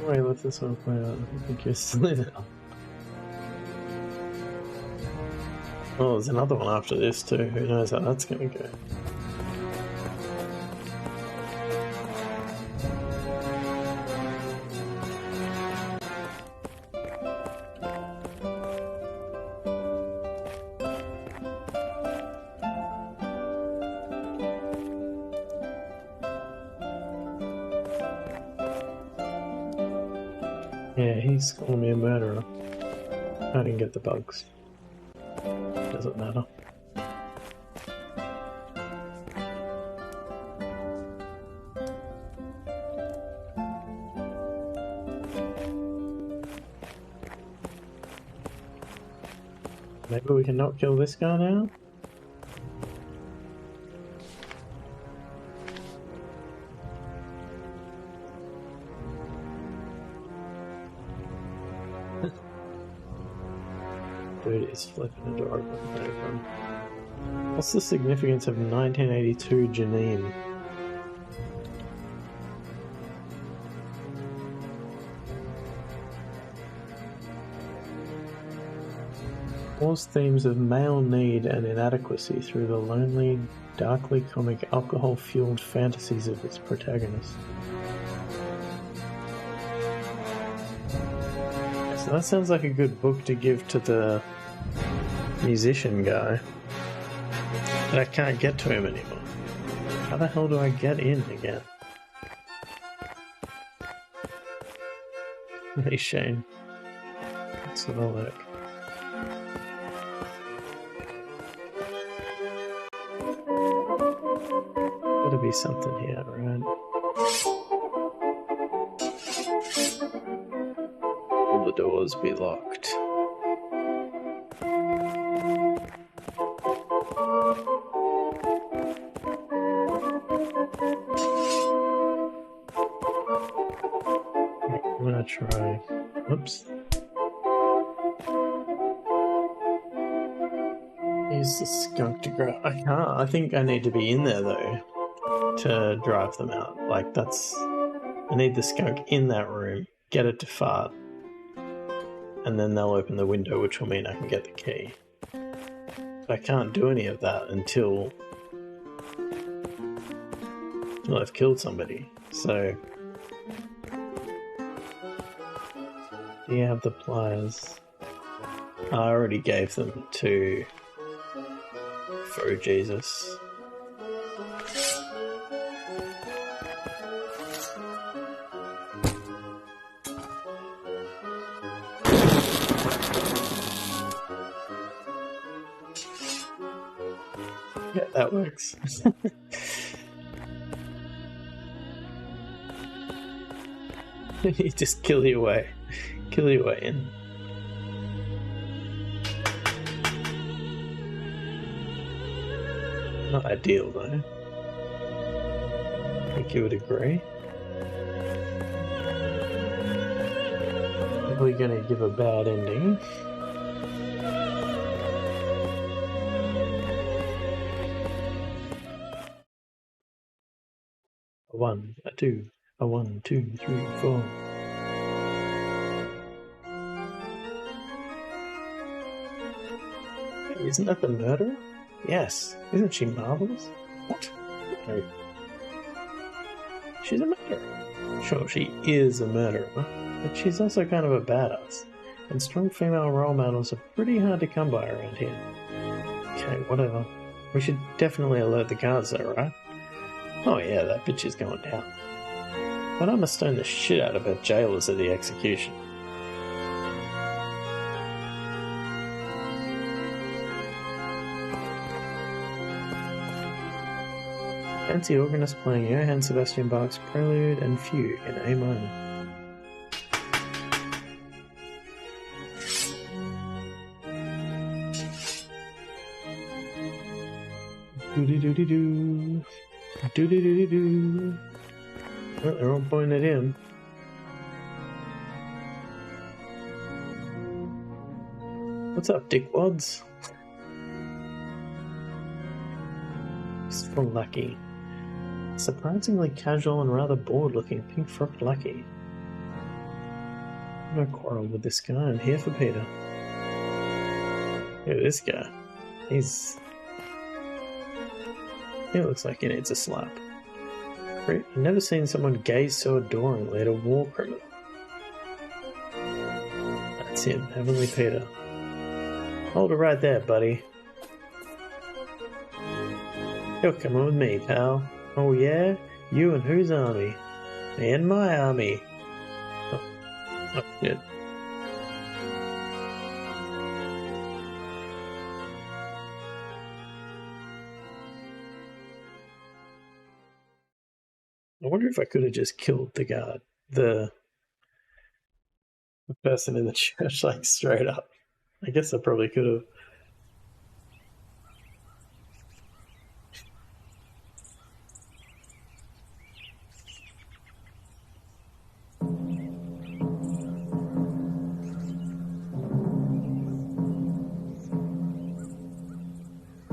Wait, let this one play out. I think you're still in it. Oh, there's another one after this too. Who knows how that's going to go. Yeah, he's calling me a murderer. I didn't get the bugs. Doesn't matter. Maybe we can not kill this guy now? Dude is flipping a door open. What's the significance of 1982 Janine? explores themes of male need and inadequacy through the lonely, darkly comic, alcohol-fueled fantasies of its protagonist. So that sounds like a good book to give to the musician guy. But I can't get to him anymore. How the hell do I get in again? Hey Shane. Let's have a look. Gotta be something here, right? Will the doors be locked? I'm gonna try. Oops. Use the skunk to grab. I can't. I think I need to be in there though to drive them out. Like that's. I need the skunk in that room, get it to fart, and then they'll open the window, which will mean I can get the key. But I can't do any of that until I've killed somebody. So. Do you have the pliers? I already gave them to Faux Jesus. Yeah, that works. You just kill your way in. Not ideal though. I think you would agree. Probably gonna give a bad ending. A 1, a 2, a 1, 2, 3, 4. Isn't that the murderer? Yes. Isn't she marvelous? What? No. She's a murderer. Sure, she is a murderer, but she's also kind of a badass. And strong female role models are pretty hard to come by around here. Okay, whatever. We should definitely alert the guards though, right? Oh yeah, that bitch is going down. But I'm gonna stone the shit out of her jailers at the execution. Fancy organist playing Johann Sebastian Bach's Prelude and Fugue in A minor. Doody-doody-doo. Doody-doody-doo. Well, they're all pointing at him. What's up, dickwads? It's for Lucky. Surprisingly casual and rather bored-looking pink-frocked Lucky. No quarrel with this guy. I'm here for Peter. Look at this guy. He looks like he needs a slap. I've never seen someone gaze so adoringly at a war criminal. That's him, Heavenly Peter. Hold it right there, buddy. You're coming with me, pal. Oh yeah? You and whose army? Me and my army. Oh shit. I wonder if I could have just killed the guard. The person in the church, like, straight up. I guess I probably could have.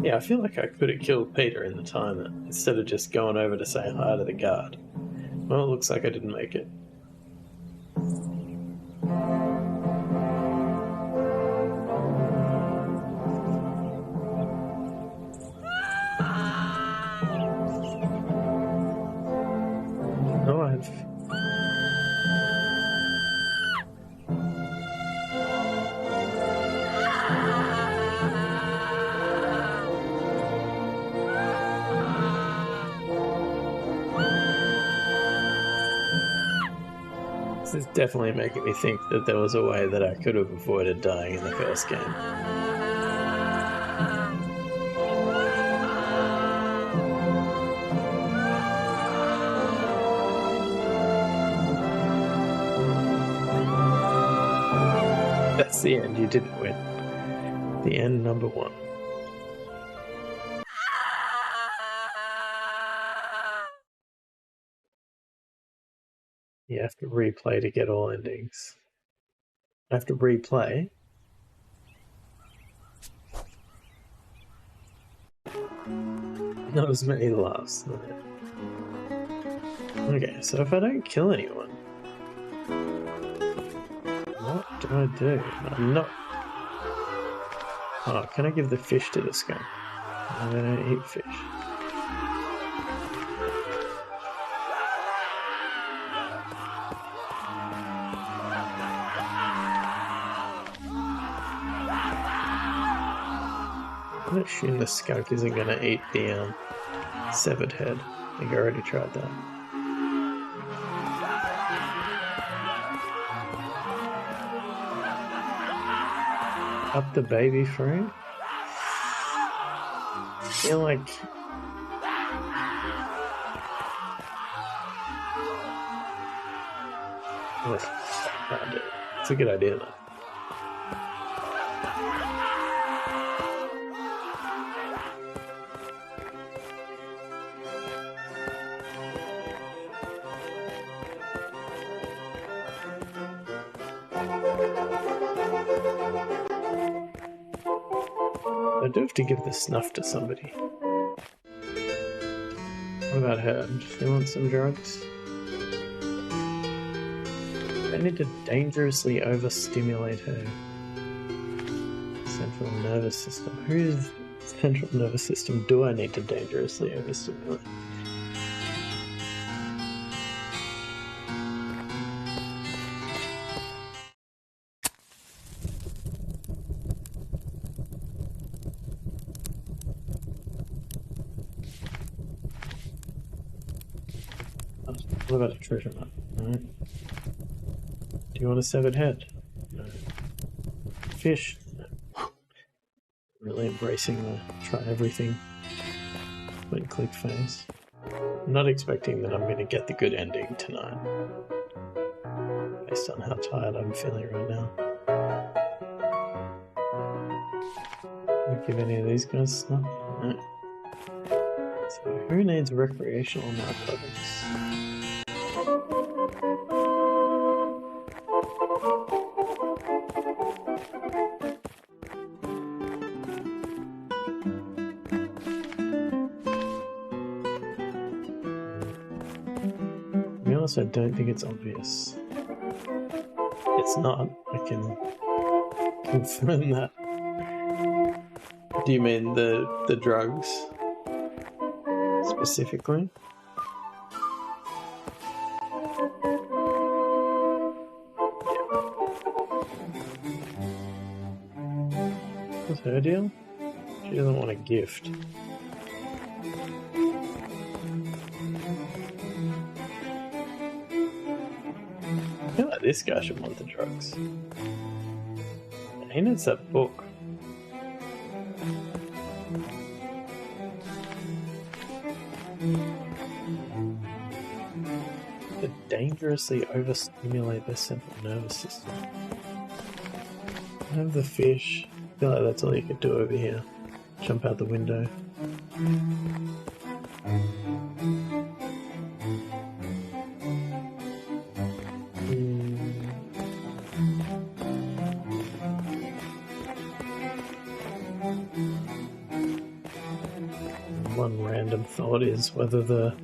Yeah, I feel like I could have killed Peter in the time instead of just going over to say hi to the guard. Well, it looks like I didn't make it. This is definitely making me think that there was a way that I could have avoided dying in the first game. That's the end, you didn't win. The end number 1. You have to replay to get all endings. I have to replay. Not as many laughs. Okay, so if I don't kill anyone, what do I do? I'm not... Oh, can I give the fish to the skunk? I don't eat fish. I'm assuming the skunk isn't going to eat the severed head. I think I already tried that. Up the baby free? I feel like... It's a good idea though. I do have to give the snuff to somebody. What about her? Does she want some drugs? I need to dangerously overstimulate her central nervous system. Whose central nervous system do I need to dangerously overstimulate? What about a treasure map? Alright. Do you want a severed head? No. Fish? No. Really embracing the try everything point click phase. I'm not expecting that I'm going to get the good ending tonight, based on how tired I'm feeling right now. Don't give any of these guys snuff? No. So who needs recreational narcotics? To be honest, I don't think it's obvious. It's not. I can confirm that. Do you mean the drugs specifically? What's her deal? She doesn't want a gift. I feel like this guy should want the drugs. He needs that book. To dangerously overstimulate the central nervous system. Have the fish. I feel like that's all you could do over here. Jump out the window. One random thought is whether the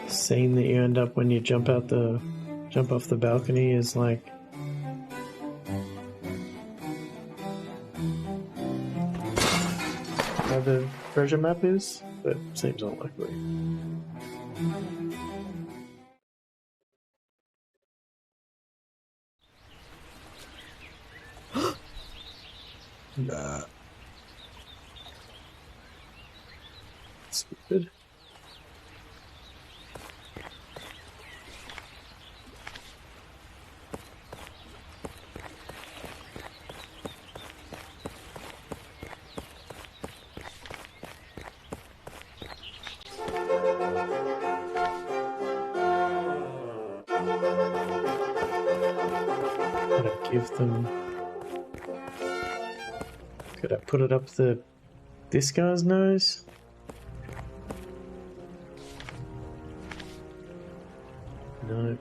scene that you end up when you jump off the balcony is like how the treasure map is, but seems unlikely. Nah. Stupid. Could I give them... Could I put it up this guy's nose? No.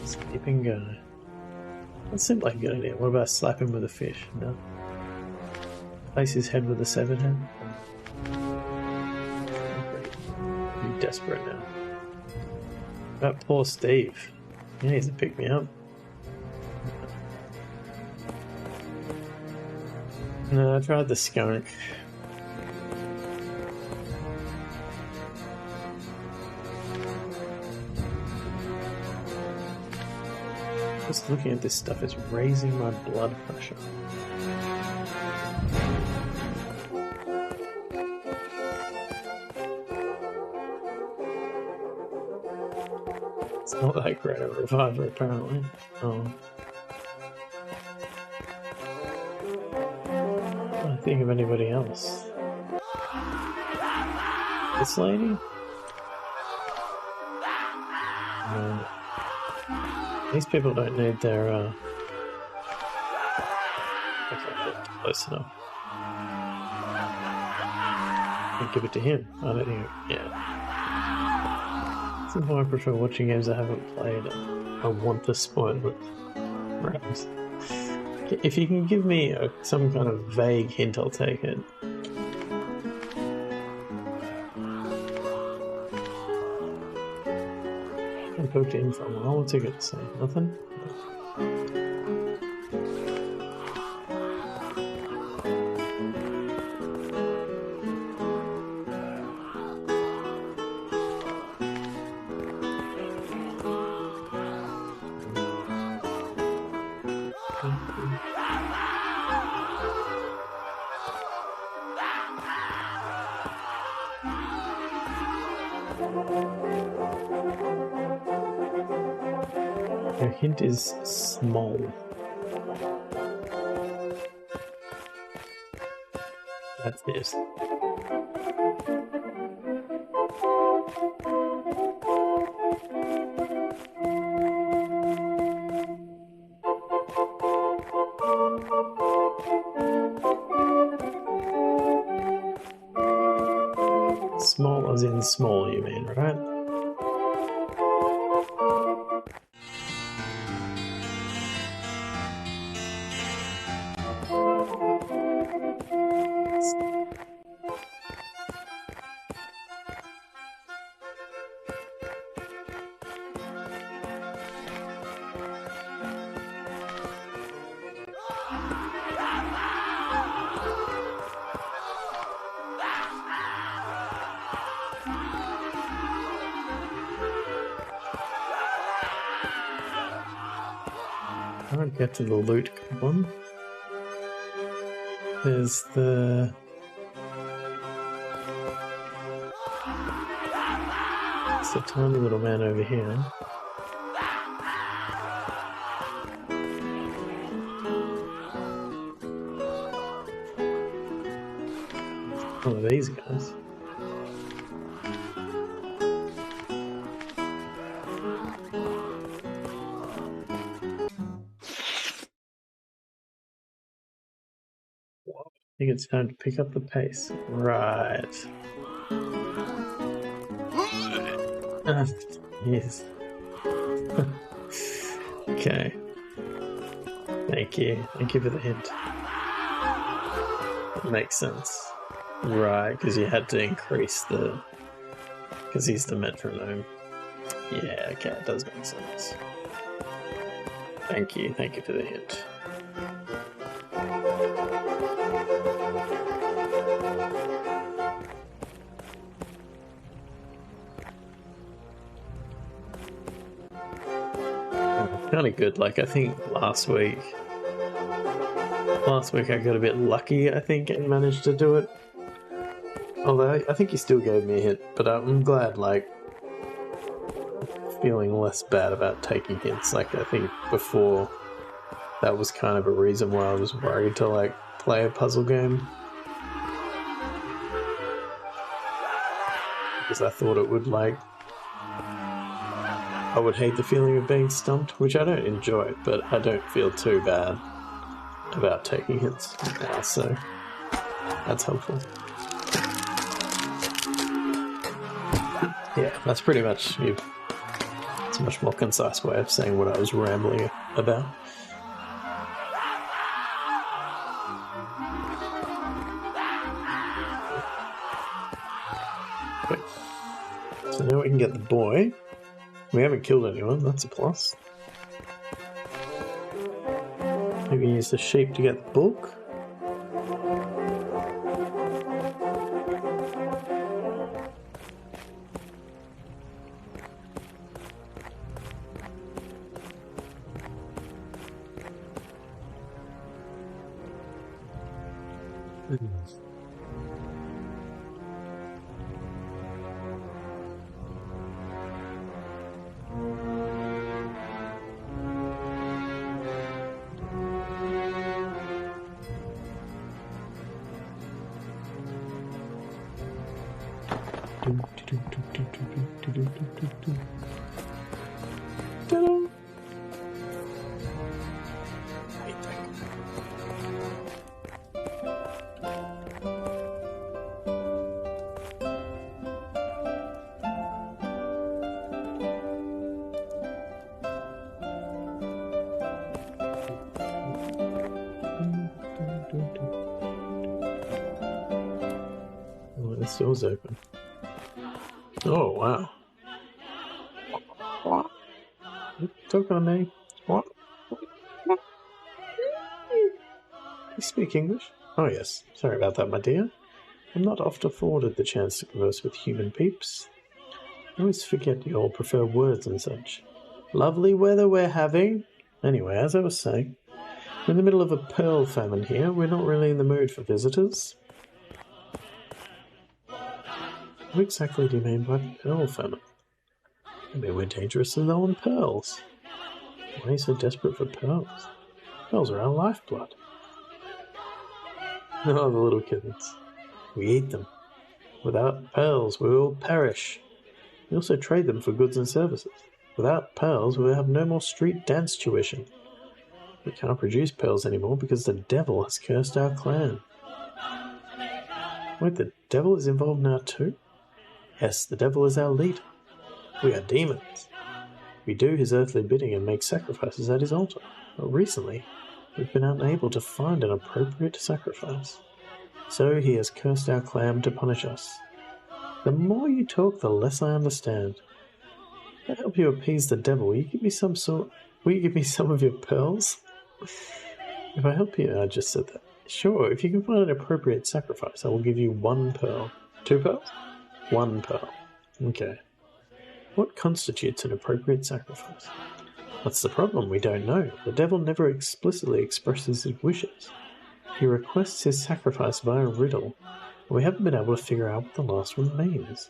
Sleeping guy. That seemed like a good idea. What about slap him with a fish? No. Place his head with a severed head? I'm desperate now. That poor Steve. He needs to pick me up. No, I tried the skunk. Just looking at this stuff is raising my blood pressure. It's not that great a reviver, apparently. Oh. I don't think of anybody else. This lady? No. These people don't need their, okay, close enough. I'll give it to him. I don't think, yeah. This is why I prefer watching games I haven't played. I want the spoilers. Right. If you can give me some kind of vague hint, I'll take it. I talked to him for a while. What's he got to say? Nothing? Your hint is small. That's it. Small as in small, you mean, right? I don't get to the loot one. There's the... It's a tiny little man over here. One of these guys. I think it's time to pick up the pace. Right. Yes. Okay. Thank you. Thank you for the hint. That makes sense. Right, because you had to increase the... Because he's the metronome. Yeah, okay, it does make sense. Thank you for the hint. Kind of good, like I think last week I got a bit lucky, I think, and managed to do it. Although I think you still gave me a hint, but I'm glad, like, feeling less bad about taking hints. Like, I think before that was kind of a reason why I was worried to, like, play a puzzle game. Because I thought it would, like, I would hate the feeling of being stumped, which I don't enjoy, but I don't feel too bad about taking hits now, so that's helpful. Yeah, that's pretty much it. It's a much more concise way of saying what I was rambling about. Okay. So now we can get the boy. We haven't killed anyone, that's a plus. Maybe use the sheep to get the book. Oh, this door's open. Oh, wow. What? You talking to me? What? You speak English? Oh, yes. Sorry about that, my dear. I'm not often afforded the chance to converse with human peeps. I always forget you all prefer words and such. Lovely weather we're having. Anyway, as I was saying, we're in the middle of a pearl famine here. We're not really in the mood for visitors. What exactly do you mean by pearl famine? Maybe we're dangerously low on pearls. Why are you so desperate for pearls? Pearls are our lifeblood. Oh, the little kittens. We eat them. Without pearls, we will perish. We also trade them for goods and services. Without pearls, we will have no more street dance tuition. We can't produce pearls anymore because the devil has cursed our clan. Wait, the devil is involved now too? Yes, the devil is our leader. We are demons. We do his earthly bidding and make sacrifices at his altar. But recently, we've been unable to find an appropriate sacrifice. So he has cursed our clan to punish us. The more you talk, the less I understand. To help you appease the devil, will you give me some of your pearls? If I help you, I just said that. Sure, if you can find an appropriate sacrifice, I will give you 1 pearl. 2 pearls? 1 pearl. Okay. What constitutes an appropriate sacrifice? That's the problem, we don't know. The devil never explicitly expresses his wishes. He requests his sacrifice via riddle. We haven't been able to figure out what the last one means.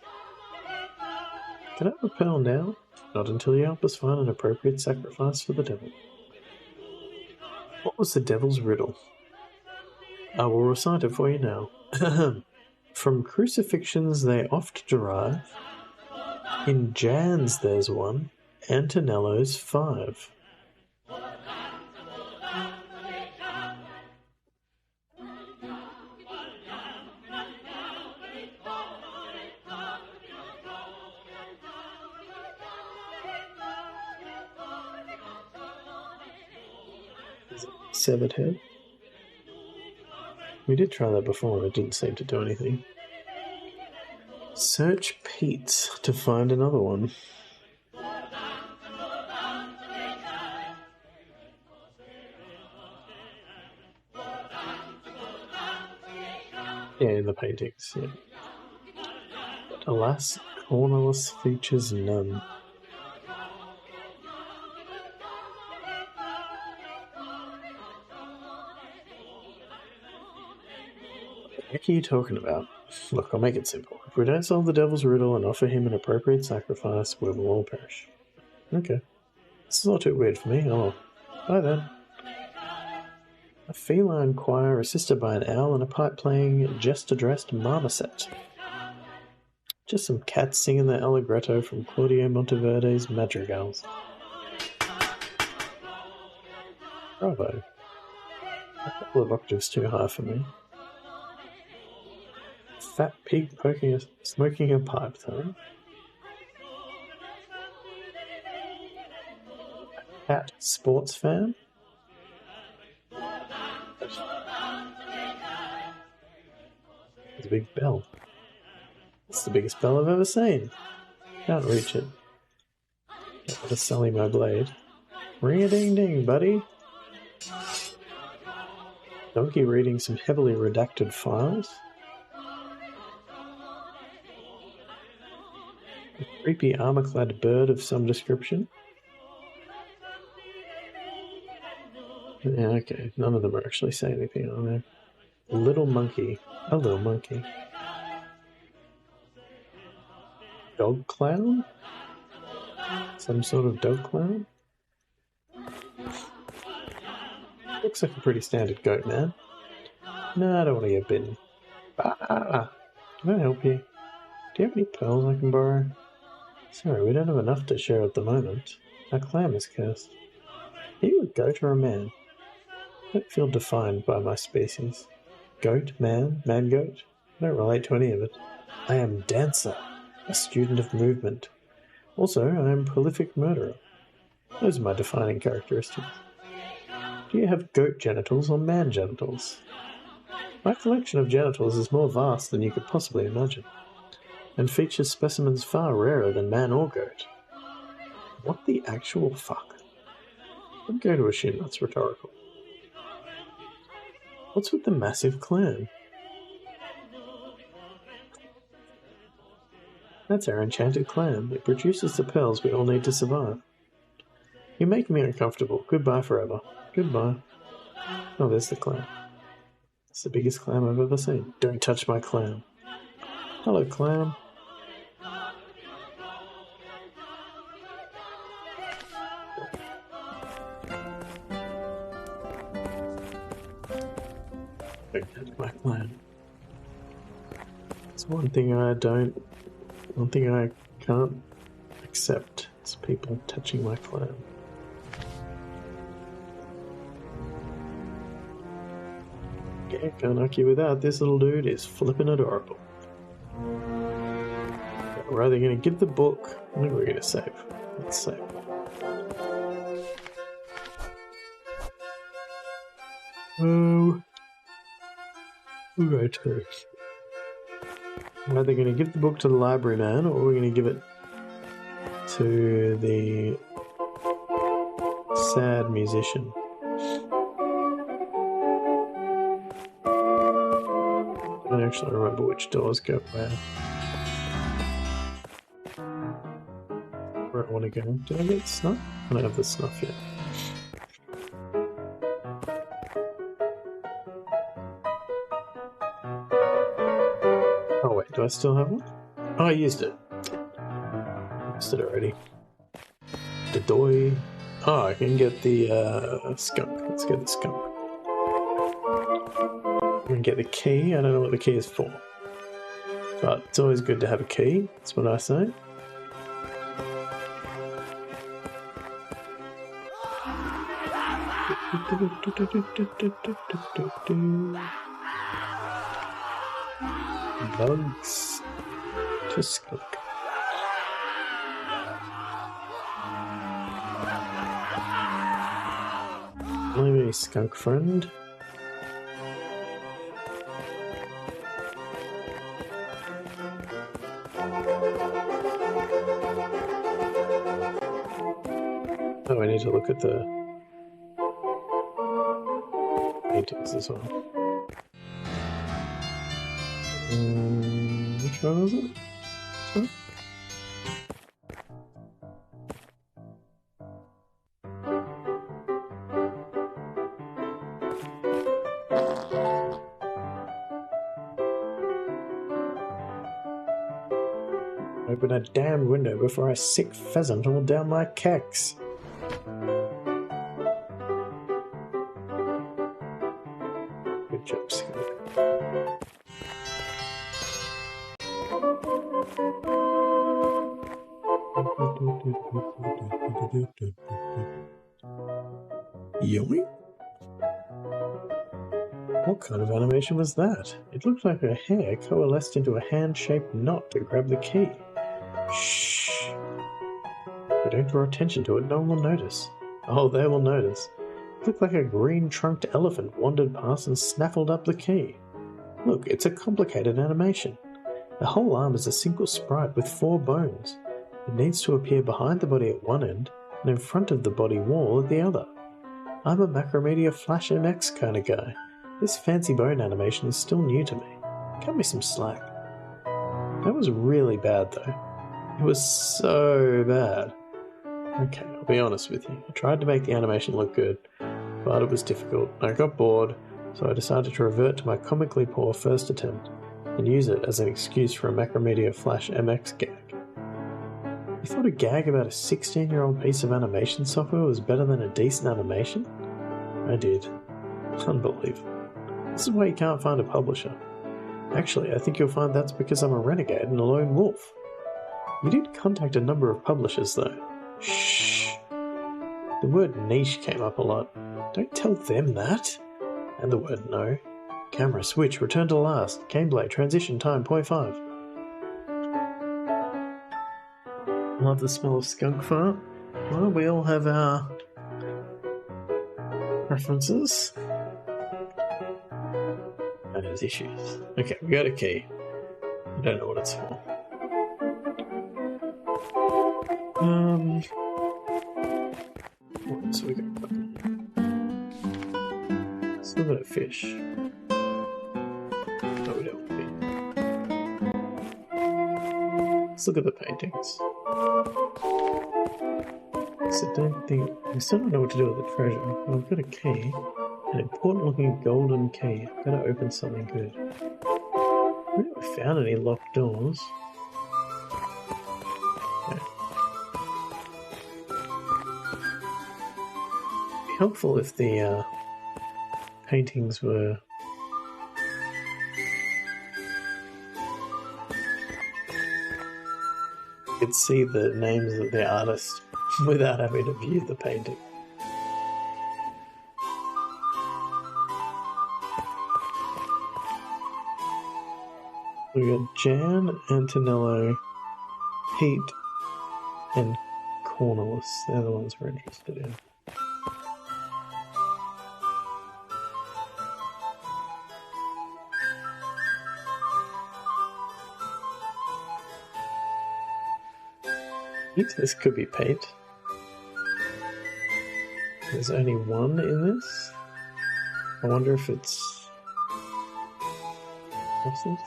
Can I have a pearl now? Not until you help us find an appropriate sacrifice for the devil. What was the devil's riddle? I will recite it for you now. From crucifixions they oft derive. In Jan's there's one, Antonello's 5. Severed head. We did try that before and it didn't seem to do anything. Search Pete's to find another one. Yeah, in the paintings, yeah. But alas, Cornelius features none. What are you talking about? Look, I'll make it simple. If we don't solve the devil's riddle and offer him an appropriate sacrifice, we will all perish. Okay. This is not too weird for me. Oh, bye then. A feline choir assisted by an owl and a pipe-playing, jester-dressed marmoset. Just some cats singing the Allegretto from Claudio Monteverdi's Madrigals. Bravo. A couple of octaves too high for me. Fat pig smoking a pipe, though. A cat sports fan. There's a big bell. It's the biggest bell I've ever seen. Can't reach it. Get rid of Sully my blade. Ring-a-ding-ding, buddy. Donkey reading some heavily redacted files. A creepy armor-clad bird of some description. Yeah, okay. None of them are actually saying anything on there. A little monkey. A little monkey. Dog clown? Some sort of dog clown? Looks like a pretty standard goat man. No, I don't want to get bitten. Ah! Can I help you? Do you have any pearls I can borrow? Sorry, we don't have enough to share at the moment. Our clan is cursed. Are you a goat or a man? I don't feel defined by my species. Goat, man, man-goat? I don't relate to any of it. I am Dancer, a student of movement. Also, I am prolific murderer. Those are my defining characteristics. Do you have goat genitals or man genitals? My collection of genitals is more vast than you could possibly imagine, and features specimens far rarer than man or goat. What the actual fuck? I'm going to assume that's rhetorical. What's with the massive clan? That's our enchanted clan. It produces the pearls we all need to survive. You're making me uncomfortable. Goodbye forever. Goodbye. Oh, there's the clan. It's the biggest clam I've ever seen. Don't touch my clam. Hello, clam. Don't touch my clam. It's one thing I can't accept is people touching my clam. Yeah, can't argue with that. This little dude is flipping adorable. We're either going to give the book, I think we're going to save. Let's save. Oh, right. We're either going to give the book to the library man, or we're going to give it to the sad musician. I don't actually remember which doors go where. Where I want to go. Did I get snuff? I don't have the snuff yet. Oh wait, do I still have one? Oh, I used it. I used it already. The doy. Oh, I can get the skunk. Let's get the skunk. I can get the key. I don't know what the key is for. But it's always good to have a key. That's what I say. Bugs to skunk. Maybe skunk friend. Oh, I need to look at the paintings as well. Which one was it? This one? Open a damn window before a sick pheasant all down my kecks. Good job, Skunk. Yoink. What kind of animation was that? It looked like her hair coalesced into a hand-shaped knot to grab the key. Shh. If we don't draw attention to it, no one will notice. Oh, they will notice. It looked like a green-trunked elephant wandered past and snaffled up the key. Look, it's a complicated animation. The whole arm is a single sprite with 4 bones. It needs to appear behind the body at one end and in front of the body wall at the other. I'm a Macromedia Flash MX kind of guy. This fancy bone animation is still new to me. Cut me some slack. That was really bad though. It was so bad. Okay, I'll be honest with you. I tried to make the animation look good, but it was difficult. I got bored, so I decided to revert to my comically poor first attempt and use it as an excuse for a Macromedia Flash MX gag. You thought a gag about a 16-year-old piece of animation software was better than a decent animation? I did. Unbelievable. This is why you can't find a publisher. Actually, I think you'll find that's because I'm a renegade and a lone wolf. You did contact a number of publishers though. Shh. The word niche came up a lot. Don't tell them that. And the word no. Camera switch, return to last. Gameplay, transition time, 0.5. Love the smell of skunk fart. Well, we all have our preferences. And there's issues. Okay, we got a key. I don't know what it's for. What, so we got a couple. Still got a fish. No, we don't. Let's look at the paintings. So I still don't know what to do with the treasure. Well, I've got a key. An important looking golden key. I've got to open something good. I haven't found any locked doors. Okay. It'd be helpful if the paintings were you could see the names of the artists without having to view the painting. We got Jan, Antonello, Pete, and Cornelius. They're the ones we're interested in. I think this could be Pete. There's only one in this. I wonder if it's... What's this?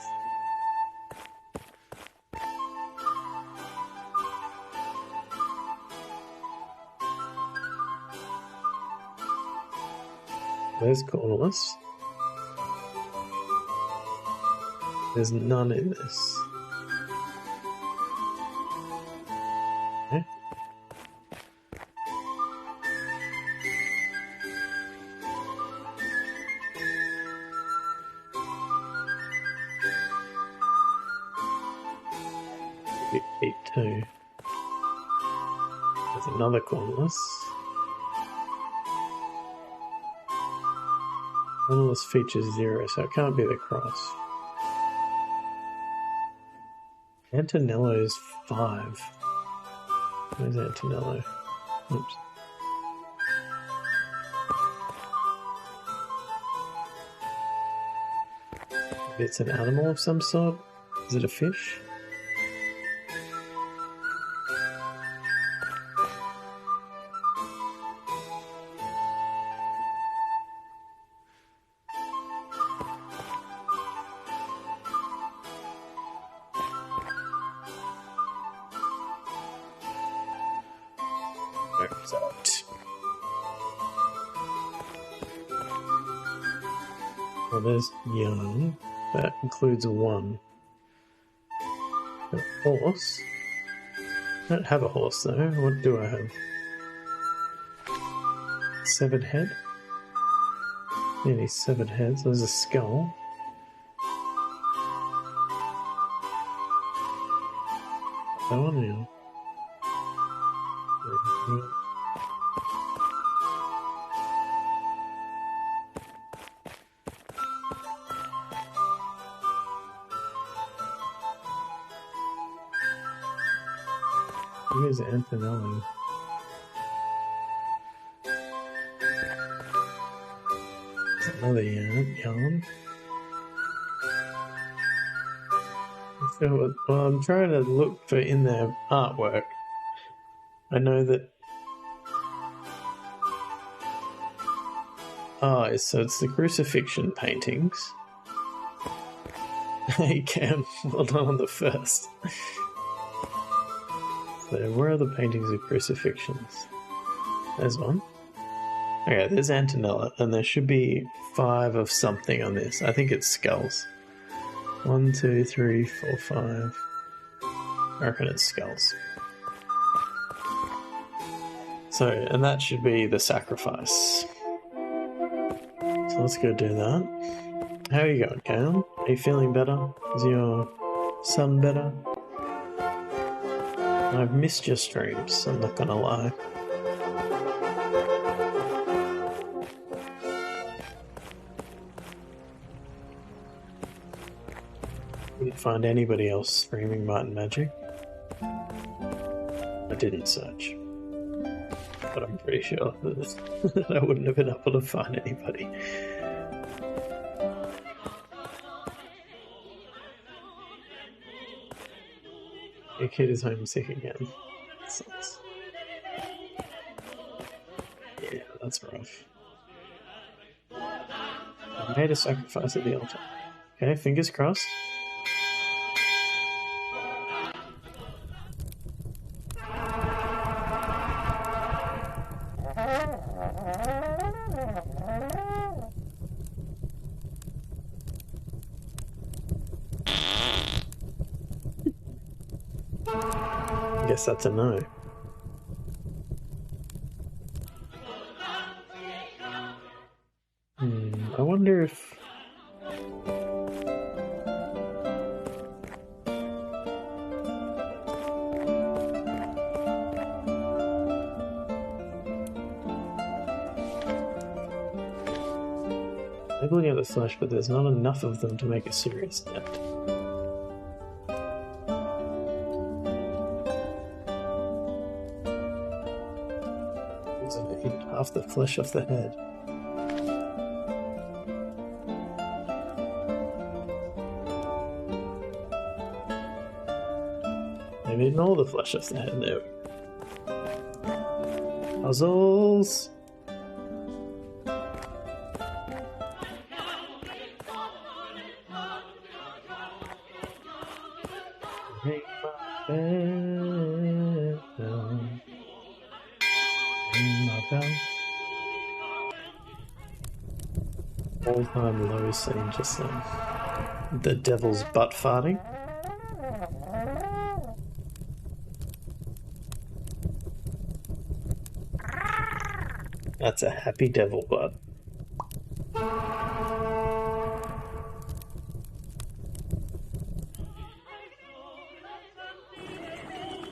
There's Cornelius. There's none in this. Okay. Pete too. There's another Cornelius. Cornelius features 0, so it can't be the cross. Antonello's 5. Where's Antonello? Oops. Maybe it's an animal of some sort? Is it a fish? Well, there's young. That includes a 1. A horse. I don't have a horse though. What do I have? 7 head? Nearly 7 heads. There's a skull. That one now. Here's Antonelli. Another yarn. So, well, I'm trying to look for in their artwork. I know that. Oh, so it's the crucifixion paintings. Hey Cam, well done on the first. So where are the paintings of crucifixions? There's one. Okay, there's Antonella, and there should be 5 of something on this. I think it's skulls. 1, 2, 3, 4, 5. I reckon it's skulls. So, and that should be the sacrifice. So let's go do that. How are you going, Cam? Are you feeling better? Is your son better? I've missed your streams, I'm not gonna lie. Didn't find anybody else streaming Might and Magic. I didn't search, but I'm pretty sure that I wouldn't have been able to find anybody. Your kid is homesick again. Sucks. Yeah, that's rough. I made a sacrifice at the altar. Okay, fingers crossed. I guess that's a no. I wonder if... I'm looking at the flesh, but there's not enough of them to make a serious dent. Half the flesh off the head. They've eaten all the flesh off the head. There we go. Puzzles! Ring my bell. Ring my bell. All-time low scene just then. The devil's butt farting. That's a happy devil butt.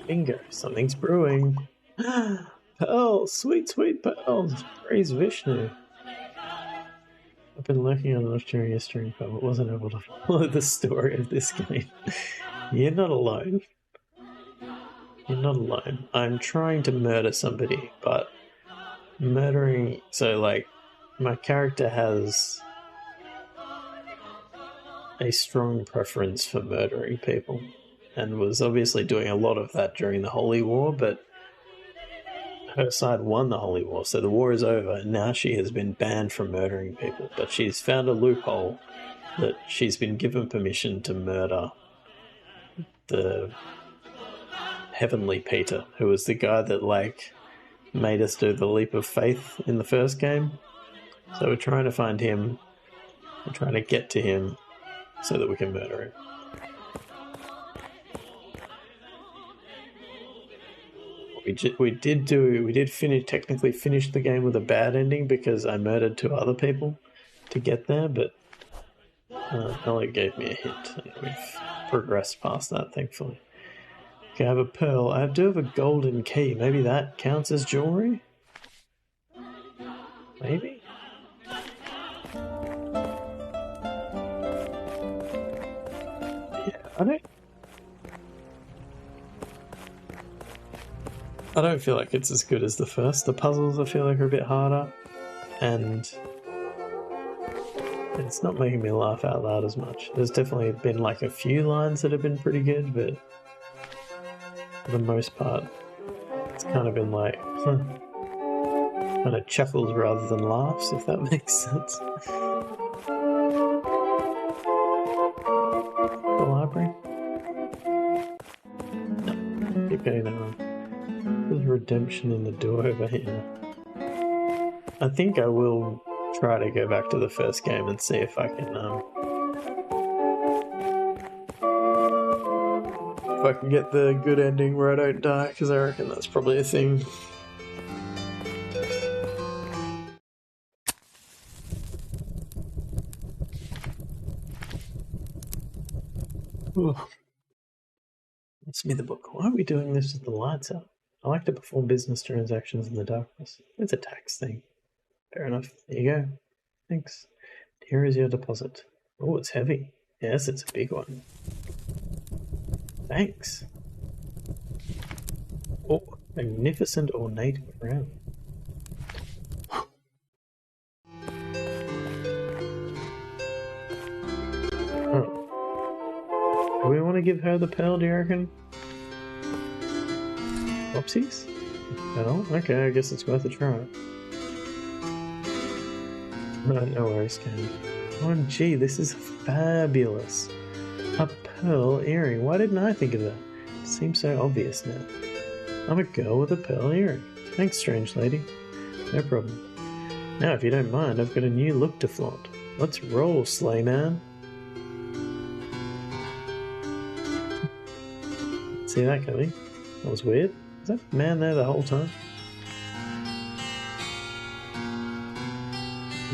Bingo, something's brewing. Pearls, sweet, sweet pearls. Praise Vishnu. I've been lurking on off during your stream, but wasn't able to follow the story of this game. You're not alone. You're not alone. I'm trying to murder somebody, but murdering... So, like, my character has a strong preference for murdering people, and was obviously doing a lot of that during the Holy War, but her side won the Holy War, so the war is over, and now she has been banned from murdering people. But she's found a loophole that she's been given permission to murder the Heavenly Peter, who was the guy that, like, made us do the leap of faith in the first game. So we're trying to find him, we're trying to get to him so that we can murder him. We did technically finish the game with a bad ending because I murdered 2 other people to get there, but Elliot gave me a hint and we've progressed past that, thankfully. Okay, I have a pearl. I do have a golden key. Maybe that counts as jewelry? Maybe? Yeah, I don't feel like it's as good as the first. The puzzles I feel like are a bit harder, and it's not making me laugh out loud as much. There's definitely been like a few lines that have been pretty good, but for the most part, it's kind of been like kind of chuckles rather than laughs, if that makes sense. The library? No, keep going on. There's redemption in the door over here. I think I will try to go back to the first game and see if I can get the good ending where I don't die, because I reckon that's probably a thing. Ooh. Let's me the book. Why are we doing this with the lights out? I like to perform business transactions in the darkness. It's a tax thing. Fair enough. There you go. Thanks. Here is your deposit. Oh, it's heavy. Yes, it's a big one. Thanks. Oh, magnificent ornate crown. Oh. Do we want to give her the pearl, do you reckon? Whoopsies? No? Okay, I guess it's worth a try. No worries, Ken. Oh, gee, this is fabulous. A pearl earring. Why didn't I think of that? It seems so obvious now. I'm a girl with a pearl earring. Thanks, strange lady. No problem. Now, if you don't mind, I've got a new look to flaunt. Let's roll, sleigh man. See that coming? That was weird. Is that man there the whole time?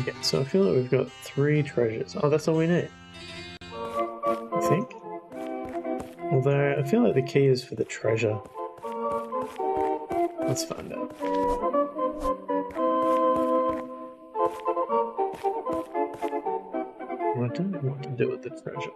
Okay, so I feel like we've got 3 treasures. Oh, that's all we need. I think. Although, I feel like the key is for the treasure. Let's find out. I don't know what to do with the treasure.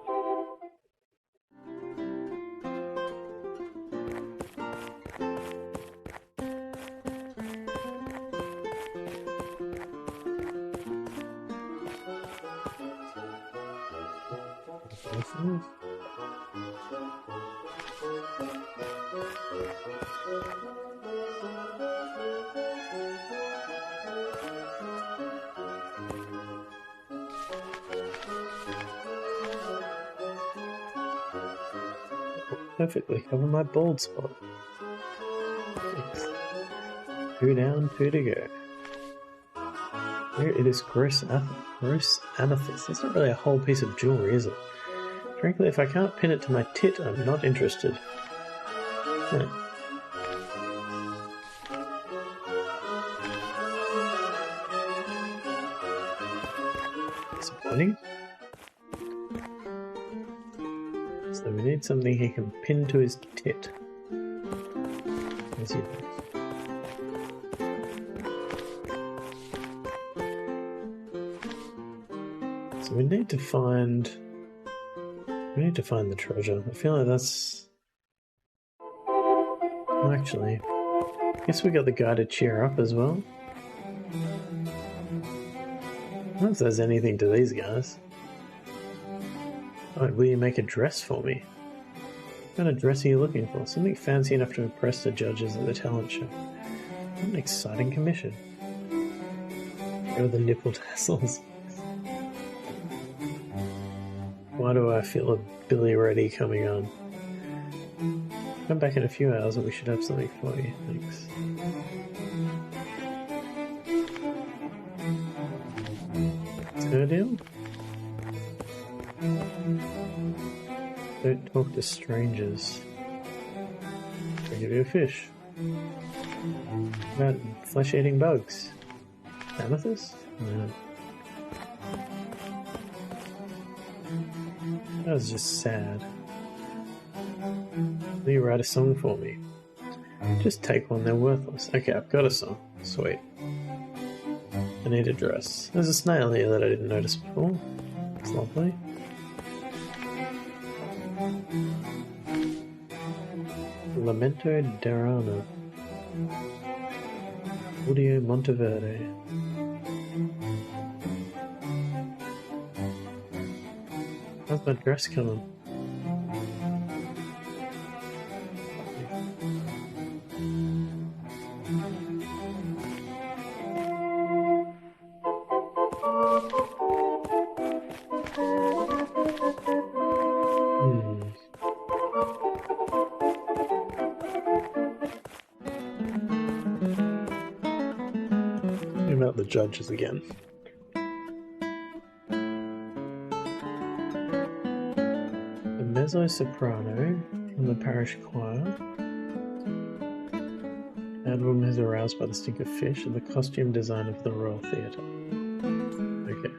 Perfectly cover my bald spot. Thanks. 2 down, 2 to go. Here it is, gross amethyst. That's not really a whole piece of jewellery, is it? Frankly, if I can't pin it to my tit, I'm not interested. No. Disappointing. So we need something he can pin to his tit. As you know. So we need to find the treasure. I feel like that's... Well, actually, I guess we got the guy to cheer up as well. I don't know if there's anything to these guys. Oh, will you make a dress for me? What kind of dress are you looking for? Something fancy enough to impress the judges at the talent show. What an exciting commission. Where are the nipple tassels? Why do I feel a Billy Reddy coming on? Come back in a few hours and we should have something for you. Thanks. It's her deal? Don't talk to strangers. I'll give you a fish. About flesh-eating bugs. Amethyst? No. That was just sad. Will you write a song for me? Just take one, they're worthless. Okay, I've got a song. Sweet. I need a dress. There's a snail here that I didn't notice before. It's lovely. Lamento Darana. Audio Monteverde. How's my dress coming? About the judges again. The mezzo-soprano from the parish choir. Album is aroused by the stink of fish and the costume design of the Royal Theatre. Okay.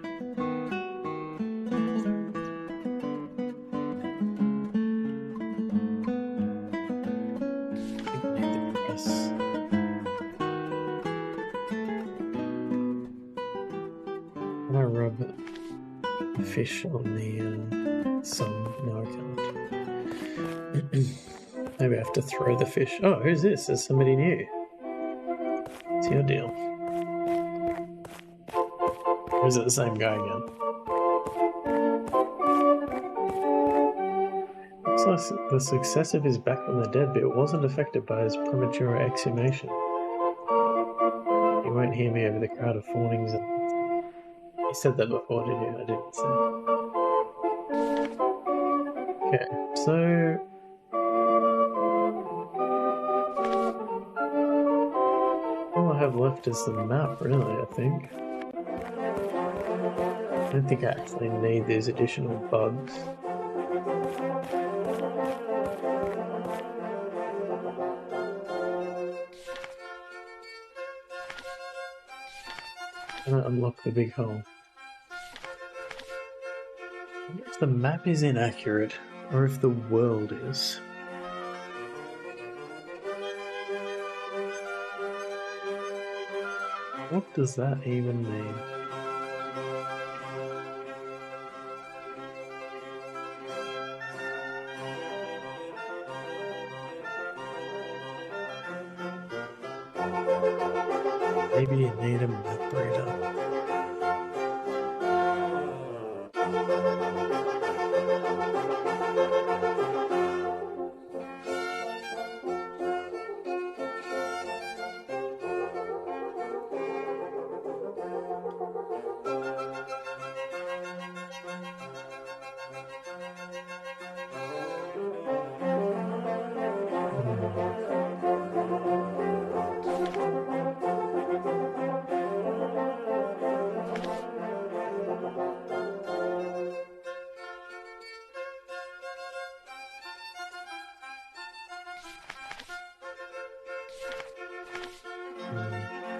Can I rub the fish on the sun? No, I can't. Maybe I have to throw the fish. Oh, who's this? There's somebody new. What's your deal? Or is it the same guy again? Looks like the success of his Back from the Dead bit wasn't affected by his premature exhumation. You won't hear me over the crowd of fawnings and... You said that before, didn't you? I didn't say. Okay, so... all I have left is the map, really, I think. I don't think I actually need these additional bugs. Can I unlock the big hole? I wonder if the map is inaccurate, or if the world is. What does that even mean? Maybe you need a map reader.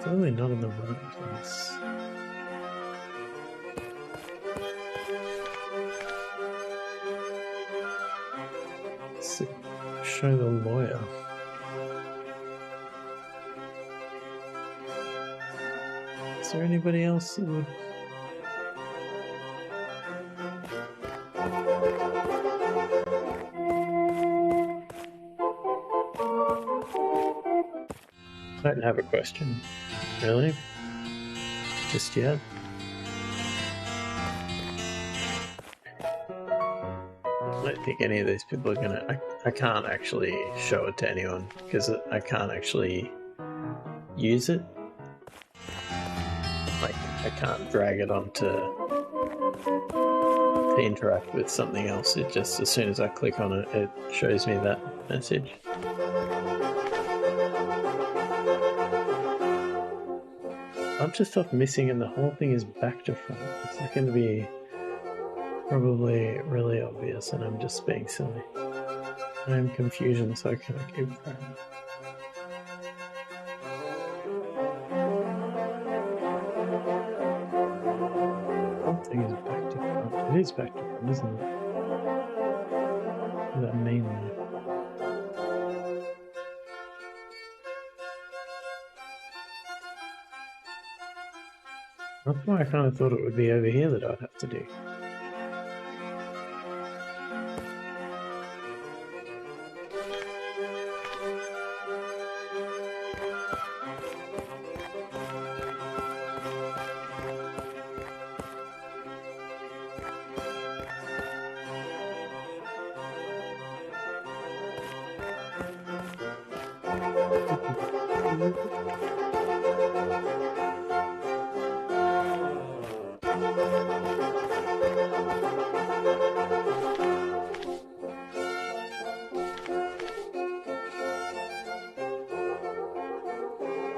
Clearly not in the right place. Let's show the lawyer. Is there anybody else that would... I don't have a question, really, just yet. I don't think any of these people are gonna... I can't actually show it to anyone, because I can't actually use it. Like, I can't drag it onto... to interact with something else. It just, as soon as I click on it, it shows me that message. A bunch of stuff missing and the whole thing is back to front. It's not going to be probably really obvious and I'm just being silly. I am confusion, so I can't keep track. The whole thing is back to front. It is back to front, isn't it? What does that mean though? That's why I kind of thought it would be over here that I'd have to do.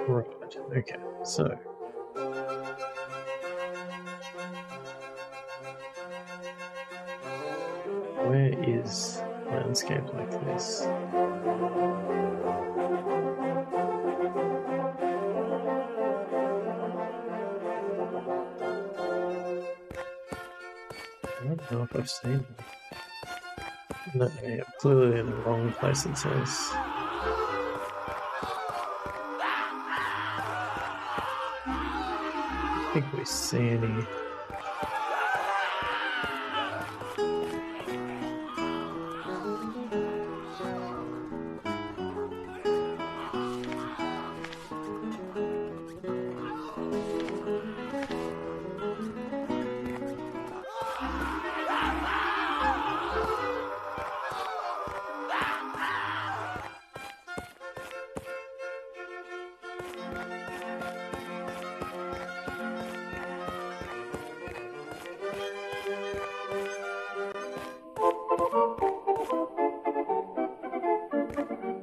Right, okay, so where is landscape like this? I don't know if I've seen it. No, yeah, clearly in the wrong place it says. I think we see any.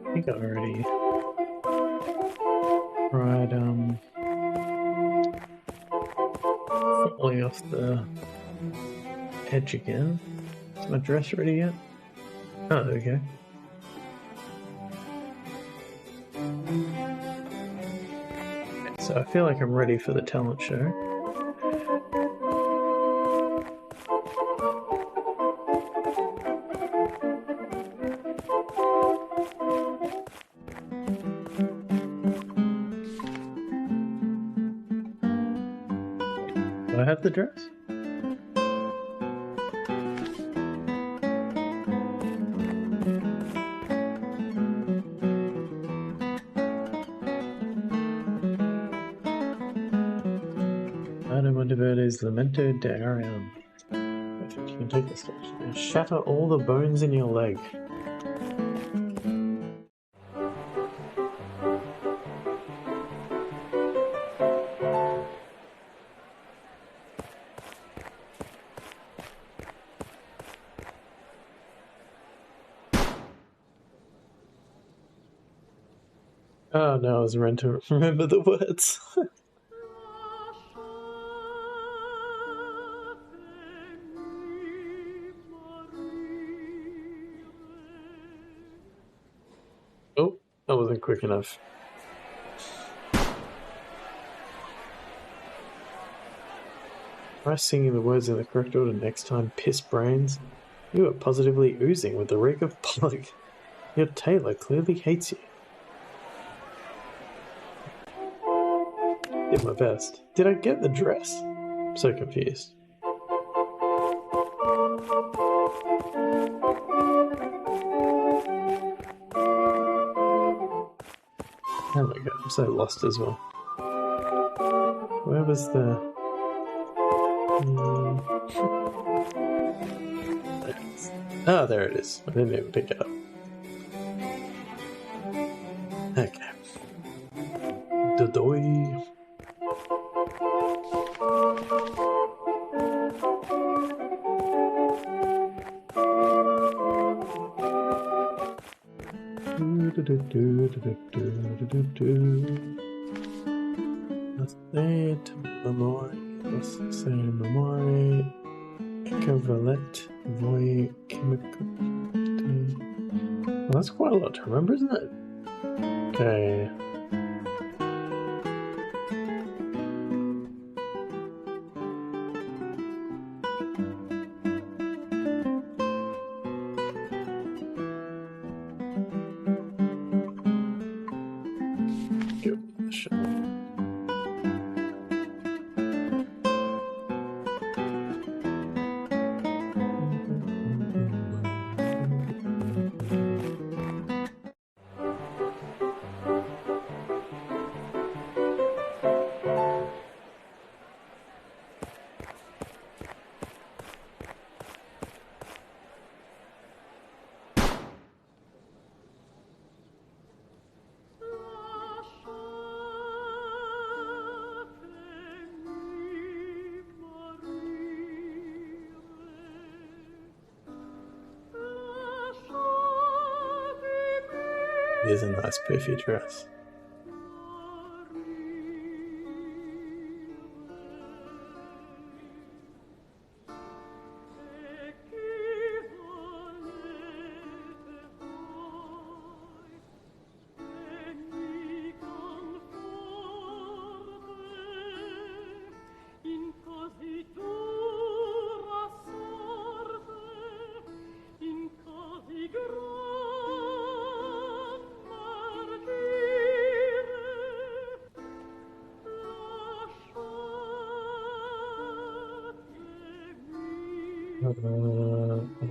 I think I already tried falling off the edge again. Is my dress ready yet? Oh, okay. So I feel like I'm ready for the talent show. Do I have the dress? Item Diverti's Lamento de Arion. Perfect, you can take this stage. Now shatter all the bones in your leg. Oh no, I was meant to remember the words. Oh, that wasn't quick enough. Try singing the words in the correct order next time, piss brains. You are positively oozing with the reek of plug. Your tailor clearly hates you. Did my best. Did I get the dress? I'm so confused. Oh my god, I'm so lost as well. Where was the... Oh, there it is. I didn't even pick it up. Okay. Dodoy. Nothing to memory. What's saying memory? Equivalent void chemical. Well, that's quite a lot to remember, isn't it? Okay. It is a nice puffy dress.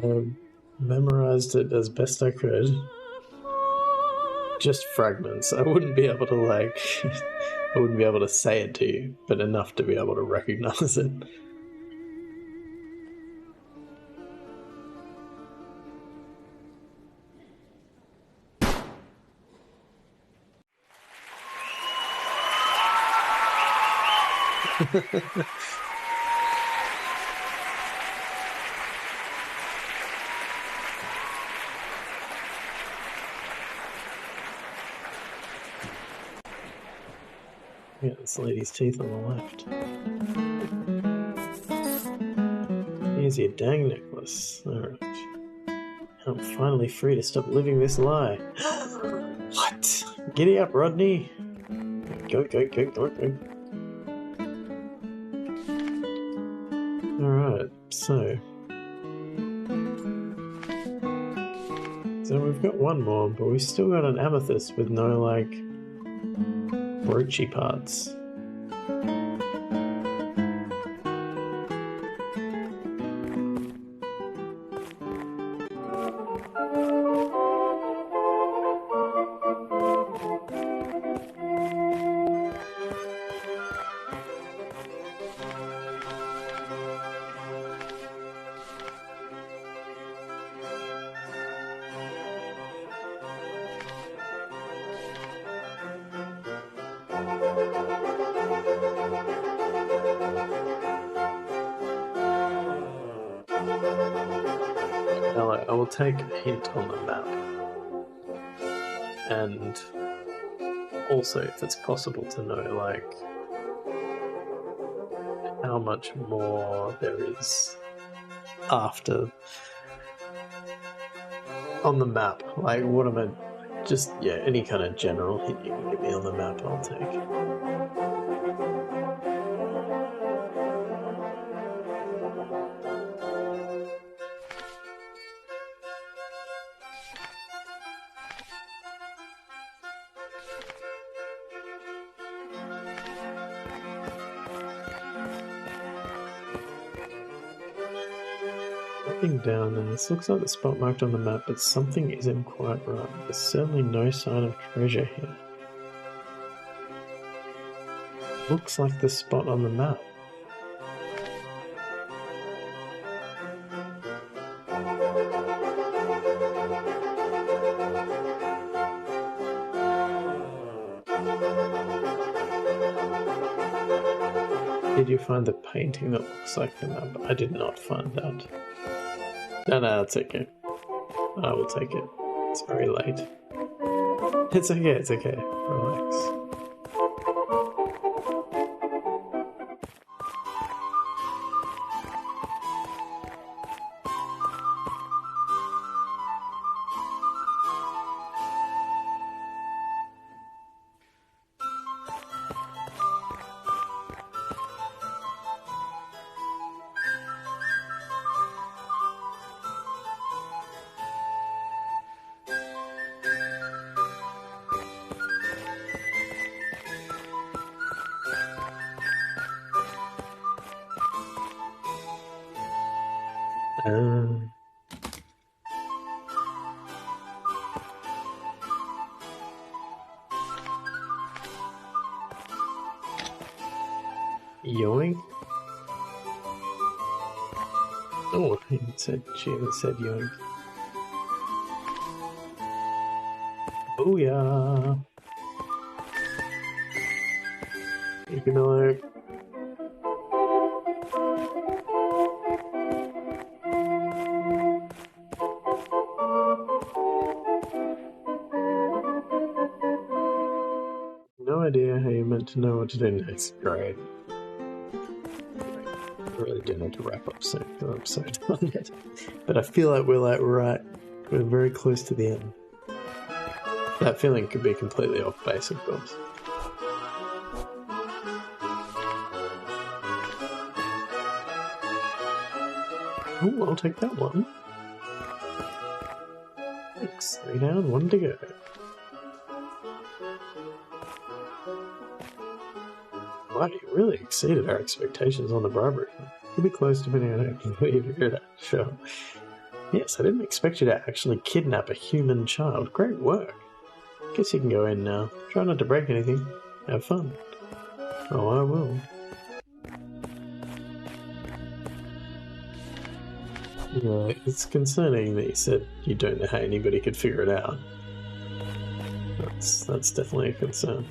I memorized it as best I could. Just fragments. I wouldn't be able to I wouldn't be able to say it to you, but enough to be able to recognize it. Yeah, this lady's teeth on the left. Here's your dang necklace. Alright. I'm finally free to stop living this lie. What? Giddy up, Rodney. Go. Alright, so we've got one more, but we've still got an amethyst with no, broachy parts. Now, I will take a hint on the map, and also if it's possible to know, how much more there is after on the map. What am I... any kind of general hint you can give me on the map, I'll take. Looking down, and this looks like the spot marked on the map, but something isn't quite right. There's certainly no sign of treasure here. Looks like the spot on the map. Did you find the painting that looks like the map? I did not find that. No, it's okay. I will take it. It's very late. It's okay. Relax. Yoink? Oh, she even said yoink. Booyah! You can like... to know what to do next. Great. I really do need to wrap up soon because I'm so done yet. But I feel like we're very close to the end. That feeling could be completely off base, of course. Oh, I'll take that one. Thanks. 3 down, 1 to go. Wow, you really exceeded our expectations on the bribery. Could be close depending on how you figure it out. Sure. Yes, I didn't expect you to actually kidnap a human child. Great work. Guess you can go in now. Try not to break anything. Have fun. Oh, I will. Yeah, it's concerning that you said you don't know how anybody could figure it out. That's definitely a concern.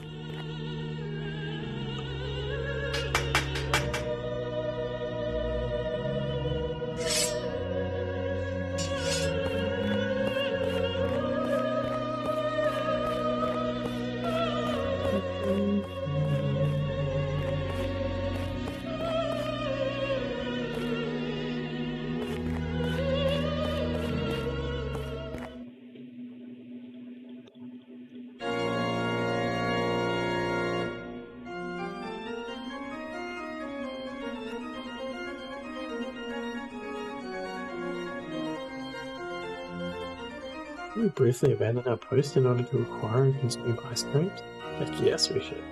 Can we briefly abandon our post in order to acquire and consume ice creams? Heck yes, we should.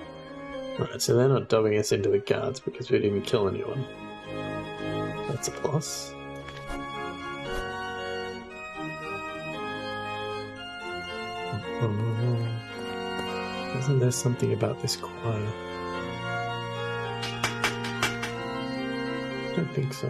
Right, so they're not dubbing us into the guards because we didn't kill anyone. That's a plus. Isn't there something about this choir? I don't think so.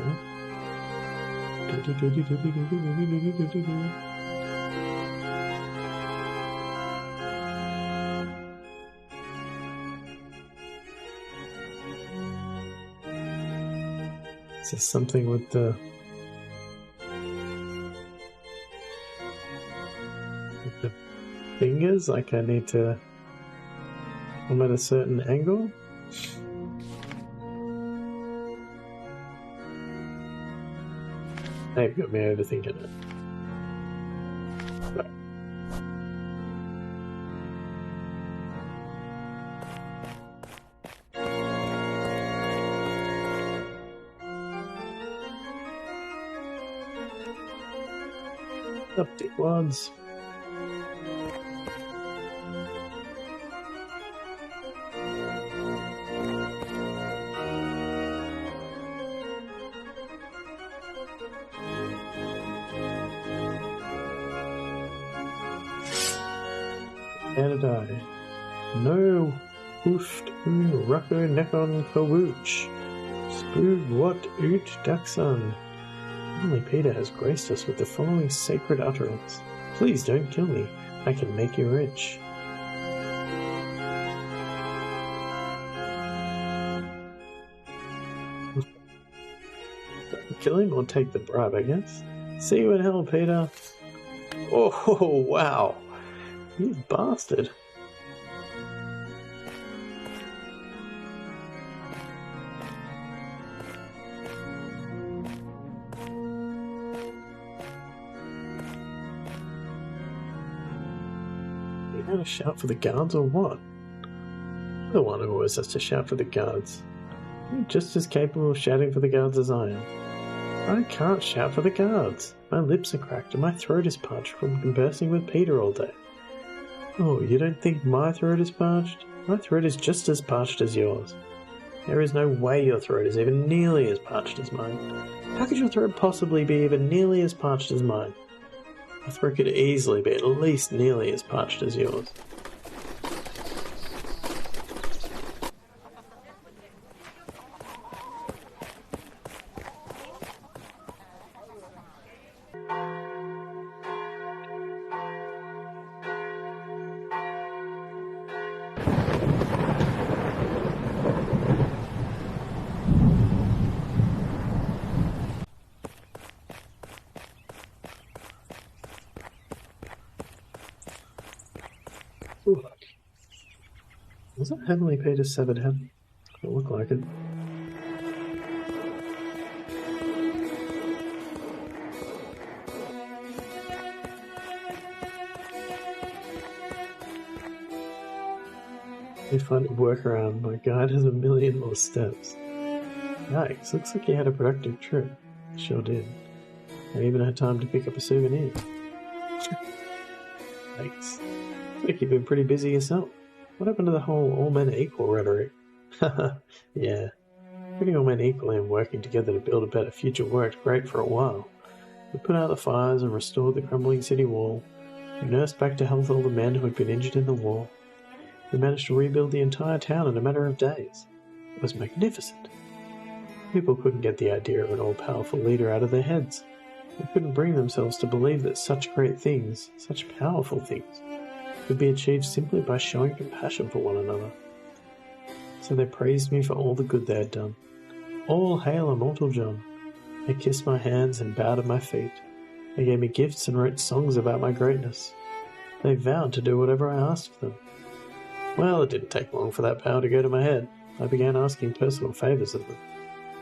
Is there something with the fingers? Like I need to come at a certain angle? They've got me overthinking it. Right. Up the quads. How did I? No oofed rucko neckon kawooch. Spood what oot duckson. Only Peter has graced us with the following sacred utterance. Please don't kill me. I can make you rich. Kill him or take the bribe, I guess? See you in hell, Peter. Oh, wow. You bastard. You gonna shout for the guards or what? You're the one who always has to shout for the guards. You're just as capable of shouting for the guards as I am. I can't shout for the guards. My lips are cracked and my throat is parched from conversing with Peter all day. Oh, you don't think my throat is parched? My throat is just as parched as yours. There is no way your throat is even nearly as parched as mine. How could your throat possibly be even nearly as parched as mine? My throat could easily be at least nearly as parched as yours. Was that Heavenly Peter's severed head? It looked like it. We find a workaround. My guide has 1,000,000 more steps. Yikes, looks like you had a productive trip. Sure did. I even had time to pick up a souvenir. Thanks. Like you've been pretty busy yourself. What happened to the whole all men equal rhetoric? Haha, yeah. Treating all men equally and working together to build a better future worked great for a while. We put out the fires and restored the crumbling city wall. We nursed back to health all the men who had been injured in the war. We managed to rebuild the entire town in a matter of days. It was magnificent. People couldn't get the idea of an all-powerful leader out of their heads. They couldn't bring themselves to believe that such great things, such powerful things, could be achieved simply by showing compassion for one another. So they praised me for all the good they had done. All hail Immortal John. They kissed my hands and bowed at my feet. They gave me gifts and wrote songs about my greatness. They vowed to do whatever I asked of them. Well, it didn't take long for that vow to go to my head. I began asking personal favours of them.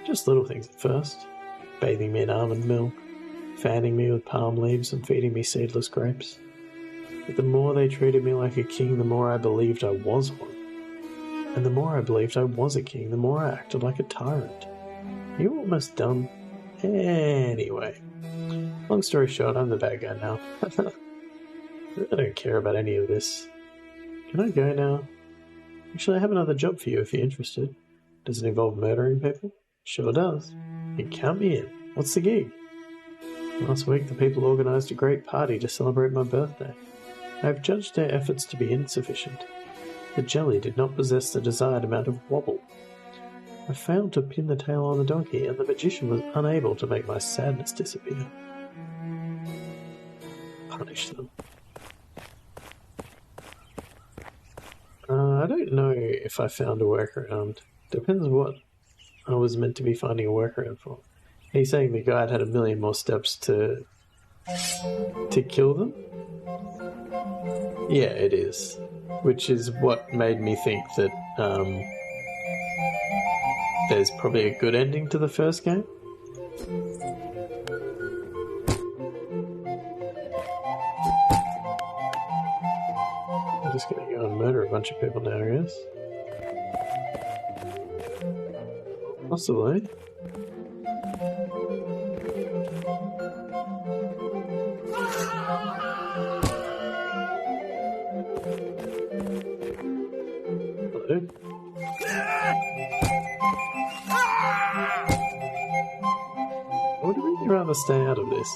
Just little things at first. Bathing me in almond milk, fanning me with palm leaves and feeding me seedless grapes. But the more they treated me like a king, the more I believed I was one. And the more I believed I was a king, the more I acted like a tyrant. You're almost done. Anyway, long story short, I'm the bad guy now. I really don't care about any of this. Can I go now? Actually, I have another job for you if you're interested. Does it involve murdering people? Sure does. You count me in. What's the gig? Last week, the people organised a great party to celebrate my birthday. I have judged their efforts to be insufficient. The jelly did not possess the desired amount of wobble. I failed to pin the tail on the donkey, and the magician was unable to make my sadness disappear. Punish them. I don't know if I found a workaround. Depends what I was meant to be finding a workaround for. He's saying the guide had 1,000,000 more steps to kill them? Yeah, it is. Which is what made me think that there's probably a good ending to the first game. I'm just going to go and murder a bunch of people now, I guess. Possibly. Hello. I would really rather stay out of this.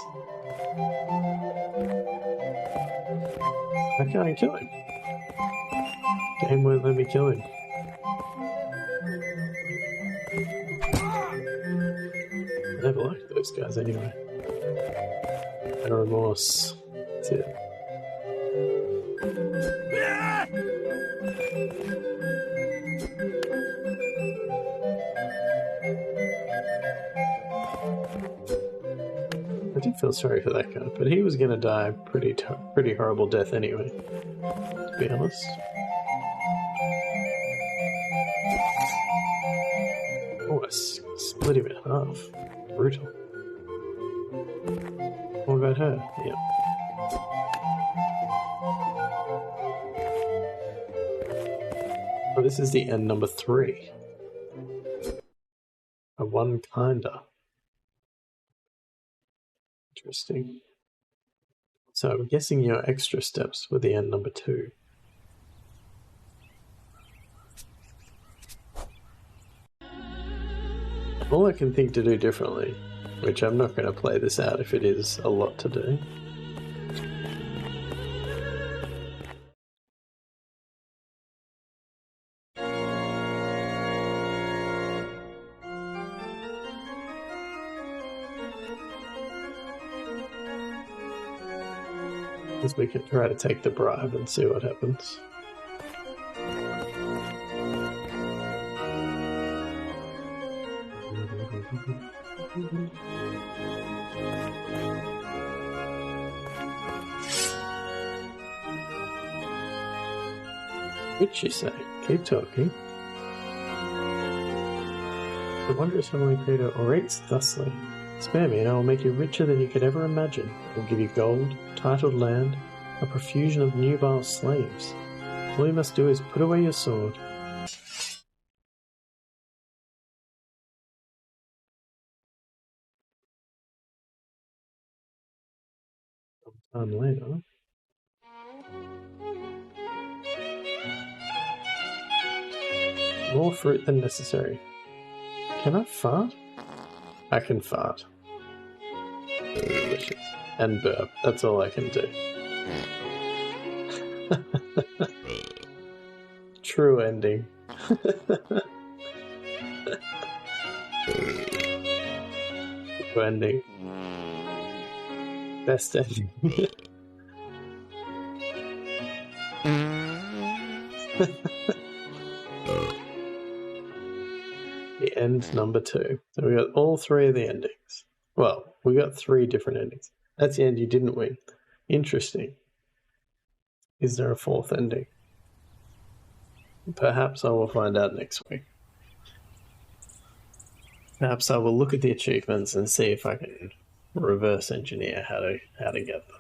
I can't kill him. Game won't let me kill him. I never liked those guys anyway. No remorse. That's it. I did feel sorry for that guy, but he was going to die a pretty horrible death anyway, to be honest. Oh, I split him in half. Brutal. What about her? Yeah. Oh, this is the end number 3. A one kinda. Interesting. So I'm guessing your extra steps were the end number 2. All I can think to do differently, which I'm not going to play this out if it is a lot to do. Because we can try to take the bribe and see what happens. What'd she say? Keep talking. The wondrous heavenly creator orates thusly. Spare me, and I will make you richer than you could ever imagine. I will give you gold, titled land, a profusion of nubile slaves. All you must do is put away your sword. Sometime later. More fruit than necessary. Can I fart? I can fart. Delicious. And burp. That's all I can do. True ending. True ending. Best ending. The end number 2. So we got all 3 of the endings. Well, we got 3 different endings. That's the end you didn't win. Interesting. Is there a 4th ending? Perhaps I will find out next week. Perhaps I will look at the achievements and see if I can reverse engineer how to get them.